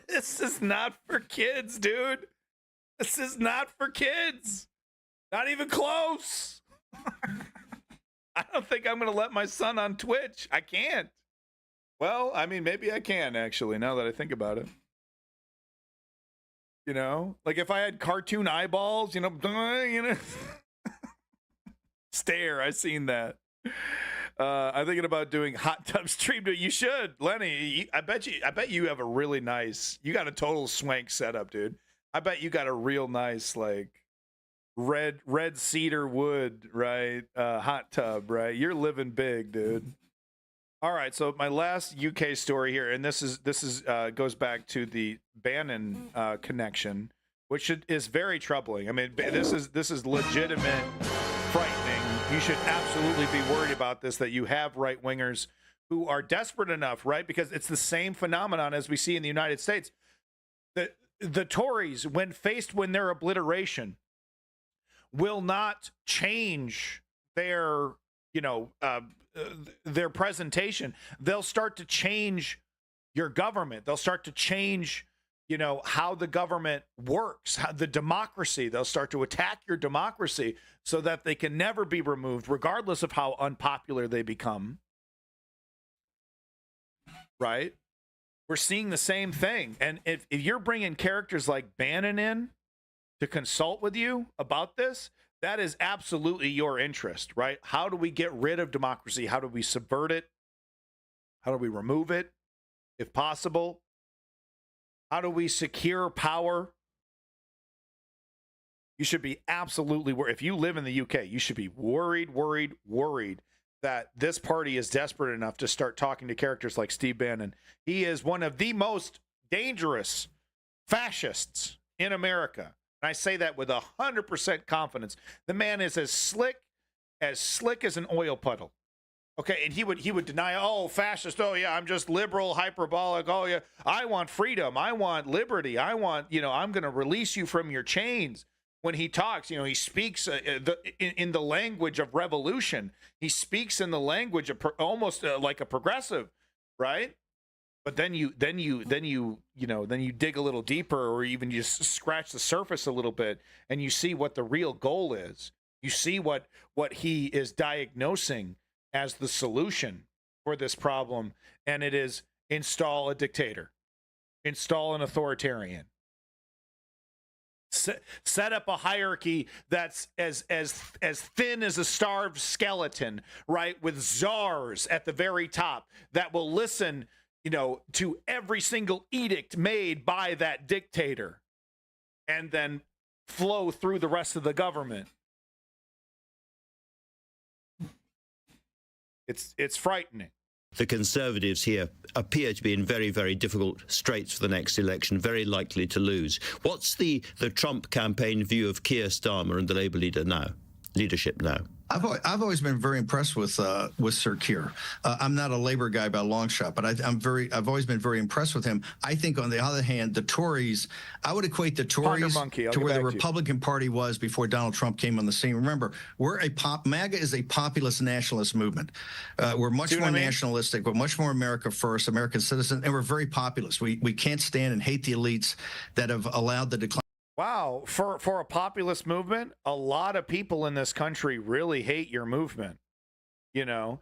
This is not for kids, dude. This is not for kids. Not even close. I don't think I'm going to let my son on Twitch. I can't. Well, I mean, maybe I can, actually, now that I think about it. You know? Like, if I had cartoon eyeballs, you know, stare, I've seen that. I'm thinking about doing hot tub stream. You should, Lenny. I bet you have a really nice. You got a total swank setup, dude. I bet you got a real nice like red cedar wood, right? Hot tub, right? You're living big, dude. All right, so my last UK story here, and this is goes back to the Bannon connection, which is very troubling. I mean, this is legitimate, frightening. You should absolutely be worried about this, that you have right-wingers who are desperate enough, right? Because it's the same phenomenon as we see in the United States. The Tories, when faced with their obliteration, will not change their, you know, their presentation. They'll start to change your government. They'll start to change, you know, how the government works, how the democracy. They'll start to attack your democracy so that they can never be removed, regardless of how unpopular they become. Right? We're seeing the same thing. And if you're bringing characters like Bannon in to consult with you about this, that is absolutely your interest, right? How do we get rid of democracy? How do we subvert it? How do we remove it, if possible? How do we secure power? You should be absolutely worried. If you live in the UK, you should be worried that this party is desperate enough to start talking to characters like Steve Bannon. He is one of the most dangerous fascists in America. And I say that with 100% confidence. The man is as slick as an oil puddle. Okay, and he would deny, oh, fascist, oh yeah, I'm just liberal, hyperbolic, oh yeah, I want freedom, I want liberty, I want, I'm going to release you from your chains. When he talks, he speaks in the language of revolution. He speaks in the language of almost like a progressive, right? But then you dig a little deeper, or even just scratch the surface a little bit, and you see what the real goal is. You see what he is diagnosing as the solution for this problem, and it is install a dictator, install an authoritarian, set up a hierarchy that's as thin as a starved skeleton, right, with czars at the very top that will listen, to every single edict made by that dictator, and then flow through the rest of the government. It's frightening. The Conservatives here appear to be in very, very difficult straits for the next election, very likely to lose. What's the Trump campaign view of Keir Starmer and the Labour leadership now? I've always been very impressed with Sir Keir. I'm not a Labour guy by a long shot, but I've always been very impressed with him. I think, on the other hand, the Tories, I would equate the Tories to where the Republican Party was before Donald Trump came on the scene. Remember, MAGA is a populist nationalist movement. We're much more nationalistic. We're much more America first, American citizen, and we're very populist. We can't stand and hate the elites that have allowed the decline. Wow, for a populist movement, a lot of people in this country really hate your movement. You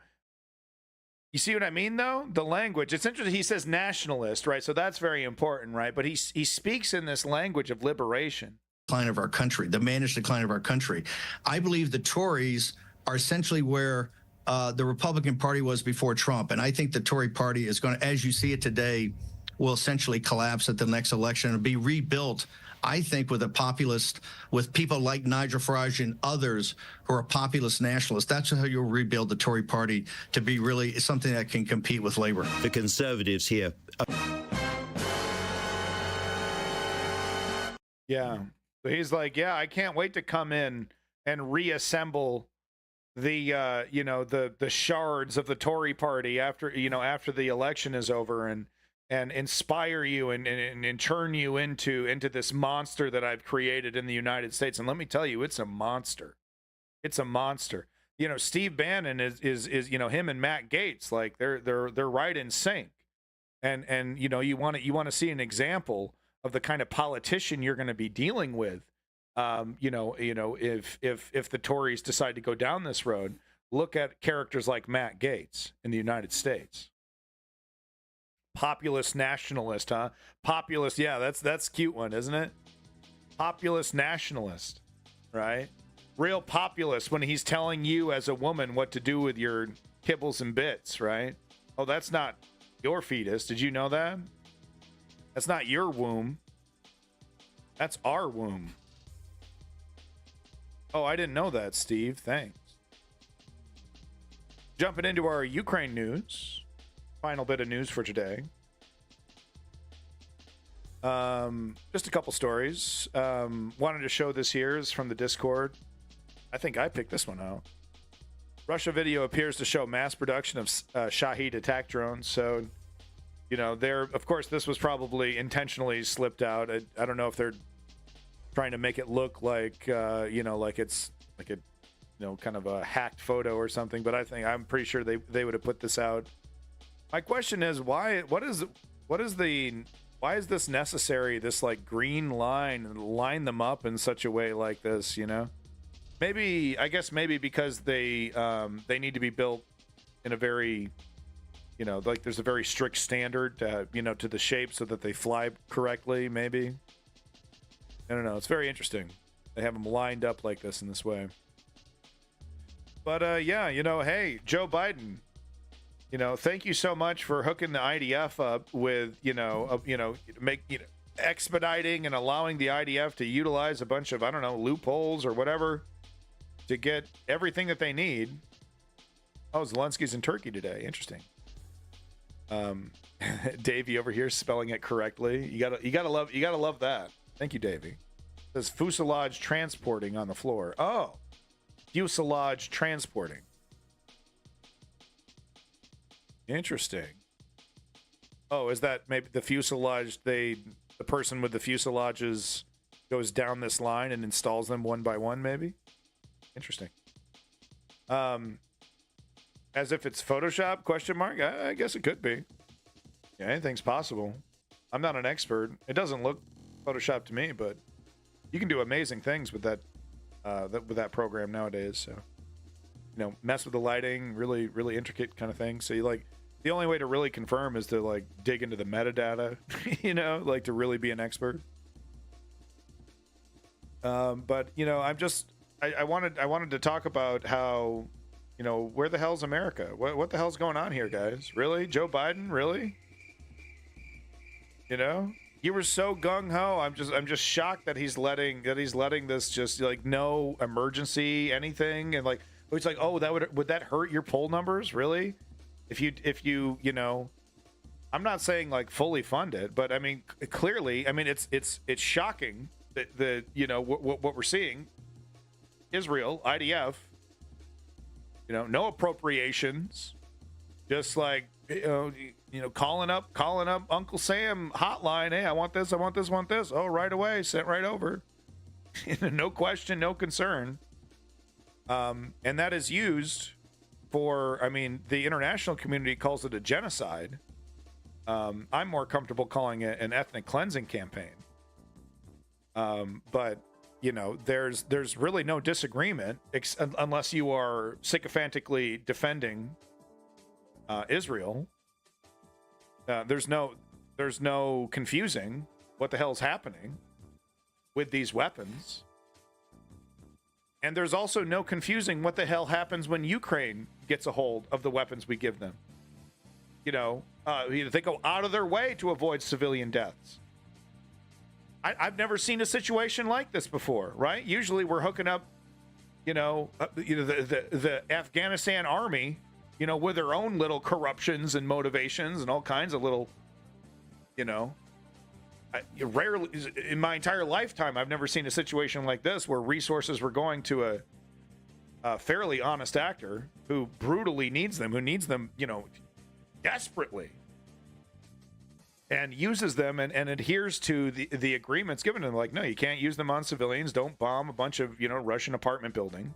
see what I mean, though? The language. It's interesting. He says nationalist, right? So that's very important, right? But he speaks in this language of liberation. Decline of our country, the managed decline of our country. I believe the Tories are essentially where the Republican Party was before Trump. And I think the Tory party is going to, as you see it today, will essentially collapse at the next election and be rebuilt, I think, with a populist, with people like Nigel Farage and others who are populist nationalists. That's how you'll rebuild the Tory party to be really something that can compete with Labour. The Conservatives here. Yeah. So he's like, yeah, I can't wait to come in and reassemble the the shards of the Tory party after the election is over, and inspire you and turn you into this monster that I've created in the United States. And let me tell you, it's a monster. It's a monster. Steve Bannon is him and Matt Gaetz, like they're right in sync. And you want to see an example of the kind of politician you're going to be dealing with. If the Tories decide to go down this road, look at characters like Matt Gaetz in the United States. Populist nationalist, huh? Populist, yeah, that's a cute one, isn't it? Populist nationalist, right? Real populist when he's telling you as a woman what to do with your kibbles and bits, right? Oh, that's not your fetus. Did you know that? That's not your womb. That's our womb. Oh, I didn't know that, Steve. Thanks. Jumping into our Ukraine news. Final bit of news for today. Just a couple stories. Wanted to show this here is from the Discord. I think I picked this one out. Russia video appears to show mass production of Shahed attack drones. So, of course, this was probably intentionally slipped out. I don't know if they're trying to make it look like, like it's like a, kind of a hacked photo or something. But I'm pretty sure they would have put this out. My question is, why is this necessary? This like green line them up in such a way like this, Maybe because they need to be built in a very, like there's a very strict standard, to the shape so that they fly correctly. Maybe. I don't know. It's very interesting. They have them lined up like this in this way. But hey, Joe Biden. Thank you so much for hooking the IDF up with, expediting and allowing the IDF to utilize a bunch of, loopholes or whatever to get everything that they need. Oh, Zelensky's in Turkey today. Interesting. Davey over here spelling it correctly. You gotta love that. Thank you, Davey. It says fuselage transporting on the floor. Oh, fuselage transporting. Interesting. Oh, is that maybe the fuselage? The person with the fuselages goes down this line and installs them one by one, maybe? Interesting. As if it's Photoshop, question mark? I guess it could be. Yeah, anything's possible. I'm not an expert. It doesn't look Photoshop to me, but you can do amazing things with that with that program nowadays. So, you know, mess with the lighting, really, really intricate kind of thing. So you like, the only way to really confirm is to like dig into the metadata, you know, like to really be an expert. But you know, I wanted to talk about how, you know, where the hell's America? What the hell's going on here, guys? Really? Joe Biden? Really? You know? You were so gung-ho. I'm just shocked that he's letting this just like no emergency anything, and like it's like, oh, would that hurt your poll numbers? Really? If you you know, I'm not saying like fully fund it, but I mean clearly, I mean it's shocking that the you know what we're seeing. Israel, IDF, you know, no appropriations, just like you know, calling up Uncle Sam hotline. Hey, I want this. Oh, right away, sent right over. No question, no concern. And that is used for, I mean, the international community calls it a genocide. I'm more comfortable calling it an ethnic cleansing campaign. But you know, there's really no disagreement unless you are sycophantically defending Israel. There's no confusing what the hell's happening with these weapons. And there's also no confusing what the hell happens when Ukraine gets a hold of the weapons we give them. You know, they go out of their way to avoid civilian deaths. I've never seen a situation like this before, right? Usually we're hooking up, the Afghanistan army, you know, with their own little corruptions and motivations and all kinds of little, you know, rarely in my entire lifetime, I've never seen a situation like this where resources were going to a fairly honest actor who brutally needs them, you know, desperately, and uses them and adheres to the agreements given to them. Like, no, you can't use them on civilians. Don't bomb a bunch of, you know, Russian apartment buildings.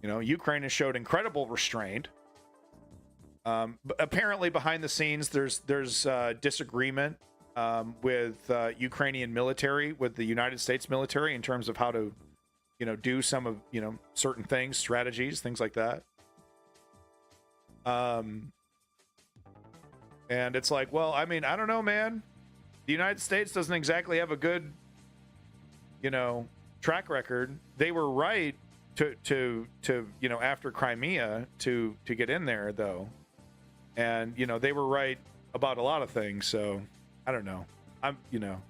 You know, Ukraine has showed incredible restraint. But apparently behind the scenes, there's disagreement with Ukrainian military, with the United States military in terms of how to, you know, do some of, you know, certain things, strategies, things like that. And it's like, well, I mean, I don't know, man. The United States doesn't exactly have a good, you know, track record. They were right to you know, after Crimea to get in there, though. And, you know, they were right about a lot of things. So I don't know. You know,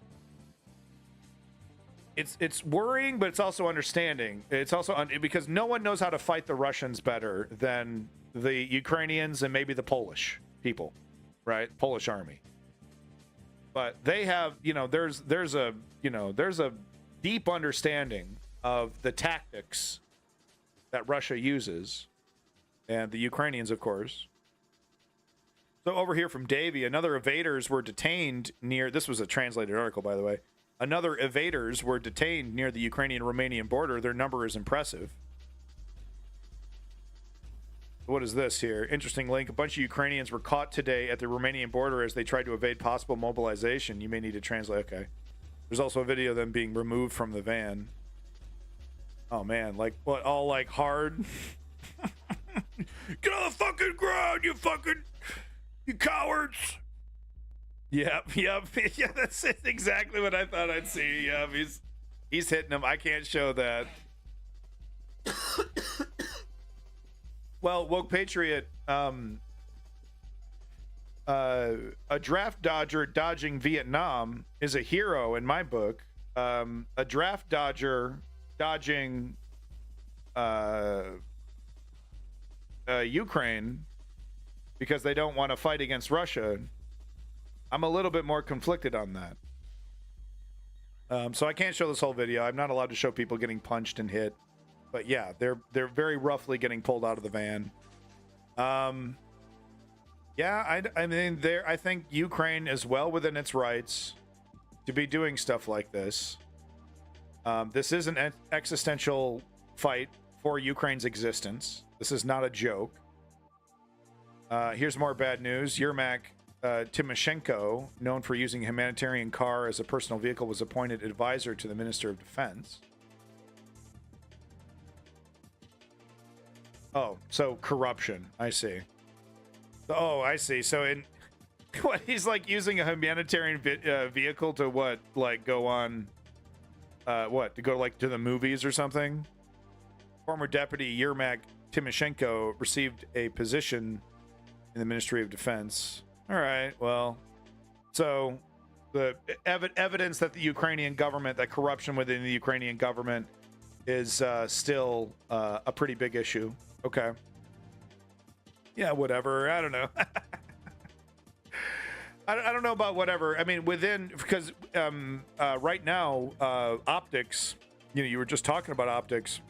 it's worrying, but it's also understanding. It's also because no one knows how to fight the Russians better than the Ukrainians and maybe the Polish people, right? Polish army. But they have, you know, there's a deep understanding of the tactics that Russia uses, and the Ukrainians, of course. So over here from Davey, another evaders were detained near, this was a translated article, by the way. Another evaders were detained near the Ukrainian-Romanian border. Their number is impressive. What is this here? Interesting link. A bunch of Ukrainians were caught today at the Romanian border as they tried to evade possible mobilization. You may need to translate. Okay. There's also a video of them being removed from the van. Oh, man. Like, what? All, like, hard? Get on the fucking ground, you cowards! Yep. Yeah, that's exactly what I thought I'd see. Yep, he's hitting them. I can't show that. Well, Woke Patriot, a draft dodger dodging Vietnam is a hero in my book. A draft dodger dodging Ukraine because they don't want to fight against Russia. I'm a little bit more conflicted on that. So I can't show this whole video. I'm not allowed to show people getting punched and hit. But yeah, they're very roughly getting pulled out of the van. Yeah, I mean, I think Ukraine is well within its rights to be doing stuff like this. This is an existential fight for Ukraine's existence. This is not a joke. Here's more bad news. Yermak Timoshenko, known for using a humanitarian car as a personal vehicle, was appointed advisor to the Minister of Defense. Oh, so corruption. I see. Oh, I see. So in what, he's like using a humanitarian vehicle to what, like go on what, to go like to the movies or something? Former Deputy Yermak Timoshenko received a position in the Ministry of Defense. All right, well, so the evidence that the Ukrainian government, that corruption within the Ukrainian government is still a pretty big issue. Okay. Yeah, whatever. I don't know. I don't know about whatever. I mean, within, because right now, optics, you know, you were just talking about optics.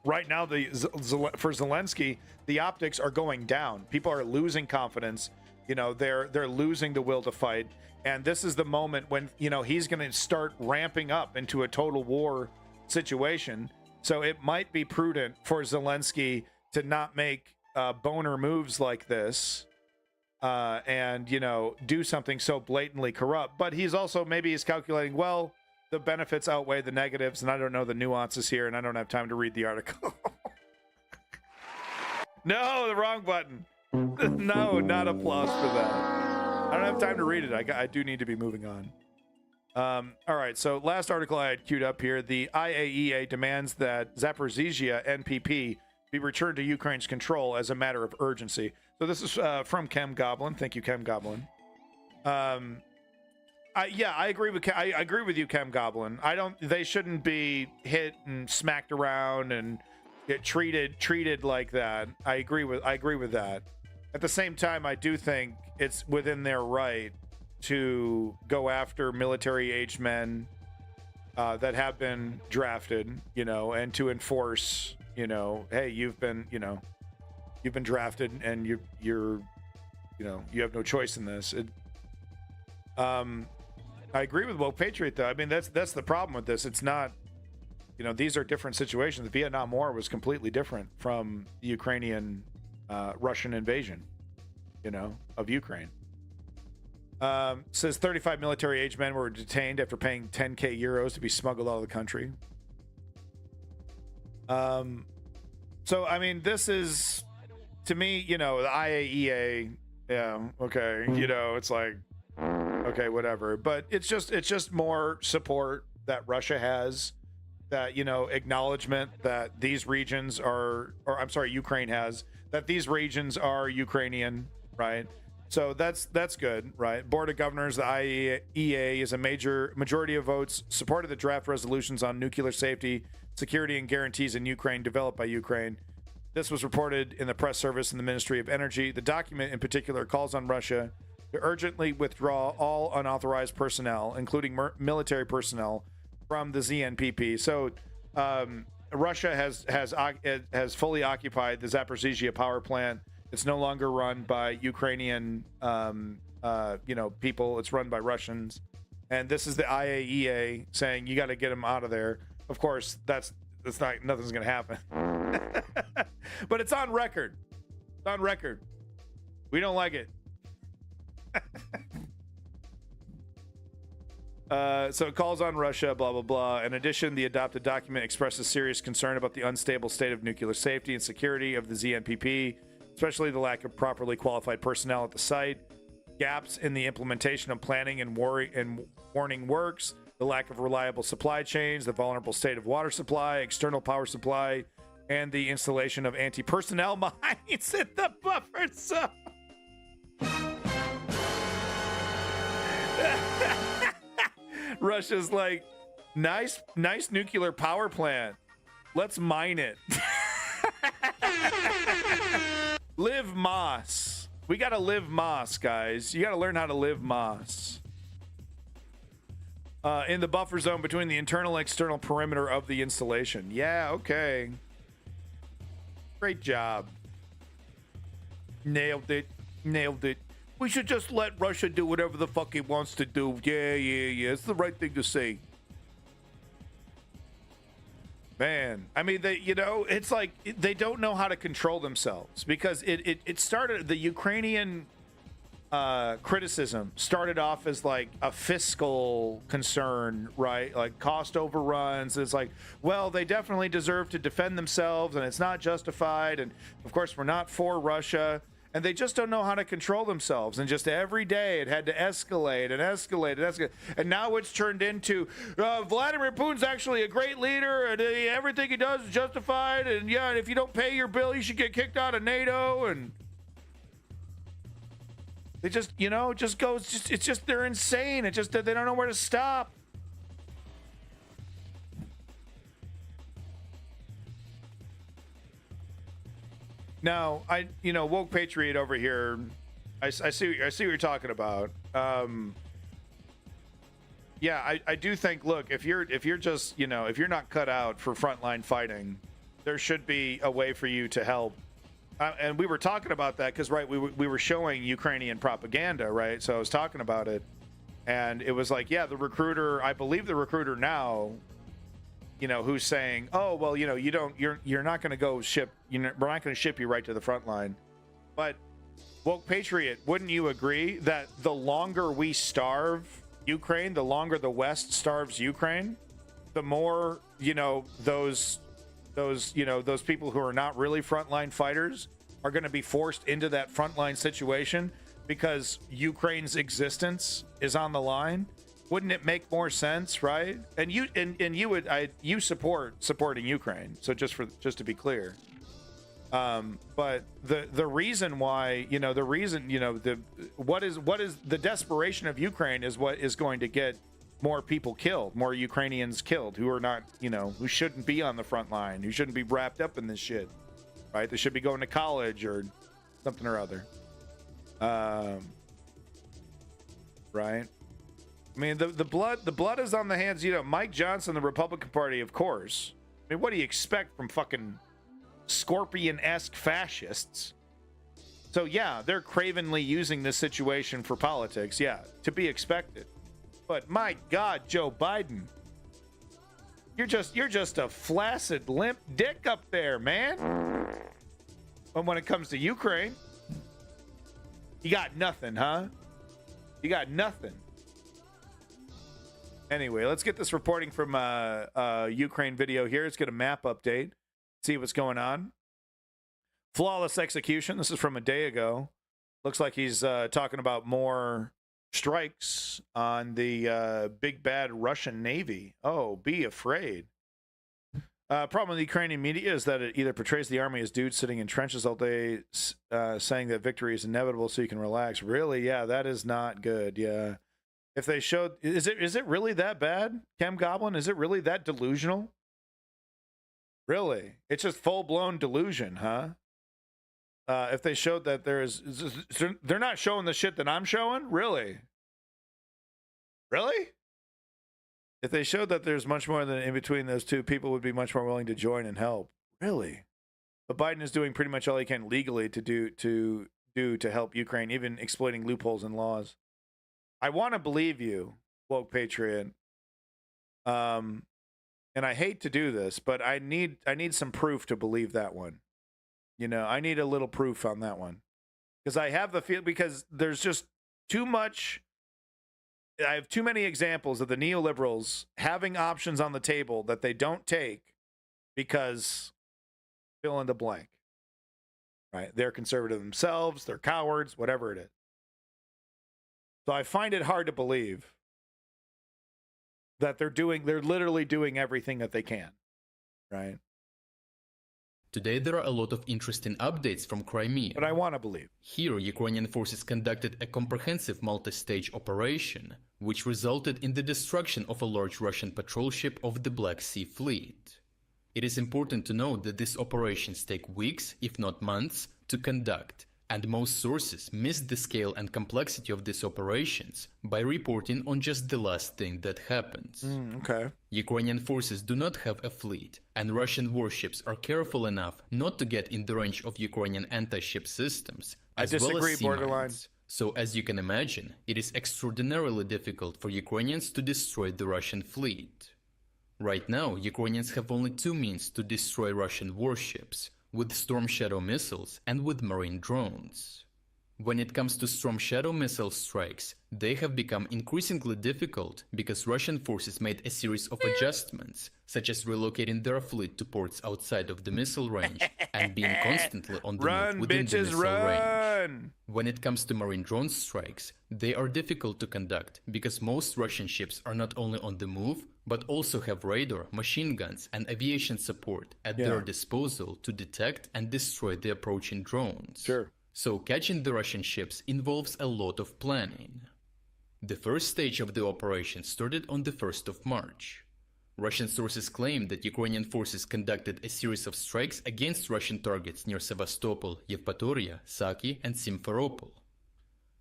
Right now, for Zelensky, the optics are going down. People are losing confidence. You know, they're losing the will to fight. And this is the moment when, you know, he's going to start ramping up into a total war situation. So it might be prudent for Zelensky to not make boner moves like this and, you know, do something so blatantly corrupt. But he's also, maybe he's calculating, well, the benefits outweigh the negatives, and I don't know the nuances here, and I don't have time to read the article. No, the wrong button. No, not applause for that. I don't have time to read it. I do need to be moving on. All right, so last article I had queued up here. The IAEA demands that Zaporizhzhia NPP be returned to Ukraine's control as a matter of urgency. So this is from Chem Goblin. Thank you, Chem Goblin. Yeah, I agree with you, Chem Goblin. They shouldn't be hit and smacked around and get treated like that. I agree with that. At the same time, I do think it's within their right to go after military-aged men that have been drafted, you know, and to enforce, you know, hey, you've been drafted and you have no choice in this. I agree with Woke Patriot, though. I mean, that's the problem with this. It's not, you know, these are different situations. The Vietnam War was completely different from the Ukrainian Russian invasion, you know, of Ukraine. Says 35 military-aged men were detained after paying 10K euros to be smuggled out of the country. So, I mean, this is, to me, you know, the IAEA, yeah, okay, you know, it's like, okay, whatever. But it's just more support that Russia has, that, you know, acknowledgement that these regions are, or I'm sorry, Ukraine has, that these regions are Ukrainian, right? So that's good, right? Board of Governors, the IAEA, is a majority of votes supported the draft resolutions on nuclear safety, security, and guarantees in Ukraine developed by Ukraine. This was reported in the press service in the Ministry of Energy. The document in particular calls on Russia to urgently withdraw all unauthorized personnel, including military personnel, from the ZNPP. So Russia has fully occupied the Zaporizhzhia power plant. It's no longer run by Ukrainian, people. It's run by Russians. And this is the IAEA saying you got to get them out of there. Of course, nothing's going to happen. But it's on record. It's on record. We don't like it. So it calls on Russia, blah, blah, blah. In addition, the adopted document expresses serious concern about the unstable state of nuclear safety and security of the ZNPP, especially the lack of properly qualified personnel at the site, gaps in the implementation of planning and warning works, the lack of reliable supply chains, the vulnerable state of water supply, external power supply, and the installation of anti-personnel mines in the buffer zone. Russia's like, nice nuclear power plant. Let's mine it. Live Moss. We got to live Moss, guys. You got to learn how to live Moss. in the buffer zone between the internal and external perimeter of the installation. Yeah, okay. Great job. Nailed it. Nailed it. We should just let Russia do whatever the fuck it wants to do. Yeah. It's the right thing to say. Man, I mean, it's like they don't know how to control themselves, because it started, the Ukrainian criticism started off as like a fiscal concern, right? Like cost overruns. It's like, well, they definitely deserve to defend themselves and it's not justified. And of course, we're not for Russia. And they just don't know how to control themselves. And just every day it had to escalate and escalate and escalate. And now it's turned into Vladimir Putin's actually a great leader and everything he does is justified. And yeah, and if you don't pay your bill, you should get kicked out of NATO. And they just, it just goes, it's just, they're insane. It's just that they don't know where to stop. Now, Woke Patriot over here, I see what you're talking about. Yeah, I do think, look, if you're just, if you're not cut out for frontline fighting, there should be a way for you to help. And we were talking about that because, right, we were showing Ukrainian propaganda, right? So I was talking about it, and it was like, yeah, the recruiter, I believe the recruiter now, who's saying, oh, well, you're not going to go ship, we're not going to ship you right to the front line. But Woke Patriot, wouldn't you agree that the longer we starve Ukraine, the longer the West starves Ukraine, the more, those people who are not really frontline fighters are going to be forced into that frontline situation because Ukraine's existence is on the line? Wouldn't it make more sense, right? And you support supporting Ukraine. So just to be clear, but the reason why, what is the desperation of Ukraine is what is going to get more people killed, more Ukrainians killed who are not, who shouldn't be on the front line, who shouldn't be wrapped up in this shit, right? They should be going to college or something or other, right? I mean, the blood is on the hands, Mike Johnson, the Republican Party, of course. I mean, what do you expect from fucking scorpion-esque fascists? So yeah, they're cravenly using this situation for politics. Yeah, to be expected. But my God, Joe Biden, you're just a flaccid, limp dick up there, man. But when it comes to Ukraine, you got nothing, huh? You got nothing. Anyway, let's get this reporting from Ukraine video here. Let's get a map update, see what's going on. Flawless execution. This is from a day ago. Looks like he's talking about more strikes on the big bad Russian Navy. Oh, be afraid. Problem with the Ukrainian media is that it either portrays the army as dudes sitting in trenches all day, saying that victory is inevitable so you can relax. Really? Yeah, that is not good. Yeah. If they showed, is it really that bad, Chem Goblin? Is it really that delusional? Really? It's just full-blown delusion, huh? If they showed that they're not showing the shit that I'm showing? Really? Really? If they showed that there's much more than in between those two, people would be much more willing to join and help. Really? But Biden is doing pretty much all he can legally to help Ukraine, even exploiting loopholes in laws. I want to believe you, Woke Patriot. And I hate to do this, but I need some proof to believe that one. I need a little proof on that one. Because I have the feel, because there's just too much. I have too many examples of the neoliberals having options on the table that they don't take because fill in the blank. Right? They're conservative themselves, they're cowards, whatever it is. So I find it hard to believe that they're literally doing everything that they can, right? Today there are a lot of interesting updates from Crimea. But I want to believe. Here, Ukrainian forces conducted a comprehensive multi-stage operation, which resulted in the destruction of a large Russian patrol ship of the Black Sea Fleet. It is important to note that these operations take weeks, if not months, to conduct, And most sources missed the scale and complexity of these operations by reporting on just the last thing that happens. Okay. Ukrainian forces do not have a fleet, and Russian warships are careful enough not to get in the range of Ukrainian anti-ship systems, as well as sea mines. So, as you can imagine, it is extraordinarily difficult for Ukrainians to destroy the Russian fleet. Right now, Ukrainians have only two means to destroy Russian warships, with Storm Shadow missiles and with marine drones. When it comes to Storm Shadow missile strikes, they have become increasingly difficult because Russian forces made a series of adjustments, such as relocating their fleet to ports outside of the missile range and being constantly on the move within the missile range. When it comes to marine drone strikes, they are difficult to conduct because most Russian ships are not only on the move, but also have radar, machine guns, and aviation support at their disposal to detect and destroy the approaching drones. So catching the Russian ships involves a lot of planning. The first stage of the operation started on the 1st of March. Russian sources claim that Ukrainian forces conducted a series of strikes against Russian targets near Sevastopol, Yevpatoria, Saki, and Simferopol.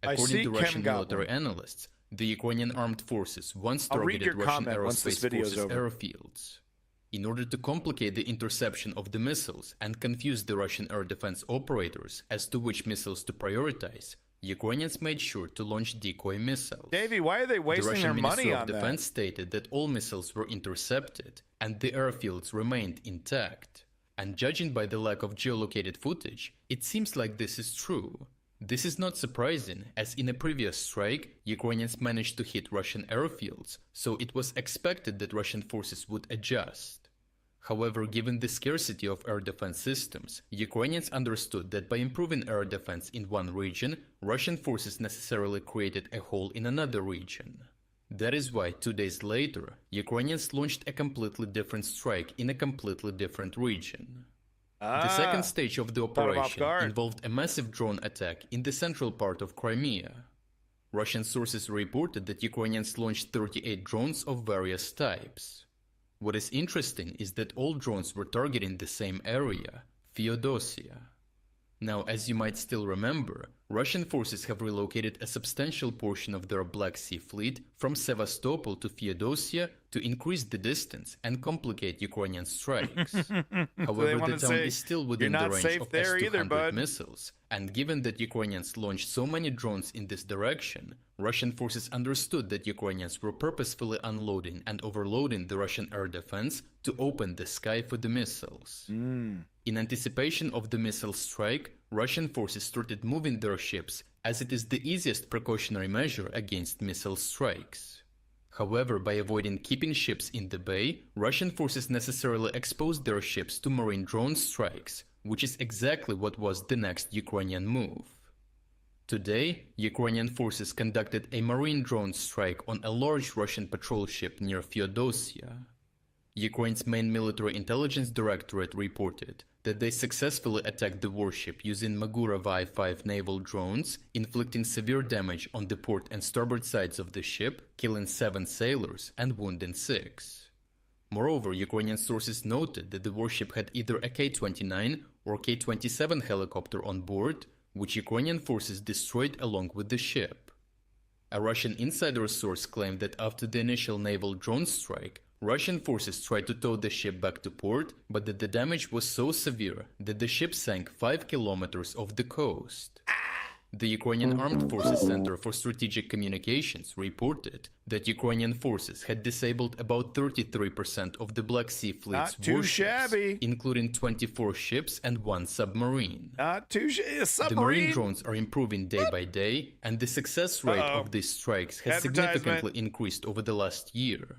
According to Russian military analysts, the Ukrainian armed forces once targeted Russian aerospace forces airfields. In order to complicate the interception of the missiles and confuse the Russian air defense operators as to which missiles to prioritize, Ukrainians made sure to launch decoy missiles. Davey, why are they wasting their money on that? The Russian Ministry of Defense stated that all missiles were intercepted and the airfields remained intact. And judging by the lack of geolocated footage, it seems like this is true. This is not surprising, as in a previous strike, Ukrainians managed to hit Russian airfields, so it was expected that Russian forces would adjust. However, given the scarcity of air defense systems, Ukrainians understood that by improving air defense in one region, Russian forces necessarily created a hole in another region. That is why 2 days later, Ukrainians launched a completely different strike in a completely different region. The second stage of the operation involved a massive drone attack in the central part of Crimea. Russian sources reported that Ukrainians launched 38 drones of various types. What is interesting is that all drones were targeting the same area, Feodosia. Now, as you might still remember, Russian forces have relocated a substantial portion of their Black Sea fleet from Sevastopol to Feodosia to increase the distance and complicate Ukrainian strikes. However, the town is still within the range of S-200 missiles, and given that Ukrainians launched so many drones in this direction, Russian forces understood that Ukrainians were purposefully unloading and overloading the Russian air defense to open the sky for the missiles. In anticipation of the missile strike, Russian forces started moving their ships, as it is the easiest precautionary measure against missile strikes. However, by avoiding keeping ships in the bay, Russian forces necessarily exposed their ships to marine drone strikes, which is exactly what was the next Ukrainian move. Today, Ukrainian forces conducted a marine drone strike on a large Russian patrol ship near Feodosia. Ukraine's main military intelligence directorate reported that they successfully attacked the warship using Magura Y-5 naval drones, inflicting severe damage on the port and starboard sides of the ship, killing 7 sailors and wounding 6. Moreover, Ukrainian sources noted that the warship had either a K-29 or K-27 helicopter on board, which Ukrainian forces destroyed along with the ship. A Russian insider source claimed that after the initial naval drone strike, Russian forces tried to tow the ship back to port, but that the damage was so severe that the ship sank 5 kilometers off the coast. The Ukrainian Armed Forces Center for Strategic Communications reported that Ukrainian forces had disabled about 33% of the Black Sea Fleet's warships, including 24 ships and 1 submarine. The marine drones are improving day by day, and the success rate of these strikes has significantly increased over the last year.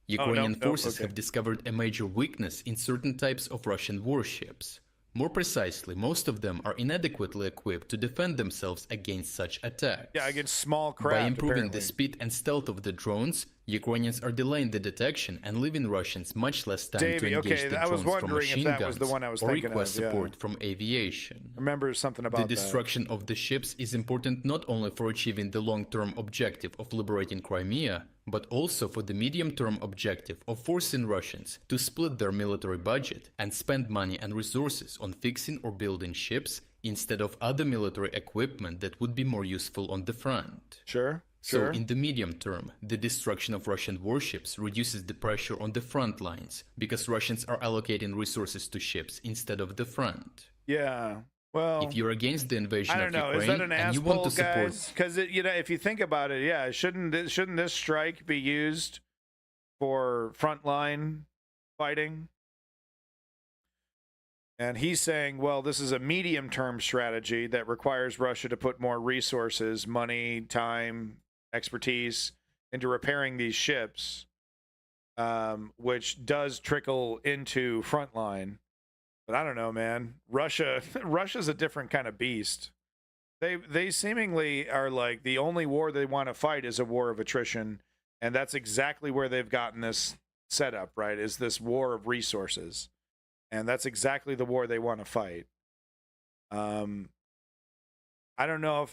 Ukrainian forces have discovered a major weakness in certain types of Russian warships. More precisely, most of them are inadequately equipped to defend themselves against such attacks. Yeah, against small craft. By improving the speed and stealth of the drones, Ukrainians are delaying the detection and leaving Russians much less time to engage the drones from machine guns or request support from aviation. Remember something about the destruction of the ships is important not only for achieving the long-term objective of liberating Crimea, but also for the medium-term objective of forcing Russians to split their military budget and spend money and resources on fixing or building ships instead of other military equipment that would be more useful on the front. Sure. So in the medium term, the destruction of Russian warships reduces the pressure on the front lines, because Russians are allocating resources to ships instead of the front. Yeah. Well, if you're against the invasion I don't of know. Ukraine Is that an and you want to support, guys? Because you know, if you think about it, yeah, shouldn't this strike be used for frontline fighting? And he's saying, well, this is a medium-term strategy that requires Russia to put more resources, money, time, expertise into repairing these ships, which does trickle into frontline. But I don't know, man. Russia's a different kind of beast. They seemingly are like the only war they want to fight is a war of attrition, and that's exactly where they've gotten this set up, right? Is this war of resources. And that's exactly the war they want to fight. I don't know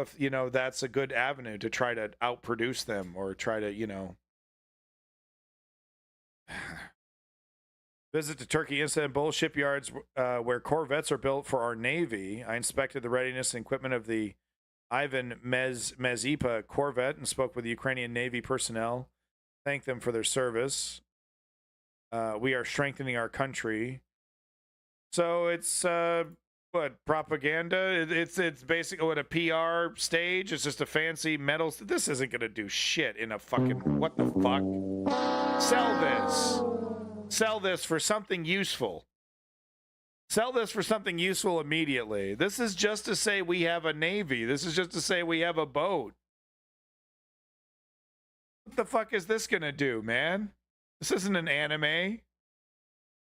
if you know that's a good avenue to try to outproduce them or try to, you know. Visit to Turkey, Istanbul shipyards where corvettes are built for our Navy. I inspected the readiness and equipment of the Ivan Mazepa corvette and spoke with the Ukrainian Navy personnel. Thanked them for their service. We are strengthening our country. So it's what, propaganda? It's basically what, a PR stage. It's just a fancy metal. This isn't gonna do shit in a fucking, what the fuck? Sell this for something useful. Sell this for something useful immediately. This is just to say we have a navy. This is just to say we have a boat. What the fuck is this gonna do, man? This isn't an anime.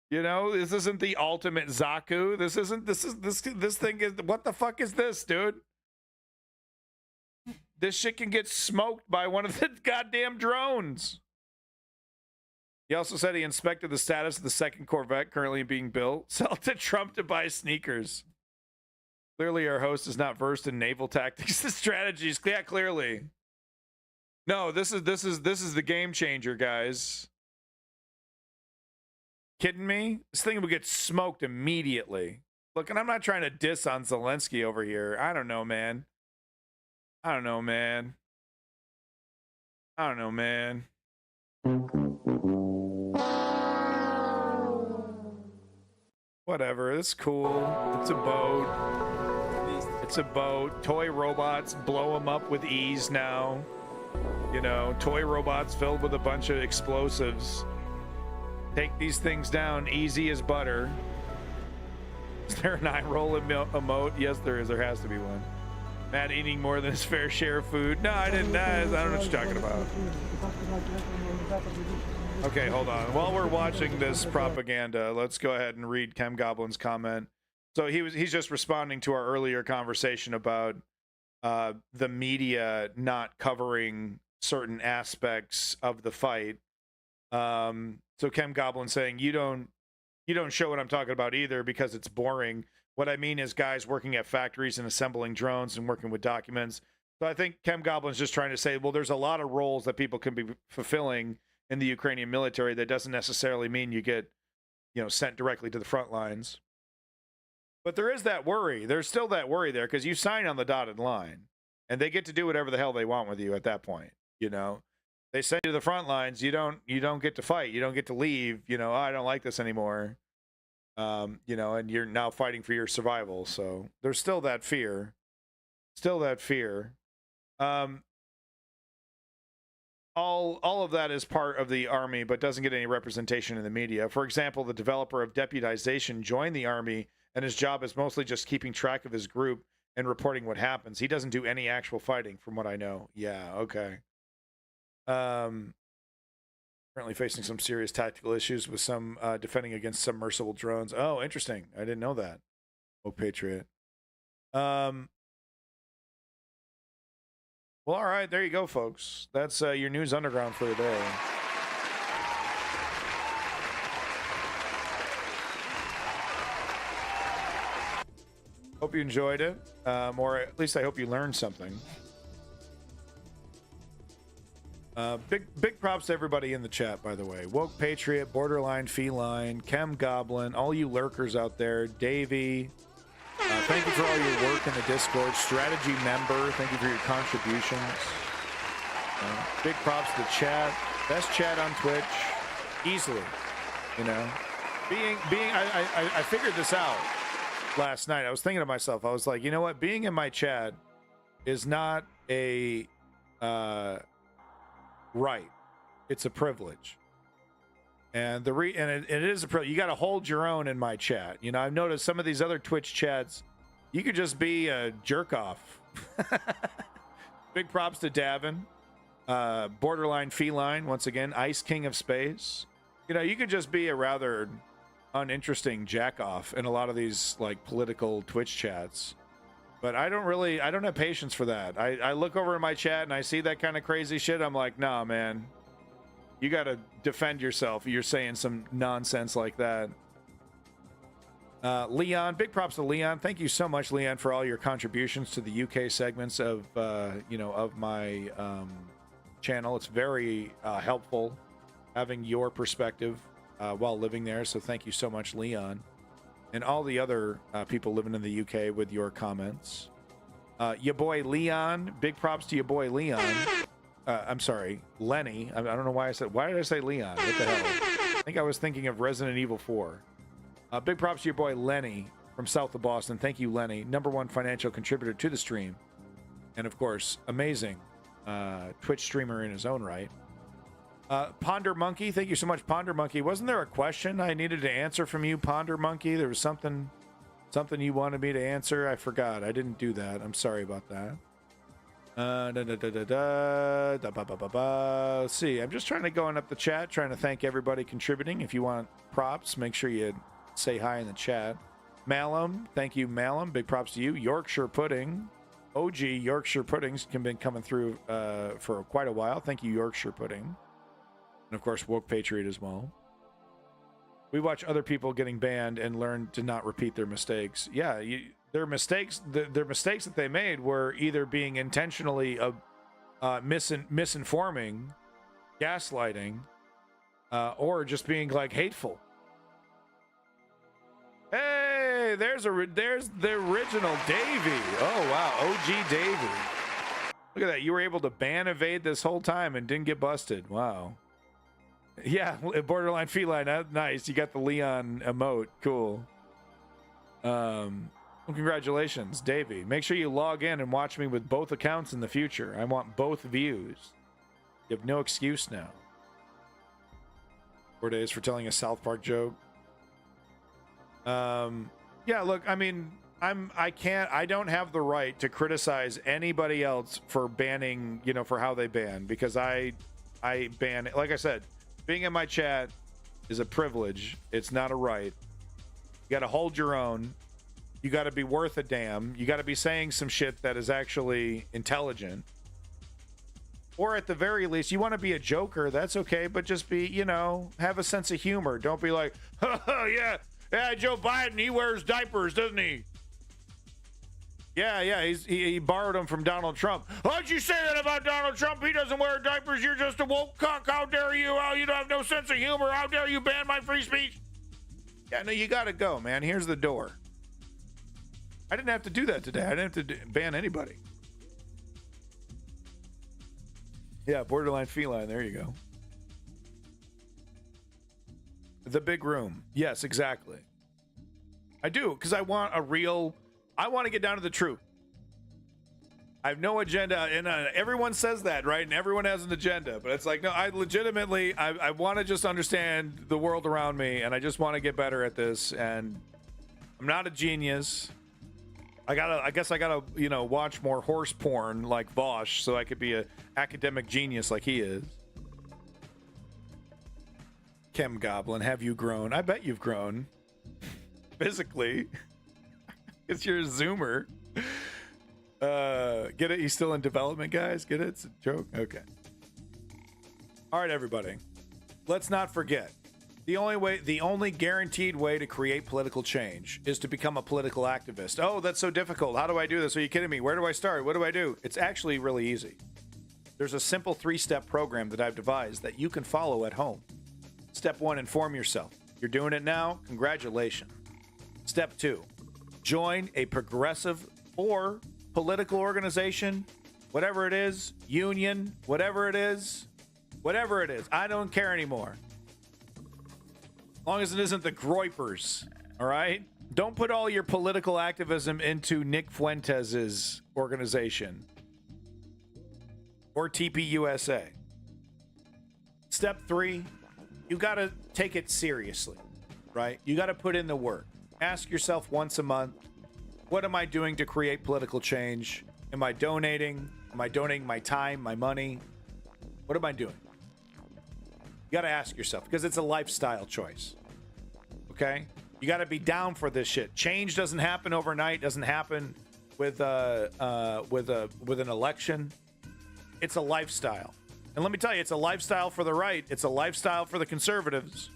You know, this isn't the ultimate Zaku. This thing is, what the fuck is this, dude? This shit can get smoked by one of the goddamn drones. He also said he inspected the status of the second Corvette currently being built. Sell to Trump to buy sneakers. Clearly, our host is not versed in naval tactics and strategies. Yeah, clearly. No, this is the game changer, guys. Kidding me? This thing would get smoked immediately. Look, and I'm not trying to diss on Zelensky over here. I don't know, man. Whatever, it's cool. It's a boat. Toy robots blow them up with ease now. You know, toy robots filled with a bunch of explosives. Take these things down easy as butter. Is there an eye roll emote? Yes, there is. There has to be one. Matt eating more than his fair share of food. No, I didn't. I don't know what you're talking about. Okay, hold on. While we're watching this propaganda, let's go ahead and read Chem Goblin's comment. So he's just responding to our earlier conversation about the media not covering certain aspects of the fight. So Chem Goblin saying you don't show what I'm talking about either because it's boring. What I mean is guys working at factories and assembling drones and working with documents. So I think Chem Goblin's just trying to say, well, there's a lot of roles that people can be fulfilling in the Ukrainian military. That doesn't necessarily mean you get, you know, sent directly to the front lines. But there is that worry. There's still that worry there because you sign on the dotted line and they get to do whatever the hell they want with you at that point. You know, they send you to the front lines. You don't get to fight. You don't get to leave. You know, oh, I don't like this anymore. You know, and you're now fighting for your survival. So there's still that fear. All of that is part of the army, but doesn't get any representation in the media. For example, the developer of deputization joined the army, and his job is mostly just keeping track of his group and reporting what happens. He doesn't do any actual fighting, from what I know. Yeah, okay. Currently facing some serious tactical issues with some defending against submersible drones. Oh, interesting. I didn't know that. Oh, Patriot. Well, all right, there you go, folks. That's your News Underground for the day. Hope you enjoyed it, or at least I hope you learned something. Big props to everybody in the chat, by the way. Woke Patriot, Borderline Feline, Chem Goblin, all you lurkers out there, Davey, Thank you for all your work in the Discord. Strategy member, thank you for your contributions. Big props to the chat. Best chat on Twitch, easily. You know, I figured this out last night. I was thinking to myself, I was like, you know what? Being in my chat is not a right. It's a privilege. And it is a privilege. You got to hold your own in my chat. You know, I've noticed some of these other Twitch chats, you could just be a jerk off. Big props to Davin. Borderline Feline, once again, Ice King of Space. You know, you could just be a rather uninteresting jack off in a lot of these like political Twitch chats. But I don't have patience for that. I look over in my chat and I see that kind of crazy shit. I'm like, nah, man, you got to defend yourself. You're saying some nonsense like that. Leon, big props to Leon. Thank you so much, Leon, for all your contributions to the UK segments of of my channel. It's very helpful having your perspective while living there. So thank you so much, Leon, and all the other people living in the UK with your comments. Your boy Leon, big props to your boy Leon. I'm sorry, Lenny. I don't know why did I say Leon? What the hell? I think I was thinking of Resident Evil 4. Big props to your boy Lenny from south of Boston. Thank you, Lenny. #1 financial contributor to the stream. And of course, amazing Twitch streamer in his own right. Ponder Monkey, thank you so much, Ponder Monkey. Wasn't there a question I needed to answer from you, Ponder Monkey? There was something you wanted me to answer. I forgot. I didn't do that. I'm sorry about that. Let's see. I'm just trying to go on up the chat, trying to thank everybody contributing. If you want props, make sure you say hi in the chat. Malum, thank you, Malum. Big props to you. Yorkshire Pudding. OG Yorkshire Puddings have been coming through for quite a while. Thank you, Yorkshire Pudding. And of course, Woke Patriot as well. We watch other people getting banned and learn to not repeat their mistakes. Yeah, their mistakes that they made were either being intentionally misinforming, gaslighting, or just being like hateful. Hey, there's the original Davey. Oh wow, OG Davey. Look at that. You were able to ban evade this whole time and didn't get busted. Wow. Yeah, Borderline Feline. Nice. You got the Leon emote. Cool. Well, congratulations, Davey. Make sure you log in and watch me with both accounts in the future. I want both views. You have no excuse now. 4 days for telling a South Park joke. Yeah, look, I mean, I don't have the right to criticize anybody else for banning, for how they ban, because I ban, like I said, being in my chat is a privilege. It's not a right. You got to hold your own. You got to be worth a damn. You got to be saying some shit that is actually intelligent. Or at the very least, you want to be a joker, that's okay, but just be, have a sense of humor. Don't be like, oh, yeah, Joe Biden, he wears diapers, doesn't he? Yeah, he borrowed them from Donald Trump. Why'd you say that about Donald Trump? He doesn't wear diapers. You're just a woke cuck. How dare you? Oh, you don't have no sense of humor. How dare you ban my free speech? Yeah, no, you got to go, man. Here's the door. I didn't have to do that today. I didn't have to ban anybody. Yeah, Borderline Feline. There you go. The big room. Yes, exactly. I do, because I want to get down to the truth. I have no agenda, and everyone says that, right? And everyone has an agenda, but it's like, no, I legitimately, I want to just understand the world around me, and I just want to get better at this, and I'm not a genius. I guess I gotta, watch more horse porn like Vosh so I could be an academic genius like he is. Chem Goblin, have you grown? I bet you've grown. Physically. It's your Zoomer. Get it? He's still in development, guys? Get it? It's a joke? Okay. All right, everybody. Let's not forget. The only guaranteed way to create political change is to become a political activist. Oh, that's so difficult. How do I do this? Are you kidding me? Where do I start? What do I do? It's actually really easy. There's a simple 3-step program that I've devised that you can follow at home. Step 1, inform yourself. You're doing it now? Congratulations. Step 2, join a progressive or political organization, whatever it is, union, whatever it is, I don't care anymore. As long as it isn't the Groypers, all right? Don't put all your political activism into Nick Fuentes' organization or TPUSA. Step 3, you got to take it seriously, right? You got to put in the work. Ask yourself once a month, what am I doing to create political change? Am I donating? Am I donating my time, my money? What am I doing? You got to ask yourself, because it's a lifestyle choice. Okay? You got to be down for this shit. Change doesn't happen overnight. Doesn't happen with an election. It's a lifestyle. And let me tell you, it's a lifestyle for the right. It's a lifestyle for the conservatives.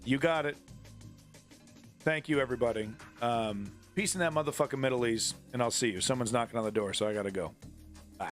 You got it. Thank you, everybody. Peace in that motherfucking Middle East, and I'll see you. Someone's knocking on the door, so I got to go.